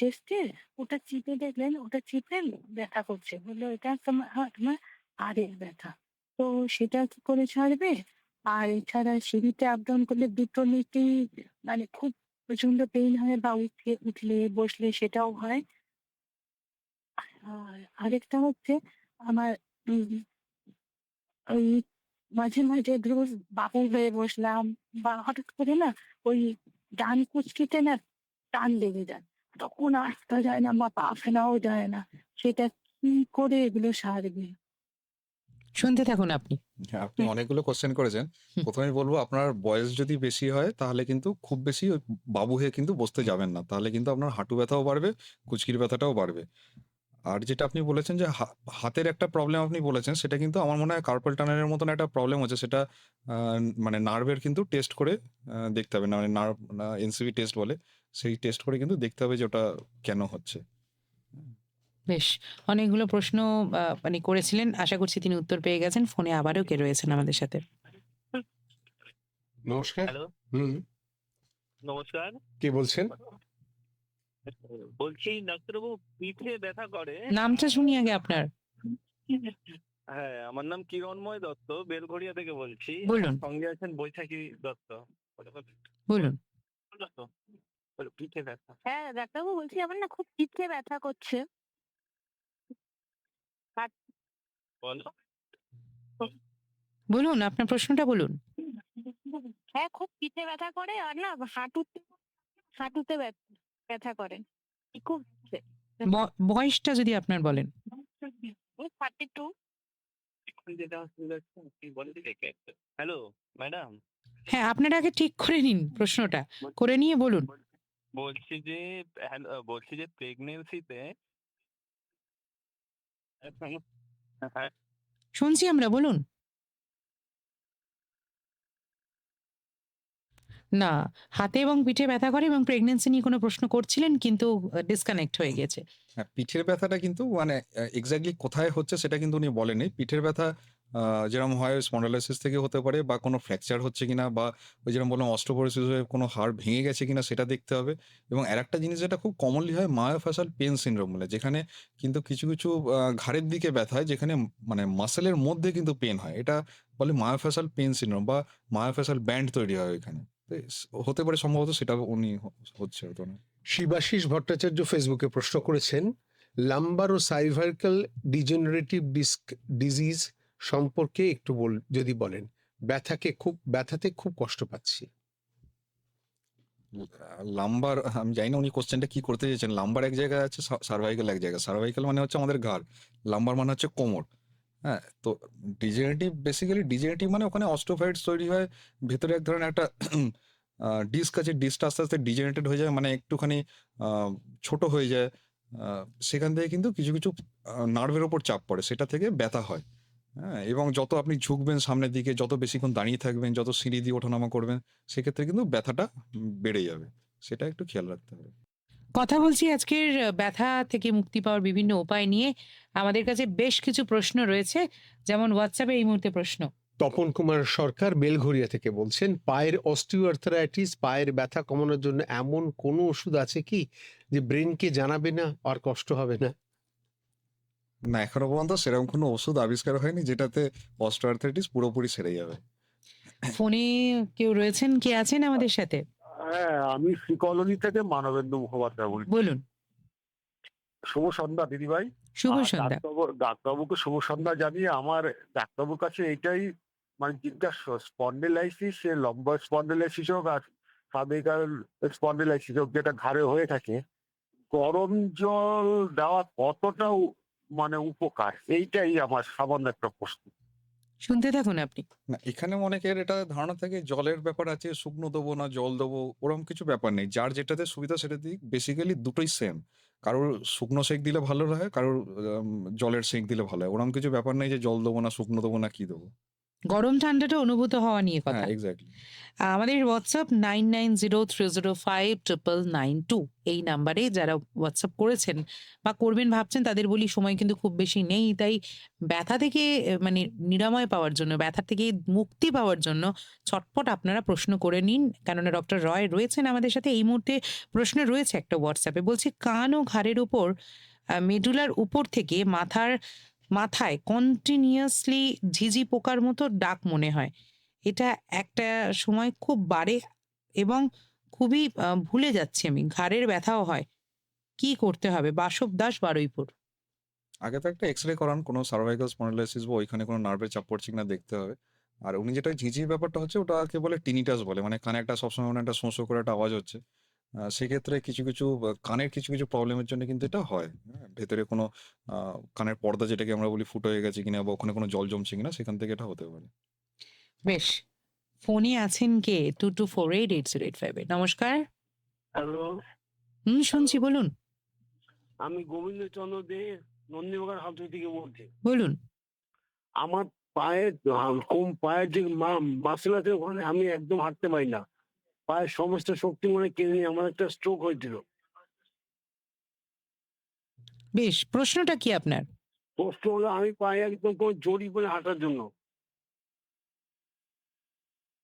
চেস্টের, ওটা চিপে দেখলেন, ওটা চিপে ব্যথা করছে। বললো এটা তোমার হাড়ের ব্যথা। তো সেটা কি করে ছাড়বে? আর এছাড়া সিঁড়িতে আপ ডাউন করলে দুটো নিচেই মানে খুব প্রচন্ড পেইন হয়, বা উঠলে বসলে সেটাও হয়। আর আরেকটা হচ্ছে আমার উম ওই মাঝে, মাঝে ধরুন বাবুল হয়ে বসলাম বা হঠাৎ করে না ওই ডান কুচকিতে না টান লেগে যায়। তখন আর হাঁটা যায় না বা পা ফেলাও যায় না। সেটা কি করে এগুলো সারবে? শুনতে থাকুন আপনি। হ্যাঁ, আপনি অনেকগুলো কোয়েশ্চেন করেছেন। হুম। ১ম এই বলব, আপনার বয়স যদি বেশি হয় তাহলে কিন্তু খুব বেশি ওই বাবু হয়ে কিন্তু বসতে যাবেন না। তাহলে কিন্তু আপনার হাঁটু ব্যথাও বাড়বে, কুঁচকির ব্যথাটাও বাড়বে। আর যেটা আপনি বলেছেন যে হাতের একটা প্রবলেম আপনি বলেছেন, সেটা কিন্তু আমার মনে হয় কার্পাল টানেলের মতন একটা প্রবলেম হচ্ছে। সেটা আ মানে নার্ভের কিন্তু টেস্ট করে দেখতে হবে। না মানে নার্ভ এনসিবি টেস্ট বলে। সেই টেস্ট করে কিন্তু দেখতে হবে যে ওটা কেন হচ্ছে। বেশ, অনেকগুলো প্রশ্ন মানে করেছিলেন। আশা করছি তিনি উত্তর পেয়ে গেছেন। ফোনে আবারও কে রয়েছেন আমাদের সাথে? নমস্কার। হ্যালো, হুম, নমস্কার। কে বলছেন? বলছি ডাক্তারবাবু, পিঠে ব্যথা করে। নামটা শুনি আগে আপনার। হ্যাঁ, আমার নাম কিরণময় দত্ত, বেলঘড়িয়া থেকে বলছি। বলুন, সঙ্গে আছেন বৈশাখী দত্ত। বলুন। দত্ত, বলো, পিঠে ব্যথা। হ্যাঁ, ডাক্তারবাবু বলছি আমার না খুব পিঠে ব্যথা করছে। বলো। বলুন, আপনার প্রশ্নটা বলুন। হ্যাঁ, খুব পিঠে ব্যথা করে আর না হাঁটুতে হাঁটুতে ব্যথা করে। খুব বয়সটা যদি আপনার বলেন। 32। হ্যালো ম্যাডাম, হ্যাঁ, আপনারা আগে ঠিক করে নিন প্রশ্নটা। করে নিয়ে বলুন। বলছি যে প্রেগনেন্সিতে শুনছি আমরা, বলুন। না, হাতে এবং পিঠে ব্যথা করে এবং প্রেগন্যান্সি নিয়ে কোনো প্রশ্ন করছিলেন, কিন্তু ডিসকানেক্ট হয়ে গেছে। হ্যাঁ, পিঠের ব্যথাটা কিন্তু মানে এক্স্যাক্টলি কোথায় হচ্ছে সেটা কিন্তু উনি বলেননি। পিঠের ব্যথা যেরকম হয় স্পন্ডালাইসিস থেকে হতে পারে, বা কোনো ফ্র্যাকচার হচ্ছে কিনা, বা ওই যেরকম বললাম অস্টিওপোরোসিস হয়ে কোনো হাড় ভেঙে গেছে কিনা সেটা দেখতে হবে। এবং আরেকটা জিনিস যেটা খুব কমনলি হয়, মায়োফ্যাসাল পেইন সিনড্রোম বলে, যেখানে কিন্তু কিছু, কিছু ঘাড়ের দিকে ব্যথা হয়, যেখানে মানে মাসলের মধ্যে কিন্তু পেইন হয়। এটা বলে মায়োফ্যাসাল পেইন সিনড্রোম, বা মায়োফ্যাসাল ব্যান্ড তৈরি হয় ওইখানে। তো হতে পারে সম্ভবত সেটা উনি হচ্ছে হয়তো না। শিবাশিস ভট্টাচার্য ফেসবুকে প্রশ্ন করেছেন, লাম্বার ও সার্ভাইকাল ডিজেনারেটিভ ডিস্ক ডিজিজ সম্পর্কে একটু যদি বলেন। ব্যথাতে খুব কষ্ট পাচ্ছি। লাম্বার, আমি জানি না উনি কোশ্চেনটা কি করতে চেয়েছেন। লাম্বার এক জায়গায় আছে, সার্ভাইকাল এক জায়গায়। সার্ভাইকাল মানে হচ্ছে আমাদের ঘাড়, লাম্বার মানে হচ্ছে কোমর। হ্যাঁ, তো ডিজেনারেটিভ মানে ওখানে অস্টিওফাইটস তৈরি হয়। ভেতরে এক ধরনের একটা ডিস্ক আছে। ডিস্কটা আস্তে, আস্তে ডিজেনারেটেড হয়ে যায়, মানে একটুখানি আ ছোট হয়ে যায়। আ সেখান থেকে কিন্তু কিছু, কিছু নার্ভের উপর চাপ পড়ে। সেটা থেকে ব্যথা হয়। হ্যাঁ? এবং যত আপনি ঝুঁকবেন সামনের দিকে, যত বেশিক্ষণ দাঁড়িয়ে থাকবেন, যত সিঁড়ি দিয়ে ওঠানামা করবেন, সেক্ষেত্রে কিন্তু ব্যথাটা বেড়ে যাবে। সেটা একটু খেয়াল রাখতে হবে। কথা বলছি আজকের ব্যথা থেকে মুক্তি পাওয়ার বিভিন্ন উপায় নিয়ে। আমাদের কাছে বেশ কিছু প্রশ্ন রয়েছে। যেমন WhatsApp এ এই মুহূর্তে প্রশ্ন। তপন কুমার সরকার বেলঘরিয়া থেকে বলছেন, পায়ের অস্টিওআর্থ্রাইটিস, পায়ের ব্যথা কমানোর জন্য এমন কোনো ওষুধ আছে কি যে ব্রেনকে জানাবে না আর কষ্ট হবে না? না, এখনো পর্যন্ত সেরকম কোনো ওষুধ আবিষ্কার হয়নি যেটাতে অস্টিওআর্থ্রাইটিস পুরোপুরি সেরে যাবে। ফোনে কেউ রয়েছেন? কে আছেন আমাদের সাথে? হ্যাঁ, আমি শ্রীকলোনি থেকে মানবেন্দু মুখোপাধ্যায় বলছি। বলুন। শুভ সন্ধ্যা দিদিভাই। শুভ সন্ধ্যা। ডাক্তারবাবুকে শুভ সন্ধ্যা জানিয়ে আমার ডাক্তারবাবুর কাছে এইটাই মানে জিজ্ঞাসা, স্পন্ডিলাইসিস, লম্বার স্পন্ডিলাইসিস হোক আর সার্ভিক্যাল স্পন্ডিলাইসিস হোক, যেটা ঘাড়ে হয়ে থাকে, গরম জল দেওয়া কতটা মানে উপকার, এইটাই আমার সামান্য একটা প্রশ্ন। শুনতে থাকুন আপনি। না, এখানে অনেকের এটা ধারণা থাকে জলের ব্যাপার আছে, শুকনো দেবো না জল দেবো, ওরকম কিছু ব্যাপার নেই। যার যেটাতে সুবিধা সেটা দিক। বেসিক্যালি দুটোই সেম। কারোর শুকনো সেঁক দিলে ভালো হয়, কারোর জলের সেঁক দিলে ভালো হয়। ওরকম কিছু ব্যাপার নেই যে জল দেবো না, শুকনো দেবো না, কি দেবো। গরম ঠান্ডাটা অনুভূত হওয়া নিয়ে হ্যাঁ, কথা। এক্সাক্টলি। আমাদের WhatsApp 9903059992 এই নাম্বারে যারা WhatsApp করেছেন বা করবেন ভাবছেন তাদের বলি, সময় কিন্তু খুব বেশি নেই। তাই ব্যথা থেকে মানে নিরাময় পাওয়ার জন্য, ব্যথা থেকে মুক্তি পাওয়ার জন্য ছটপট আপনারা প্রশ্ন করে নিন। কেননা ডক্টর রয় রয়েছেন আমাদের সাথে। এই মুহূর্তে প্রশ্ন রয়েছে একটা WhatsApp এ। বলছি, কান ও ঘাড়ের উপর মেডুলার উপর থেকে মাথায় কন্টিনিউয়াসলি ঝিঁঝি পোকার মতো ডাক মনে হয়। এটা একটা সময় খুব বাড়ে এবং খুবই ভুলে যাচ্ছি আমি। ঘাড়ের ব্যথাও হয়। কি করতে হবে? বাসব দাস, বারুইপুর। আগে তো একটা এক্স-রে করান, কোনো সার্ভাইকাল স্পন্ডিলাইসিস বা ওইখানে কোনো নার্ভের চাপ পড়ছে কিনা দেখতে হবে। আর উনি যেটা ঝিঁঝির ব্যাপারটা হচ্ছে ওটাকে বলে টিনিটাস বলে। মানে কানে একটা সবসময় মানে একটা শোঁ, শোঁ করে একটা আওয়াজ হচ্ছে। সেক্ষেত্রে কিছু, কিছু কানের কিছু, কিছু প্রবলেমের জন্য কিন্তু এটা হয়। হ্যাঁ? ভেতরে কোনো কানের পর্দা যেটাকে আমরা বলি ফুটো হয়ে গেছে কিনা বা ওখানে কোনো জল জমছে কিনা, সেখান থেকে এটা হতে পারে। বেশ। ফোনে আছেন কে? 22488085 এ। নমস্কার। হ্যালো, শুনছি, বলুন, আমি গোবিন্দচন্দ্র দে, নন্দীবাগান হাউস থেকে বলছি। বলুন। আমার পায়ের পায়ের যে মাসেল আছে ওখানে আমি একদম হাঁটতে পারি না। পায়ের সমস্ত শক্তি মনে কেড়ে নিয়ে আমার একটা স্ট্রোক হয়েছিল। বেশ, প্রশ্নটা কি আপনার? প্রশ্ন হলো, আমি পায়ে একদম কোনো জড়ি বলে হাঁটার জন্য।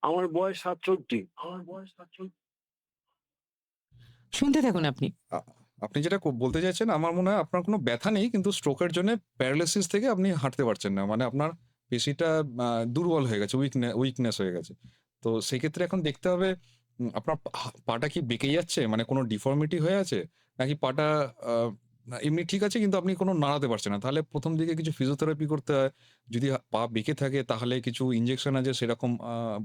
আমার বয়স 67। শুনতে থাকুন আপনি। আ আপনি যেটা বলতে চাইছেন আমার মনে হয় আপনার কোনো ব্যথা নেই, কিন্তু স্ট্রোকের জন্যে প্যারালাইসিস থেকে আপনি হাঁটতে পারছেন না। মানে আপনার পেশিটা দুর্বল হয়ে গেছে, উইকনেস হয়ে গেছে। তো সেক্ষেত্রে এখন দেখতে হবে আপনার পাটা কি বেঁকে যাচ্ছে? মানে কোনো ডিফর্মিটি হয়ে আছে? নাকি পাটা আ এমনি ঠিক আছে কিন্তু আপনি কোনো নাড়াতে পারছেন না। তাহলে ১ম দিকে কিছু ফিজিওথেরাপি করতে হয়। যদি পা বেঁকে থাকে তাহলে কিছু ইনজেকশন আছে, সেরকম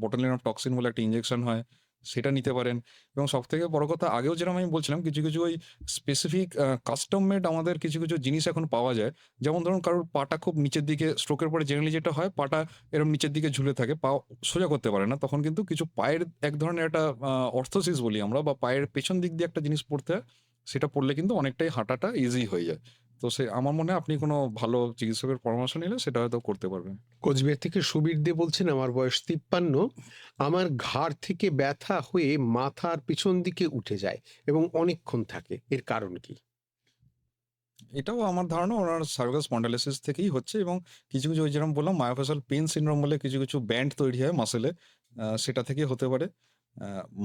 বোটুলিনাম টক্সিন বলে একটা ইনজেকশন হয়, সেটা নিতে পারেন। এবং সবথেকে বড় কথা, আগেও যেরকম আমি বলছিলাম, কিছু, কিছু ওই স্পেসিফিক কাস্টম মেড আমাদের কিছু, কিছু জিনিস এখন পাওয়া যায়। যেমন ধরুন কারোর পাটা খুব নিচের দিকে, স্ট্রোকের পরে জেনারেলি যেটা হয় পাটা এরকম নিচের দিকে ঝুলে থাকে, পা সোজা করতে পারে না। তখন কিন্তু কিছু পায়ের এক ধরনের একটা অর্থোসিস বলি আমরা, বা পায়ের পেছন দিক দিয়ে একটা জিনিস পড়তে হয়। সেটা পড়লে কিন্তু অনেকটাই হাঁটাটা ইজি হয়ে যায়। তো আমার মনে হয় আপনি কোনো ভালো চিকিৎসকের পরামর্শ নিলে সেটা হয়তো করতে পারবেন। কোচবিহার থেকে সুবীর দে বলছেন, আমার বয়স 53, আমার ঘাড় থেকে ব্যথা হয়ে মাথার পিছন দিকে উঠে যায় এবং অনেকক্ষণ থাকে, এর কারণ কি? এটাও আমার ধারণা ওনার সার্ভিক্যাল স্পন্ডিলাইসিস থেকেই হচ্ছে। এবং কিছু, কিছু ওই যেরকম বললাম মায়োফাসাল পেইন সিনড্রোম বলে কিছু, কিছু ব্যান্ড তৈরি হয় মাসলে, সেটা থেকেই হতে পারে।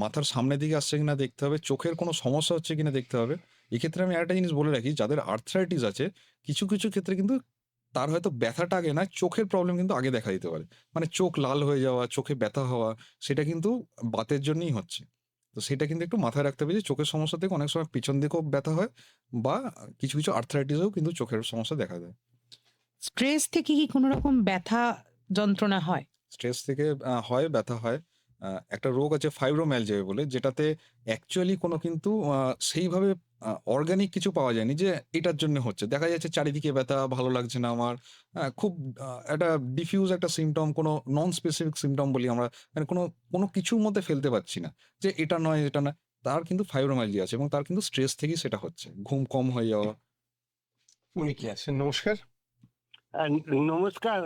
মাথার সামনের দিকে আসছে কিনা দেখতে হবে, চোখের কোনো সমস্যা হচ্ছে কিনা দেখতে হবে। এক্ষেত্রে আমি আরেকটা জিনিস বলে রাখি, যাদের আর্থ্রাইটিস আছে কিছু, কিছু ক্ষেত্রে কিন্তু তার হয়তো ব্যথাটা আগে না, চোখের প্রবলেম কিন্তু আগে দেখা দিতে পারে। মানে চোখ লাল হয়ে যাওয়া, চোখে ব্যথা হওয়া, সেটা কিন্তু বাতের জন্যই হচ্ছে। তো সেটা কিন্তু একটু মাথায় রাখতে হবে যে চোখের সমস্যা থেকে অনেক সময় পিছন দিকেও ব্যথা হয়, বা কিছু, কিছু আর্থ্রাইটিসেও কিন্তু চোখের সমস্যা দেখা দেয়। স্ট্রেস থেকে কি কোনো রকম ব্যথা যন্ত্রণা হয়? স্ট্রেস থেকে হয়, ব্যথা হয়। একটা রোগ আছে ফাইব্রোমাইলজিয়া বলে, যেটাতে অ্যাকচুয়ালি কোনো কিন্তু সেইভাবে অর্গানিক কিছু পাওয়া যায়নি যে এটার জন্য হচ্ছে। দেখা যাচ্ছে চারিদিকে ব্যথা, ভালো লাগছে না আমার। খুব একটা ডিফিউজ একটা সিম্পটম, কোনো নন স্পেসিফিক সিম্পটম বলি আমরা। মানে কোনো কিছুর মধ্যে ফেলতে পারছি না যে এটা নয়, এটা নয়। তার কিন্তু ফাইব্রোমাইয়ালজিয়া আছে এবং তার কিন্তু স্ট্রেস থেকেই সেটা হচ্ছে। ঘুম কম হয়ে যাওয়া। উনি কি আছেন? নমস্কার। নমস্কার,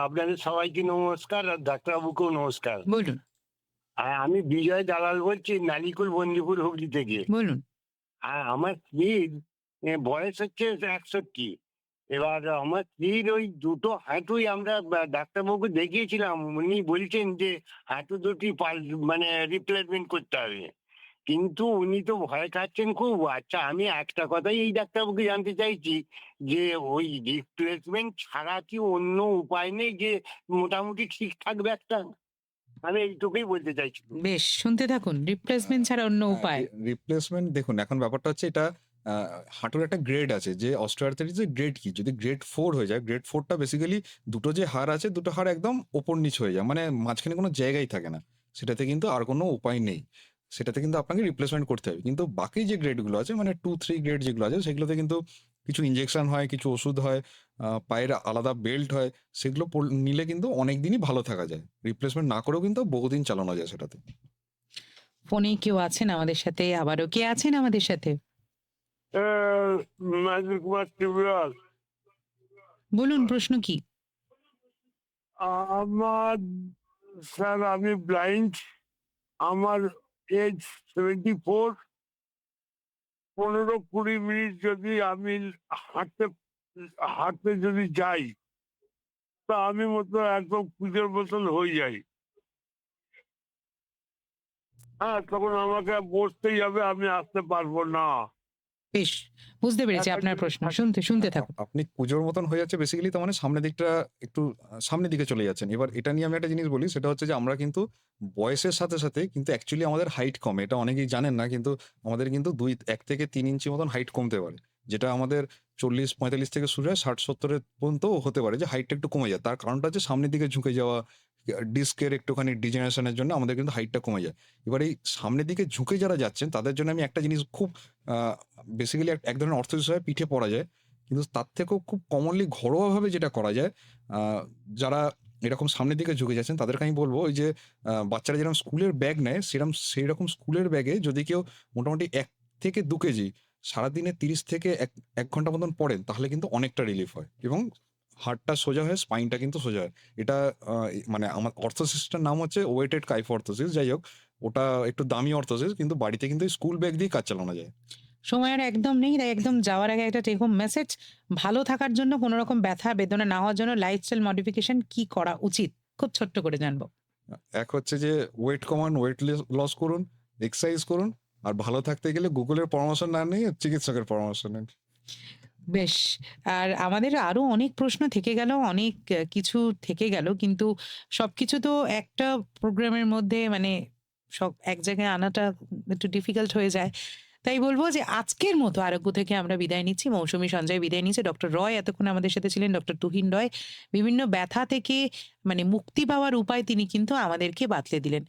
আপনাদের সবাইকে নমস্কার, আর ডাক্তারবাবুকেও নমস্কার। বলুন, আমি বিজয় দালাল বলছি, নালিকুল বন্দিপুর হুগলি থেকে। বলুন। আমার স্ত্রীর বয়স হচ্ছে 61। এবার আমার স্ত্রীর ওই দুটো হাঁটুই আমরা ডাক্তারবাবুকে দেখিয়েছিলাম, উনি বলছেন যে হাঁটু দুটি মানে রিপ্লেসমেন্ট করতে হবে, কিন্তু উনি তো ভয় খাচ্ছেন খুব। আচ্ছা, আমি একটা কথাই এই ডাক্তারবাবুকে জানতে চাইছি যে ওই রিপ্লেসমেন্ট ছাড়া কি অন্য উপায় নেই যে মোটামুটি ঠিক থাকবে একটা? আমি এইটুকুই বলতে চাইছি। বেশ, শুনতে থাকুন। রিপ্লেসমেন্ট ছাড়া অন্য হ্যাঁ, উপায়। রিপ্লেসমেন্ট দেখুন, এখন ব্যাপারটা হচ্ছে এটা আ হাঁটুর একটা গ্রেড আছে যে অস্টিওআর্থ্রাইটিস এর গ্রেড কি? যদি গ্রেড 4 হয়ে যায়, গ্রেড 4 টা বেসিক্যালি দুটো যে হাড় আছে, দুটো হাড় একদম ওপর-নিচ হয়ে যায়। মানে মাঝখানে কোনো জায়গাই থাকে না। সেটাতে কিন্তু আর কোনো উপায় নেই। সেটাতে কিন্তু আপনাকে রিপ্লেসমেন্ট করতে হবে। কিন্তু বাকি যে গ্রেডগুলো আছে মানে 2-3 গ্রেড যেগুলো আছে সেগুলোতে কিন্তু কিছু ইনজেকশন হয়, কিছু ওষুধ হয়, পায়ের আলাদা বেল্ট হয়। সেগুলো নিলে কিন্তু অনেকদিনই ভালো থাকা যায়। রিপ্লেসমেন্ট না করেও কিন্তু বহুদিন চালানো যায় সেটাতে। ফোনে কেউ আছেন আমাদের সাথে? আবারও কে আছেন আমাদের সাথে? মাইকেল কুমার ত্রিপুরার। বলুন, প্রশ্ন কি? আমার স্যার, আমি ব্লাইন্ড। আমার এজ 74। 15-20 মিনিট যদি আমি হাঁটতে হাঁটতে যদি যাই, তা আমি মতো একদম পুজোর মতন হয়ে যাই। হ্যাঁ, তখন আমাকে বসতেই হবে, আমি আসতে পারবো না। বেশ, বুঝতে পেরেছি একা আপনার যদি প্রশ্ন। থাকি। শুনতে থাকুন। আপনি কুঁজোর মতন হয়ে যাচ্ছে বেসিক্যালি, তার মানে সামনের দিকটা একটু সামনের দিকে চলে যাচ্ছেন। এবার এটা নিয়ে আমি একটা জিনিস বলি, সেটা হচ্ছে যে আমরা কিন্তু বয়সের সাথে, সাথে কিন্তু অ্যাকচুয়ালি আমাদের হাইট কমে। এটা অনেকেই জানেন না, কিন্তু আমাদের কিন্তু ১ থেকে ৩ ইঞ্চি মতন হাইট কমতে পারে। যেটা আমাদের ৪০-৪৫ থেকে শুরু হয় ৬০-৭০ এর পর্যন্তও হতে পারে যে হাইটটা একটু কমে যায়। তার কারণটা হচ্ছে সামনের দিকে ঝুঁকে যাওয়া, ডিস্কের একটুখানি ডিজেনারেশন এর জন্য আমাদের কিন্তু হাইটটা কমে যায়। এবার এই সামনের দিকে ঝুঁকে যারা যাচ্ছেন তাদের জন্য আমি একটা জিনিস খুব আ বেসিক্যালি এক ধরনের অর্থোসিস হয়, পিঠে পরা যায়। কিন্তু তার থেকেও খুব কমনলি ঘরোয়াভাবে যেটা করা যায়, আ যারা এরকম সামনের দিকে ঝুঁকে যাচ্ছেন তাদেরকে আমি বলব ওই যে বাচ্চারা যেরকম স্কুলের ব্যাগ নেয় সেইরকম স্কুলের ব্যাগে যদি কেউ মোটামুটি ১ থেকে ২ কেজি সারাদিনে ৩০ থেকে ১ ঘন্টা মতন পড়েন, তাহলে কিন্তু অনেকটা রিলিফ হয় এবং হাড়টা সোজা হয়, স্পাইনটা কিন্তু সোজা হয়। এটা মানে আমার অর্থোসিসটার নাম হচ্ছে ওয়েটেড কাইফ অর্থোসিস। যাই হোক, ওটা একটু দামি অর্থোসিস, কিন্তু বাড়িতে কিন্তু স্কুল ব্যাগ দিয়ে কাজ চালানো যায়। সময় আর একদম নেই, তাই একদম যাওয়ার আগে একটা টেক হোম মেসেজ। ভালো থাকার জন্য, কোনো রকম ব্যথা বেদনা না হওয়ার জন্য লাইফস্টাইল মডিফিকেশন কি করা উচিত? খুব ছোট্ট করে জানবো। এক হচ্ছে যে ওয়েট কমান, ওয়েট লস করুন, এক্সারসাইজ করুন। আর ভালো থাকতে গেলে গুগলের পরামর্শ না নিয়ে চিকিৎসকের পরামর্শ নিন। বেশ। আর আমাদের আরো অনেক প্রশ্ন থেকে গেল, অনেক কিছু থেকে গেল। কিন্তু সবকিছু তো একটা প্রোগ্রামের মধ্যে মানে সব এক জায়গায় আনাটা একটু ডিফিকাল্ট হয়ে যায়। তাই বলবো যে আজকের মতো আরোগ্য থেকে আমরা বিদায় নিচ্ছি। মৌসুমী সঞ্জয় বিদায় নিচ্ছে। ডক্টর রয় এতক্ষণ আমাদের সাথে ছিলেন। ডক্টর তুহিন রয় বিভিন্ন ব্যথা থেকে মানে মুক্তি পাওয়ার উপায় তিনি কিন্তু আমাদেরকে বাতলে দিলেন।